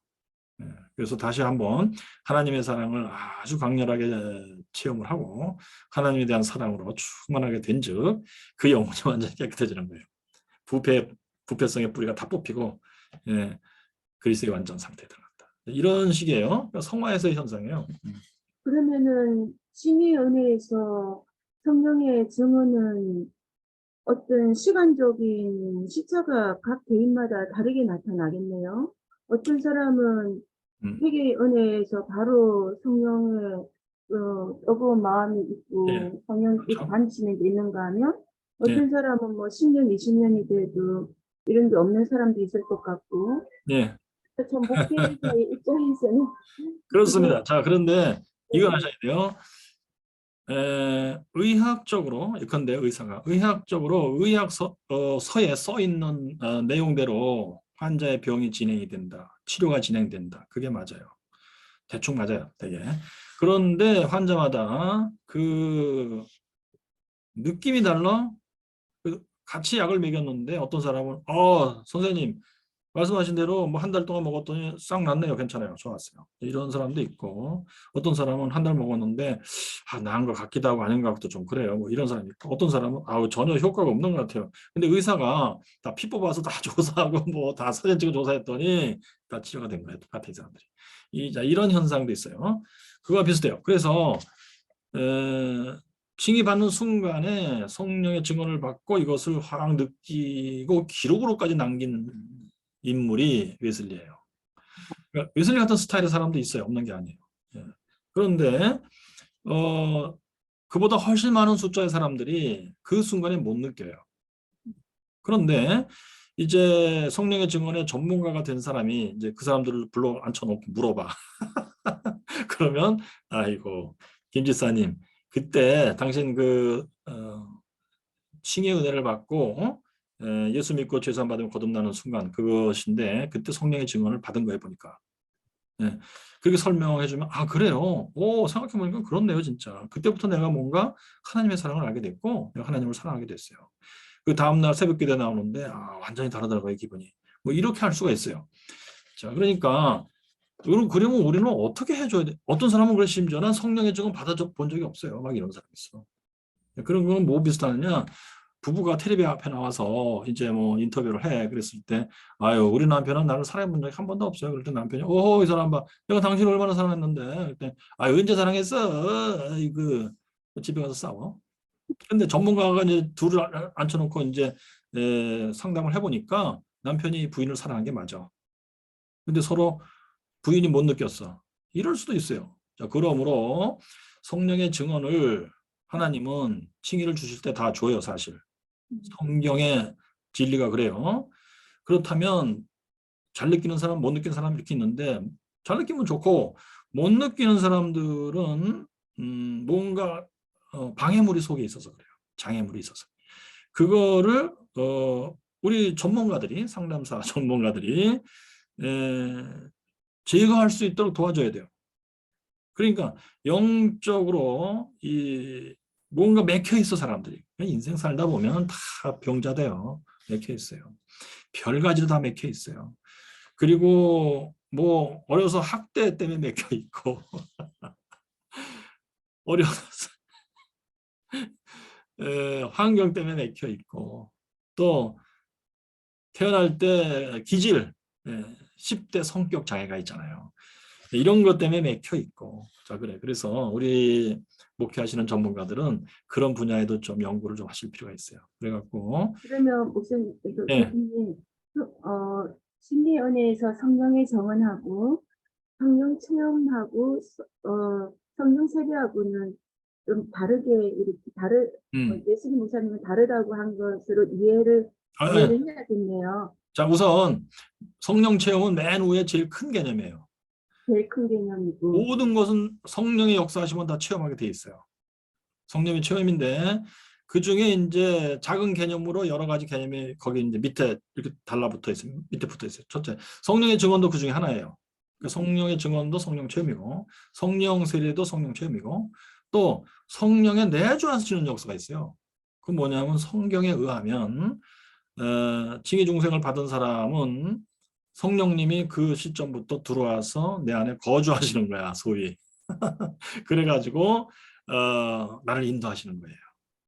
Speaker 1: 그래서 다시 한번 하나님의 사랑을 아주 강렬하게 체험을 하고 하나님에 대한 사랑으로 충만하게 된즉 그 영혼이 완전히 깨끗해지는 거예요. 부패성의 뿌리가 다 뽑히고 그리스도의 완전 상태에 들어간다. 이런 식이에요. 그러니까 성화에서의 현상이에요.
Speaker 4: 그러면은 칭의 은혜에서 성령의 증언은 어떤 시간적인 시차가 각 개인마다 다르게 나타나겠네요. 어떤 사람은 회개 은혜에서 바로 성령의 뜨거운 마음이 있고
Speaker 1: 예,
Speaker 4: 성령
Speaker 1: 그렇죠.
Speaker 4: 반치는 게 있는가 하면
Speaker 1: 예.
Speaker 4: 어떤 사람은 뭐 10년, 20년이 돼도 이런 게 없는 사람도 있을 것 같고
Speaker 1: 예,
Speaker 4: 전 목회자의 입장에서는
Speaker 1: 그렇습니다. 자, 그런데 이거
Speaker 4: 네.
Speaker 1: 아셔야 돼요. 의학적으로, 예컨대 의사가 의학적으로 서에 써 있는 내용대로 환자의 병이 진행이 된다. 치료가 진행된다. 그게 맞아요. 대충 맞아요. 되게. 그런데 환자마다 그 느낌이 달라. 같이 약을 먹였는데 어떤 사람은 선생님 말씀하신 대로 뭐 한 달 동안 먹었더니 싹 났네요. 괜찮아요. 좋았어요. 이런 사람도 있고 어떤 사람은 한 달 먹었는데 나은 것 같기도 하고 아닌 것 같기도 좀 그래요. 뭐 이런 사람이 있고 어떤 사람은 전혀 효과가 없는 것 같아요. 근데 의사가 다 피 뽑아서 다 조사하고 뭐 다 사진 찍어 조사했더니 다 치료가 된 거예요. 똑같은 사람들이. 이런 현상도 있어요. 그거와 비슷해요. 그래서 징의받는 순간에 성령의 증언을 받고 이것을 확 느끼고 기록으로까지 남긴 인물이 웨슬리예요. 그러니까 웨슬리 같은 스타일의 사람도 있어요. 없는 게 아니에요. 예. 그런데 그보다 훨씬 많은 숫자의 사람들이 그 순간에 못 느껴요. 그런데 이제 성령의 증언에 전문가가 된 사람이 이제 그 사람들을 불러 앉혀놓고 물어봐. 그러면 아이고 김 지사님 그때 당신 칭의 은혜를 받고 예수 믿고 죄산 받으면 거듭나는 순간 그것인데 그때 성령의 증언을 받은 거예요 보니까. 예. 그렇게 설명해 주면 그래요. 생각해보니까 그렇네요 진짜. 그때부터 내가 뭔가 하나님의 사랑을 알게 됐고 내가 하나님을 사랑하게 됐어요. 그 다음날 새벽기도에 나오는데 완전히 다르더라고요 기분이. 뭐 이렇게 할 수가 있어요. 자 그러니까 그러면 우리는 어떻게 해줘야 돼? 어떤 사람은 그래 심지어는 성령의 증언 받아본 적이 없어요. 막 이런 사람이 있어. 그런 건 뭐 비슷하느냐? 부부가 텔레비 앞에 나와서 이제 뭐 인터뷰를 해. 그랬을 때, 우리 남편은 나를 사랑해본 적이 한 번도 없어요. 그럴 때 남편이, 이 사람 봐. 내가 당신을 얼마나 사랑했는데. 그때, 언제 사랑했어? 아이고, 집에 가서 싸워. 근데 전문가가 이제 둘을 앉혀놓고 이제 상담을 해보니까 남편이 부인을 사랑한 게 맞아. 근데 서로 부인이 못 느꼈어. 이럴 수도 있어요. 자, 그러므로 성령의 증언을 하나님은 칭의를 주실 때 다 줘요, 사실. 성경의 진리가 그래요. 그렇다면 잘 느끼는 사람, 못 느끼는 사람 이렇게 있는데 잘 느끼면 좋고 못 느끼는 사람들은 뭔가 방해물이 속에 있어서 그래요. 장애물이 있어서. 그거를 우리 전문가들이 상담사 전문가들이 제거할 수 있도록 도와줘야 돼요. 그러니까 영적으로 뭔가 맥혀 있어 사람들이. 인생 살다 보면 다 병자돼요. 맥혀 있어요. 별 가지로 다 맥혀 있어요. 그리고 뭐 어려서 학대 때문에 맥혀 있고 어려서 환경 때문에 맥혀 있고 또 태어날 때 기질 10대 성격 장애가 있잖아요. 이런 것 때문에 맥혀 있고 자 그래 그래서 우리 목회하시는 전문가들은 그런 분야에도 좀 연구를 좀 하실 필요가 있어요. 그래갖고
Speaker 4: 그러면 목사님,
Speaker 1: 예,
Speaker 4: 교수님, 신의 은혜에서 성령의 정언하고 성령 체험하고 성령 세례하고는 좀 다르게 이렇게 예수님 목사님은 다르다고 한 것으로 이해를
Speaker 1: 예.
Speaker 4: 해야겠네요.
Speaker 1: 자 우선 성령 체험은 맨 위에 제일 큰 개념이에요.
Speaker 4: 제일 큰 개념이고.
Speaker 1: 모든 것은 성령의 역사하시면 다 체험하게 돼 있어요. 성령의 체험인데 그 중에 이제 작은 개념으로 여러 가지 개념이 거기 이제 밑에 이렇게 달라붙어 있어요. 밑에 붙어 있어요. 첫째, 성령의 증언도 그 중에 하나예요. 그러니까 성령의 증언도 성령 체험이고, 성령 세례도 성령 체험이고, 또 성령의 내주하시는 역사가 있어요. 그 뭐냐면 성경에 의하면 징의 중생을 받은 사람은 성령님이 그 시점부터 들어와서 내 안에 거주하시는 거야, 소위. 그래가지고 나를 인도하시는 거예요.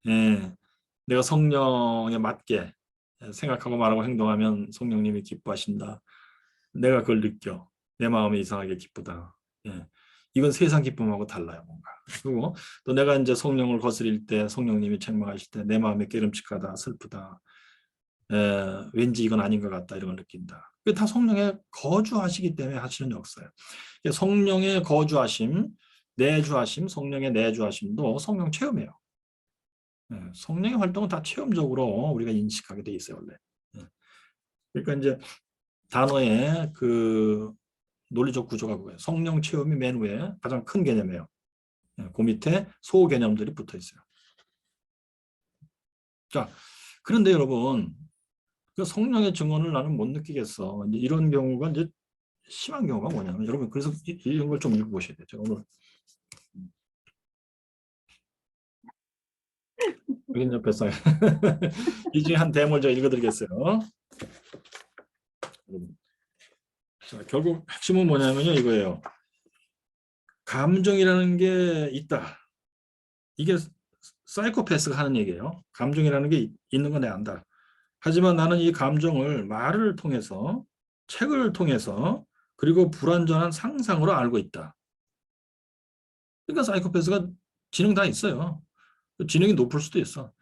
Speaker 1: 예, 내가 성령에 맞게 생각하고 말하고 행동하면 성령님이 기뻐하신다. 내가 그걸 느껴. 내 마음이 이상하게 기쁘다. 예, 이건 세상 기쁨하고 달라요, 뭔가. 그리고 또 내가 이제 성령을 거스릴 때, 성령님이 책망하실 때 내 마음이 깨름칙하다, 슬프다. 왠지 이건 아닌 것 같다, 이런 걸 느낀다. 그게 다 성령에 거주하시기 때문에 하시는 역사예요. 성령의 거주하심, 내주하심, 성령의 내주하심도 성령 체험이에요. 성령의 활동은 다 체험적으로 우리가 인식하게 돼 있어요, 원래. 그러니까 이제 단어의 그 논리적 구조가 그거예요. 성령 체험이 맨 위에 가장 큰 개념이에요. 그 밑에 소 개념들이 붙어 있어요. 자, 그런데 여러분, 그 성령의 증언을 나는 못 느끼겠어. 이제 이런 경우가 이제 심한 경우가 뭐냐면, 여러분, 그래서 이런 걸 좀 읽어보셔야 돼요. 제가 오늘 여기 옆에서 이 중에 한 대목을 제가 읽어드리겠어요. 자, 결국 핵심은 뭐냐면요, 이거예요. 감정이라는 게 있다. 이게 사이코패스가 하는 얘기예요. 감정이라는 게 있는 건 내가 안다. 하지만 나는 이 감정을 말을 통해서, 책을 통해서, 그리고 불완전한 상상으로 알고 있다. 그러니까 사이코패스가 지능 다 있어요. 지능이 높을 수도 있어.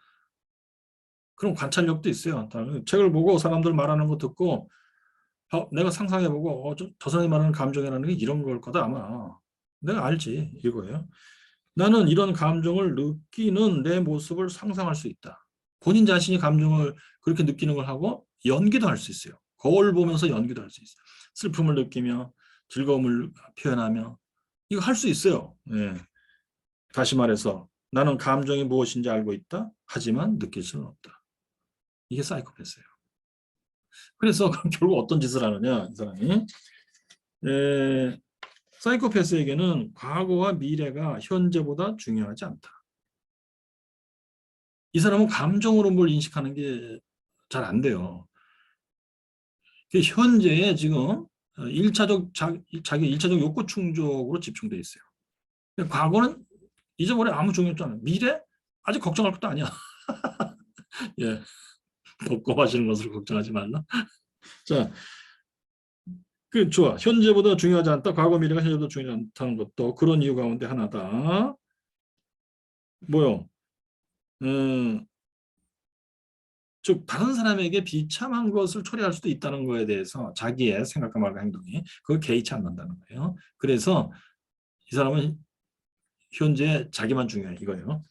Speaker 1: 그럼 관찰력도 있어요. 책을 보고 사람들 말하는 거 듣고 내가 상상해보고 저 사람이 말하는 감정이라는 게 이런 걸 거다 아마. 내가 알지 이거예요. 나는 이런 감정을 느끼는 내 모습을 상상할 수 있다. 본인 자신이 감정을 그렇게 느끼는 걸 하고 연기도 할 수 있어요. 거울 보면서 연기도 할 수 있어요. 슬픔을 느끼며 즐거움을 표현하며 이거 할 수 있어요. 예. 다시 말해서 나는 감정이 무엇인지 알고 있다. 하지만 느낄 수는 없다. 이게 사이코패스예요. 그래서 결국 어떤 짓을 하느냐 이 사람이. 사이코패스에게는 과거와 미래가 현재보다 중요하지 않다. 이 사람은 감정으로 뭘 인식하는 게 잘 안 돼요. 현재에 지금 자기 1차적 욕구 충족으로 집중돼 있어요. 과거는 잊어버려 아무 중요하지 않아요. 미래? 아직 걱정할 것도 아니야. 예, 먹고 마시는 것을 걱정하지 말라. 자, 좋아. 현재보다 중요하지 않다. 과거 미래가 현재보다 중요하지 않다는 것도 그런 이유 가운데 하나다. 뭐요? 즉 다른 사람에게 비참한 것을 초래할 수도 있다는 거에 대해서 자기의 생각과 말과 행동이 그걸 개의치 않는다는 거예요. 그래서 이 사람은 현재 자기만 중요해 이거예요.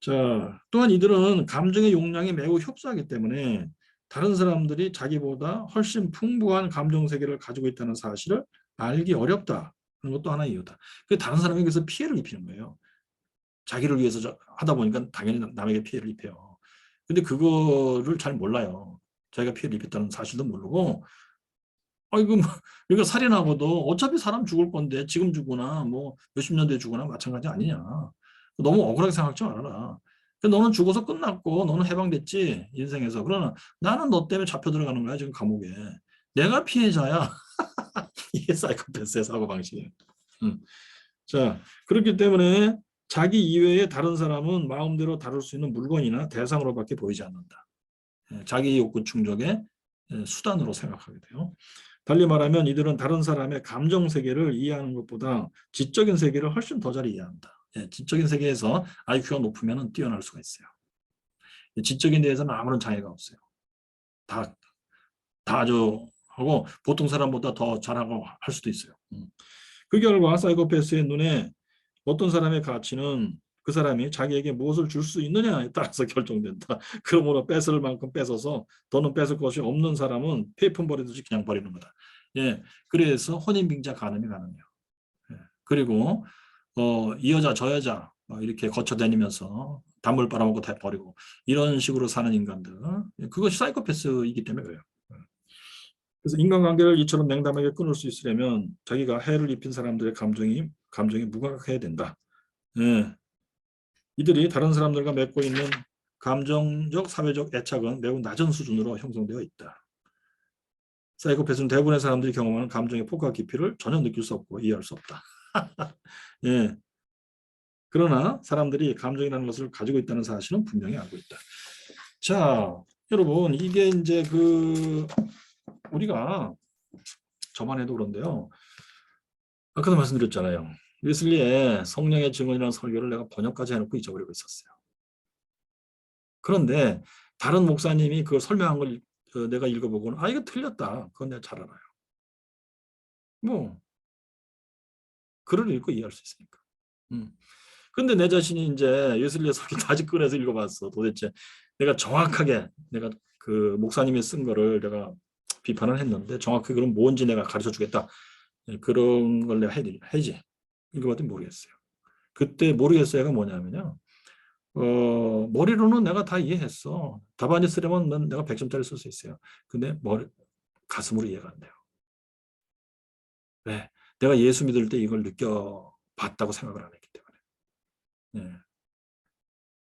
Speaker 1: 자, 또한 이들은 감정의 용량이 매우 협소하기 때문에 다른 사람들이 자기보다 훨씬 풍부한 감정 세계를 가지고 있다는 사실을 알기 어렵다는 것도 하나의 이유다. 다른 사람에게 서 피해를 입히는 거예요. 자기를 위해서 하다 보니까 당연히 남에게 피해를 입혀요. 근데 그거를 잘 몰라요. 자기가 피해를 입혔다는 사실도 모르고, 이거 이거 살인하고도 어차피 사람 죽을 건데 지금 죽거나 뭐 몇십 년 뒤에 죽거나 마찬가지 아니냐. 너무 억울하게 생각하지 말아라. 너는 죽어서 끝났고 너는 해방됐지 인생에서. 그러나 나는 너 때문에 잡혀 들어가는 거야 지금 감옥에. 내가 피해자야. 이게 사이코패스의 사고방식이에요. 자, 그렇기 때문에 자기 이외에 다른 사람은 마음대로 다룰 수 있는 물건이나 대상으로밖에 보이지 않는다. 자기 욕구 충족의 수단으로 생각하게 돼요. 달리 말하면 이들은 다른 사람의 감정 세계를 이해하는 것보다 지적인 세계를 훨씬 더 잘 이해한다. 지적인 세계에서 IQ가 높으면 뛰어날 수가 있어요. 지적인 데에서는 아무런 장애가 없어요. 다 아주 하고 보통 사람보다 더 잘하고 할 수도 있어요. 그 결과 사이코패스의 눈에 어떤 사람의 가치는 그 사람이 자기에게 무엇을 줄 수 있느냐에 따라서 결정된다. 그러므로 뺏을 만큼 뺏어서 더는 뺏을 것이 없는 사람은 폐품 버리듯이 그냥 버리는 거다. 예, 그래서 혼인빙자 간음이 가능해요. 예, 그리고 이 여자 저 여자 이렇게 거쳐다니면서 단물 빨아먹고 다 버리고 이런 식으로 사는 인간들. 그것이 사이코패스이기 때문에 그래요. 그래서 인간관계를 이처럼 냉담하게 끊을 수 있으려면 자기가 해를 입힌 사람들의 감정이 무감각해야 된다. 예. 이들이 다른 사람들과 맺고 있는 감정적, 사회적 애착은 매우 낮은 수준으로 형성되어 있다. 사이코패스는 대부분의 사람들이 경험하는 감정의 폭과 깊이를 전혀 느낄 수 없고 이해할 수 없다. 예. 그러나 사람들이 감정이라는 것을 가지고 있다는 사실은 분명히 알고 있다. 자, 여러분, 이게 이제 우리가 저번에도 그런데요. 아까도 말씀드렸잖아요. 웨슬리의 성령의 증언이라는 설교를 내가 번역까지 해놓고 잊어버리고 있었어요. 그런데 다른 목사님이 그걸 설명한 걸 내가 읽어보고는 이거 틀렸다. 그건 내가 잘 알아요. 뭐 글을 읽고 이해할 수 있으니까. 근데 내 자신이 이제 웨슬리의 설교 다시 꺼내서 읽어봤어. 도대체 내가 정확하게 내가 그 목사님이 쓴 거를 내가 비판을 했는데 정확하게 그럼 뭔지 내가 가르쳐 주겠다. 그런 걸 내가 해야지. 읽어봤더니 모르겠어요. 그때 모르겠어요가 뭐냐면요. 머리로는 내가 다 이해했어. 답안지 쓰려면 내가 100점짜리 쓸 수 있어요. 근데 가슴으로 이해가 안 돼요. 왜? 내가 예수 믿을 때 이걸 느껴봤다고 생각을 안 했기 때문에. 네.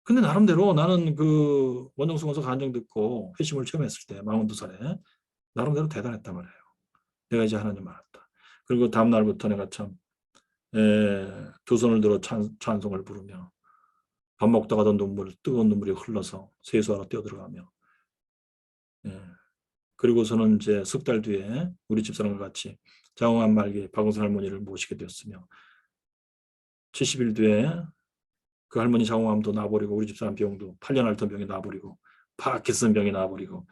Speaker 1: 근데 나름대로 나는 그 원정수건서 간증 듣고 회심을 체험했을 때 42살에 나름대로 대단했단 말이에요. 내가 이제 하나님 알았다. 그리고 다음 날부터 내가 참 두 손을 들어 찬송을 부르며 밥 먹다가도 뜨거운 눈물이 흘러서 세수하러 뛰어들어가며 그리고서는 이제 석 달 뒤에 우리 집사람과 같이 장홍한 말기 박은선 할머니를 모시게 되었으며 70일 뒤에 그 할머니 장홍암도 나버리고 우리 집사람 병도 8년 앓던 병이 나버리고 파킨슨 병이 나버리고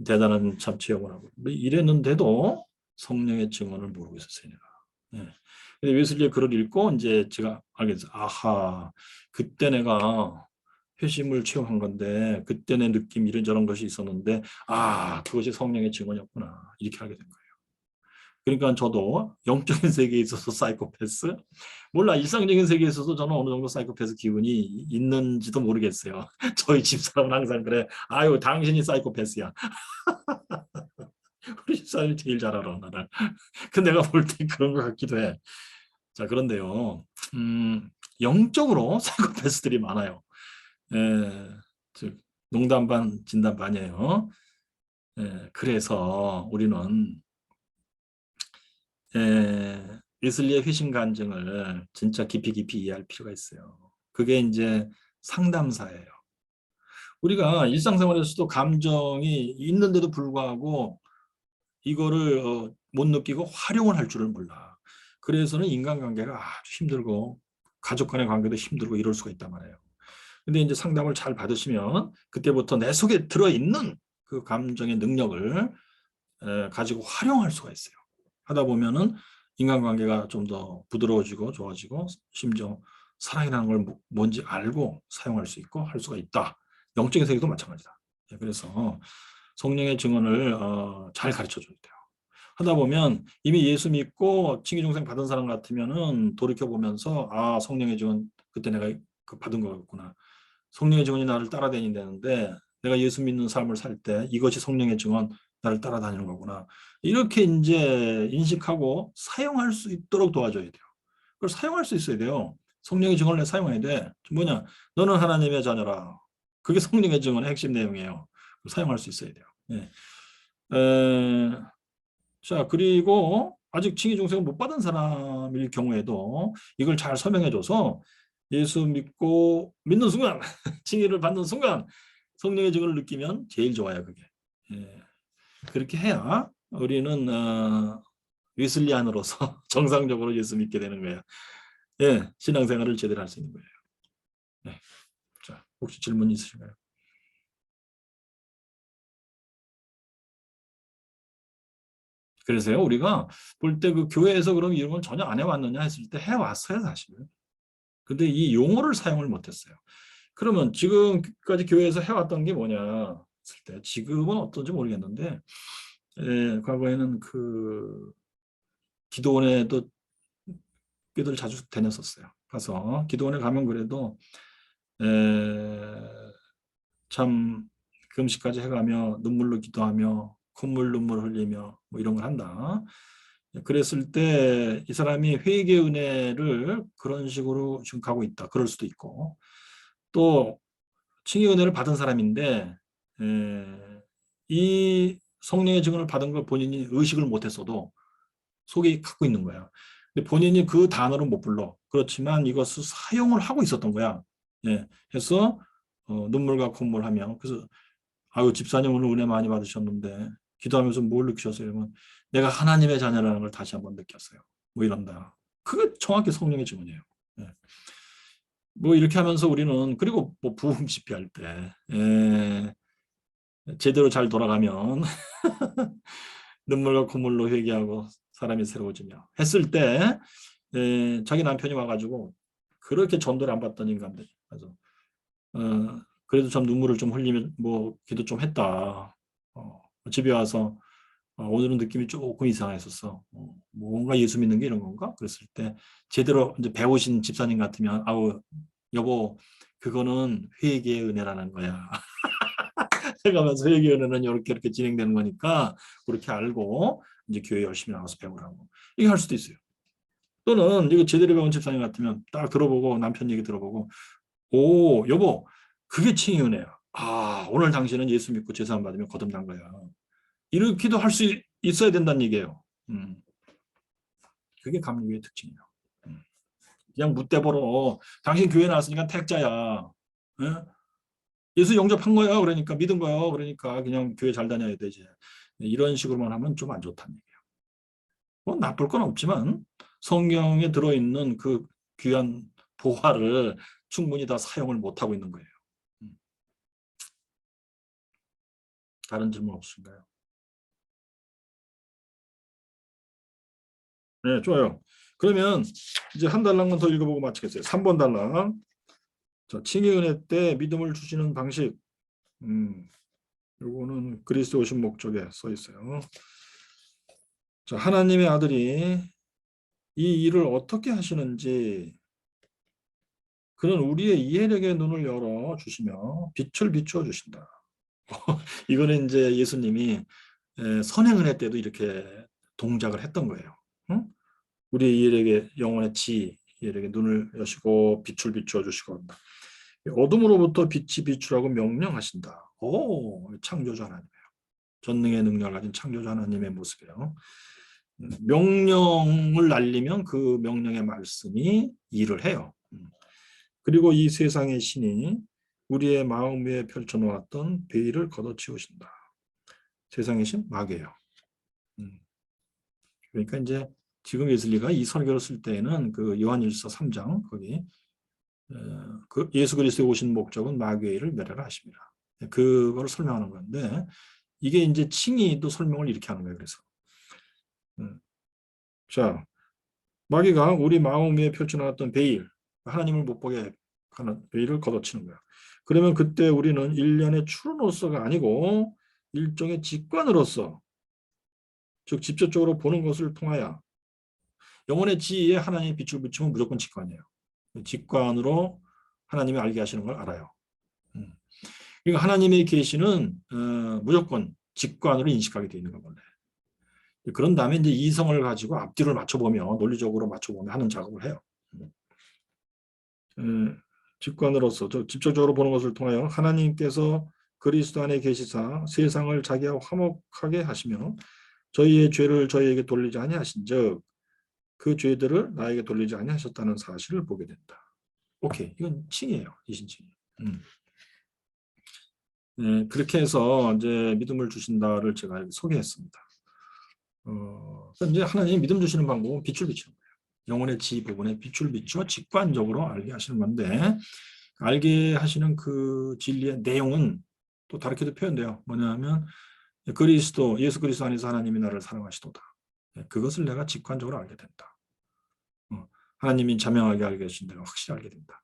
Speaker 1: 대단한 참 체험을 하고 이랬는데도 성령의 증언을 모르고 있었어요. 내가. 근데 웨슬리의 글을 읽고 이제 제가 알게 됐어요. 아하, 그때 내가 회심을 체험한 건데 그때 내 느낌 이런저런 것이 있었는데 그것이 성령의 증언이었구나 이렇게 알게 된 거예요. 그러니까 저도 영적인 세계에 있어서 사이코패스 몰라 일상적인 세계에 있어서 저는 어느 정도 사이코패스 기운이 있는지도 모르겠어요. 저희 집사람은 항상 그래. 아유 당신이 사이코패스야. 우리 집사람이 제일 잘 알아 나를. 근데 내가 볼 때 그런 것 같기도 해. 자 그런데요. 영적으로 사이코패스들이 많아요. 즉 농담 반 진담 반이에요. 그래서 우리는 웨슬리의 회심 간증을 진짜 깊이 이해할 필요가 있어요. 그게 이제 상담사예요. 우리가 일상생활에서도 감정이 있는데도 불구하고 이거를 못 느끼고 활용을 할 줄을 몰라. 그래서는 인간관계가 아주 힘들고 가족 간의 관계도 힘들고 이럴 수가 있단 말이에요. 근데 이제 상담을 잘 받으시면 그때부터 내 속에 들어있는 그 감정의 능력을 가지고 활용할 수가 있어요. 하다 보면은 인간관계가 좀 더 부드러워지고 좋아지고 심지어 사랑이라는 걸 뭔지 알고 사용할 수 있고 할 수가 있다. 영적인 세계도 마찬가지다. 그래서 성령의 증언을 잘 가르쳐 줘야 돼요. 하다 보면 이미 예수 믿고 칭의종생 받은 사람 같으면은 돌이켜보면서 성령의 증언 그때 내가 받은 거였구나. 성령의 증언이 나를 따라다닌다는데 내가 예수 믿는 삶을 살 때 이것이 성령의 증언 나를 따라다니는 거구나. 이렇게 이제 인식하고 사용할 수 있도록 도와줘야 돼요. 그걸 사용할 수 있어야 돼요. 성령의 증언을 사용해야 돼. 뭐냐? 너는 하나님의 자녀라. 그게 성령의 증언의 핵심 내용이에요. 사용할 수 있어야 돼요. 자, 그리고 아직 칭의 중생을 못 받은 사람일 경우에도 이걸 잘 설명해줘서 예수 믿는 순간, 칭의를 받는 순간 성령의 증언을 느끼면 제일 좋아요, 그게. 그렇게 해야 우리는 웨슬리안으로서 정상적으로 예수 믿게 되는 거예요. 신앙생활을 제대로 할 수 있는 거예요. 자, 혹시 질문 있으신가요? 그래서요, 우리가 볼 때 그 교회에서 그럼 이런 건 전혀 안 해왔느냐 했을 때 해왔어요, 사실은. 근데 이 용어를 사용을 못했어요. 그러면 지금까지 교회에서 해왔던 게 뭐냐 했을 때 지금은 어떤지 모르겠는데 과거에는 그 기도원에도 교회들 자주 다녔었어요. 가서 기도원에 가면 그래도 참 금식까지 해가며 눈물로 기도하며 콧물 눈물 흘리며 뭐 이런 걸 한다. 그랬을 때 이 사람이 회개의 은혜를 그런 식으로 지금 가고 있다. 그럴 수도 있고 또 칭의 은혜를 받은 사람인데 이 성령의 증언을 받은 걸 본인이 의식을 못했어도 속에 갖고 있는 거야. 근데 본인이 그 단어를 못 불러. 그렇지만 이것을 사용을 하고 있었던 거야. 예. 해서 눈물과 콧물하며 그래서 아유 집사님 오늘 은혜 많이 받으셨는데 기도하면서 뭘 느끼셨어요? 그러면 내가 하나님의 자녀라는 걸 다시 한번 느꼈어요. 뭐 이런다. 그게 정확히 성령의 증언이에요. 예. 뭐 이렇게 하면서 우리는 그리고 뭐 부흥 집회할 때 제대로 잘 돌아가면 눈물과 콧물로 회개하고 사람이 새로워지며 했을 때 자기 남편이 와가지고 그렇게 전도를 안 받던 인간들 그래서 그래도 참 눈물을 좀 흘리면 뭐 기도 좀 했다. 집에 와서 오늘은 느낌이 조금 이상했었어. 뭔가 예수 믿는 게 이런 건가? 그랬을 때 제대로 이제 배우신 집사님 같으면 아우 여보 그거는 회개의 은혜라는 거야. 해가면서 회개의 은혜는 이렇게 진행되는 거니까 그렇게 알고 이제 교회 열심히 나가서 배우라고 이게 할 수도 있어요. 또는 이거 제대로 배운 집사님 같으면 딱 들어보고 남편 얘기 들어보고 오 여보 그게 칭의 은혜야. 아 오늘 당신은 예수 믿고 제사함 받으면 거듭난 거야. 이렇게도 할 수 있어야 된다는 얘기예요. 그게 감리교의 특징이에요. 그냥 묻대보러 당신 교회 나왔으니까 택자야. 예? 예수 영접한 거야. 그러니까 믿은 거야. 그러니까 그냥 교회 잘 다녀야 되지. 이런 식으로만 하면 좀 안 좋다는 얘기예요. 뭐 나쁠 건 없지만 성경에 들어있는 그 귀한 보화를 충분히 다 사용을 못하고 있는 거예요. 다른 질문 없으신가요? 네, 좋아요. 그러면 이제 한 달랑만 더 읽어보고 마치겠어요. 3번 달랑. 자, 칭의 은혜 때 믿음을 주시는 방식. 요거는 그리스도 오신 목적에 써 있어요. 자, 하나님의 아들이 이 일을 어떻게 하시는지 그는 우리의 이해력의 눈을 열어 주시며 빛을 비추어 주신다. 이거는 이제 예수님이 선행 은혜 때도 이렇게 동작을 했던 거예요. 응? 우리의 이해력의 영혼의 이해력의 눈을 여시고 빛을 비추어 주시고 어둠으로부터 빛이 비추라고 명령하신다. 오, 창조주 하나님이에요. 전능의 능력을 가진 창조주 하나님의 모습이에요. 명령을 날리면 그 명령의 말씀이 일을 해요. 그리고 이 세상의 신이 우리의 마음 위에 펼쳐놓았던 베일을 걷어치우신다. 세상의 신 마귀예요. 그러니까 이제 지금 웨슬리가 이 설교를 쓸 때에는 그 요한일서 3장 거기 그 예수 그리스도에 오신 목적은 마귀의 일을 멸하라 하십니다. 그걸 설명하는 건데 이게 이제 칭의도 설명을 이렇게 하는 거예요. 그래서 자 마귀가 우리 마음 위에 펼쳐놨던 베일 하나님을 못 보게 하는 베일을 걷어치는 거야. 그러면 그때 우리는 일련의 추론으로서가 아니고 일종의 직관으로서 즉 직접적으로 보는 것을 통하여 영혼의 지혜에 하나님의 빛을 비추면 무조건 직관이에요. 직관으로 하나님이 알게 하시는 걸 알아요. 그러니까 하나님의 계시는 무조건 직관으로 인식하게 되어 있는 겁니다. 그런 다음에 이제 이성을 가지고 앞뒤를 맞춰보며 논리적으로 맞춰보며 하는 작업을 해요. 직관으로서 직접적으로 보는 것을 통하여 하나님께서 그리스도 안에 계시사 세상을 자기와 화목하게 하시며 저희의 죄를 저희에게 돌리지 아니하신즉 그 죄들을 나에게 돌리지 아니하셨다는 사실을 보게 된다. 오케이, 이건 칭이에요. 이신칭이. 그렇게 해서 이제 믿음을 주신다를 제가 소개했습니다. 이제 하나님이 믿음 주시는 방법은 빛을 비추는 거예요. 영혼의 지 부분에 빛을 비추어 직관적으로 알게 하시는 건데 알게 하시는 그 진리의 내용은 또 다르게도 표현돼요. 뭐냐면 그리스도 예수 그리스도 안에서 하나님이 나를 사랑하시도다. 그것을 내가 직관적으로 알게 된다. 하나님이 자명하게 알게 하신다고 확실히 알게 된다.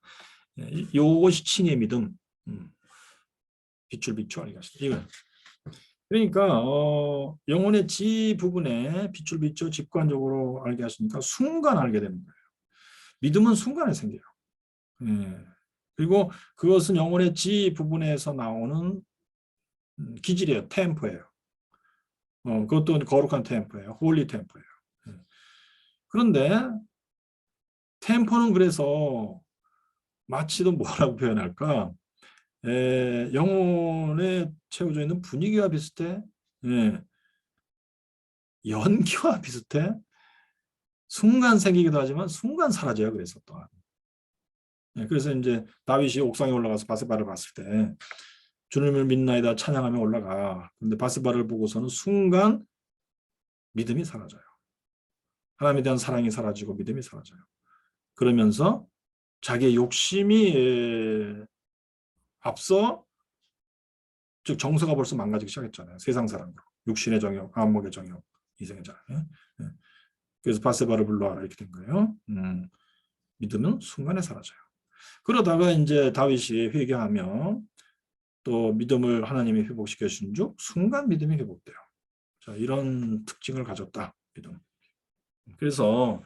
Speaker 1: 이것이 칭의 믿음. 빛을 비추어 알게 하신다. 이거. 그러니까 영혼의 지 부분에 빛을 비추어 직관적으로 알게 하시니까 순간 알게 되는 거예요. 믿음은 순간에 생겨요. 그리고 그것은 영혼의 지 부분에서 나오는 기질이에요. 템포예요. 그것도 거룩한 템포예요. 홀리 템포예요. 그런데 템포는 그래서 마치도 뭐라고 표현할까? 영혼에 채워져 있는 분위기와 비슷해.
Speaker 5: 예. 연기와 비슷해. 순간 생기기도 하지만 순간 사라져요. 그래서 또한. 예, 그래서 이제 다윗이 옥상에 올라가서 바세바를 봤을 때 주님을 믿나이다 찬양하며 올라가. 근데 바세바를 보고서는 순간 믿음이 사라져요. 하나님에 대한 사랑이 사라지고 믿음이 사라져요. 그러면서 자기의 욕심이 앞서 즉 정서가 벌써 망가지기 시작했잖아요. 세상 사랑으로. 육신의 정욕, 안목의 정욕, 이생의 자랑. 예. 그래서 바세바를 불러와라 이렇게 된 거예요. 믿음은 순간에 사라져요. 그러다가 이제 다윗이 회개하며 또 믿음을 하나님이 회복시켜 주신 중 순간 믿음이 회복돼요. 자, 이런 특징을 가졌다. 믿음. 그래서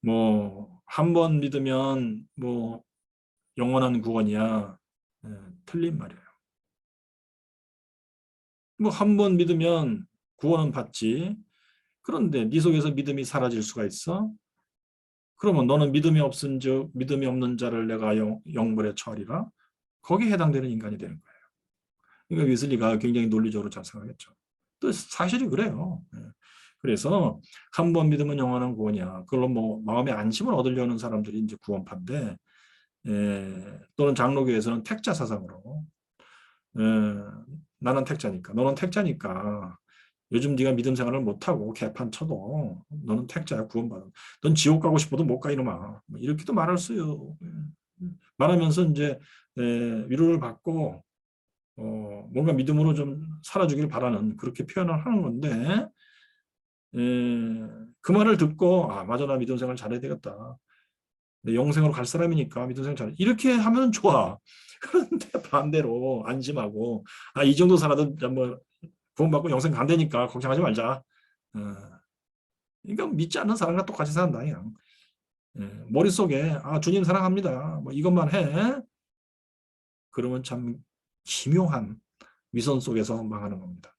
Speaker 5: 뭐 한 번 믿으면 뭐 영원한 구원이야. 틀린 말이에요. 뭐 한 번 믿으면 구원은 받지. 그런데 네 속에서 믿음이 사라질 수가 있어? 그러면 너는 믿음이 없은즉 믿음이 없는 자를 내가 영벌에 처하리라. 거기에 해당되는 인간이 되는 거예요. 그러니까 웨슬리가 굉장히 논리적으로 잘 생각했죠. 또 사실이 그래요. 그래서 한 번 믿으면 영원한 구원이야. 그걸로 뭐 마음의 안심을 얻으려는 사람들이 이제 구원파인데, 또는 장로교에서는 택자 사상으로 나는 택자니까, 너는 택자니까 요즘 네가 믿음 생활을 못하고 개판 쳐도 너는 택자야, 구원받아. 넌 지옥 가고 싶어도 못 가 이놈아. 이렇게도 말할 수요. 말하면서 이제 위로를 받고 뭔가 믿음으로 좀 살아주길 바라는 그렇게 표현을 하는 건데, 그 말을 듣고 아 맞아, 나 믿음 생활 잘해야 되겠다. 내 영생으로 갈 사람이니까 믿음 생활 잘해. 이렇게 하면 좋아. 그런데 반대로 안심하고 아 이 정도 살아도 뭐 구원받고 영생 간다니까 걱정하지 말자. 그러니까 믿지 않는 사람과 똑같이 산다 그냥. 머릿속에 아 주님 사랑합니다. 뭐 이것만 해. 그러면 참 기묘한 위선 속에서 망하는 겁니다.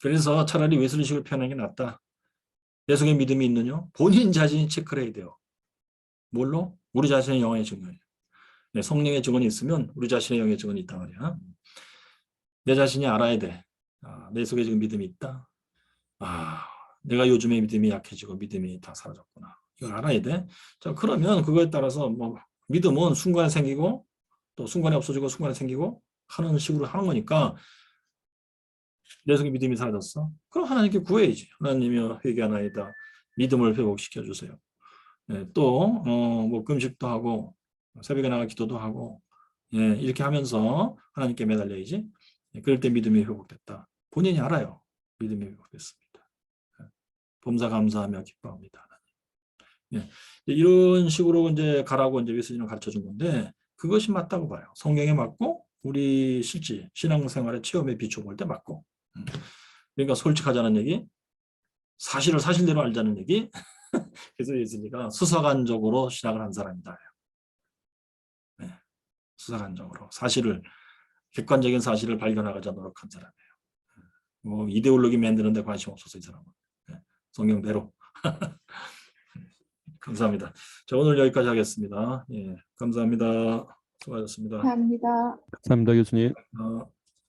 Speaker 5: 그래서 차라리 웨슬리식을 표현하는 게 낫다. 내 속에 믿음이 있느냐? 본인 자신이 체크를 해야 돼요. 뭘로? 우리 자신의 영의 증언이에요. 성령의 증언이 있으면 우리 자신의 영의 증언이 있단 말이야. 내 자신이 알아야 돼. 아, 내 속에 지금 믿음이 있다. 아, 내가 요즘에 믿음이 약해지고 믿음이 다 사라졌구나. 이걸 알아야 돼. 자, 그러면 그거에 따라서 뭐 믿음은 순간에 생기고 또 순간에 없어지고 순간에 생기고 하는 식으로 하는 거니까 내 속에 믿음이 사라졌어. 그럼 하나님께 구해야지. 하나님이 회개하나이다. 믿음을 회복시켜 주세요. 또 뭐 금식도 하고 새벽에 나가 기도도 하고 이렇게 하면서 하나님께 매달려야지. 그럴 때 믿음이 회복됐다. 본인이 알아요. 믿음이 회복됐습니다. 범사 감사하며 기뻐합니다. 이런 식으로 이제 가라고 이제 웨슬리는 가르쳐 준 건데 그것이 맞다고 봐요. 성경에 맞고 우리 실제 신앙생활의 체험에 비춰볼 때 맞고. 그러니까 솔직하자는 얘기, 사실을 사실대로 알자는 얘기. 그래서 웨슬리가 수사관적으로 신학을 한 사람이다. 수사관적으로 사실을 객관적인 사실을 발견하고자 노력한 사람이에요. 뭐 이데올로기 만드는 데 관심 없어서 이 사람은. 성경대로. 감사합니다. 자, 오늘 여기까지 하겠습니다. 감사합니다. 수고하셨습니다.
Speaker 4: 감사합니다.
Speaker 2: 감사합니다, 교수님.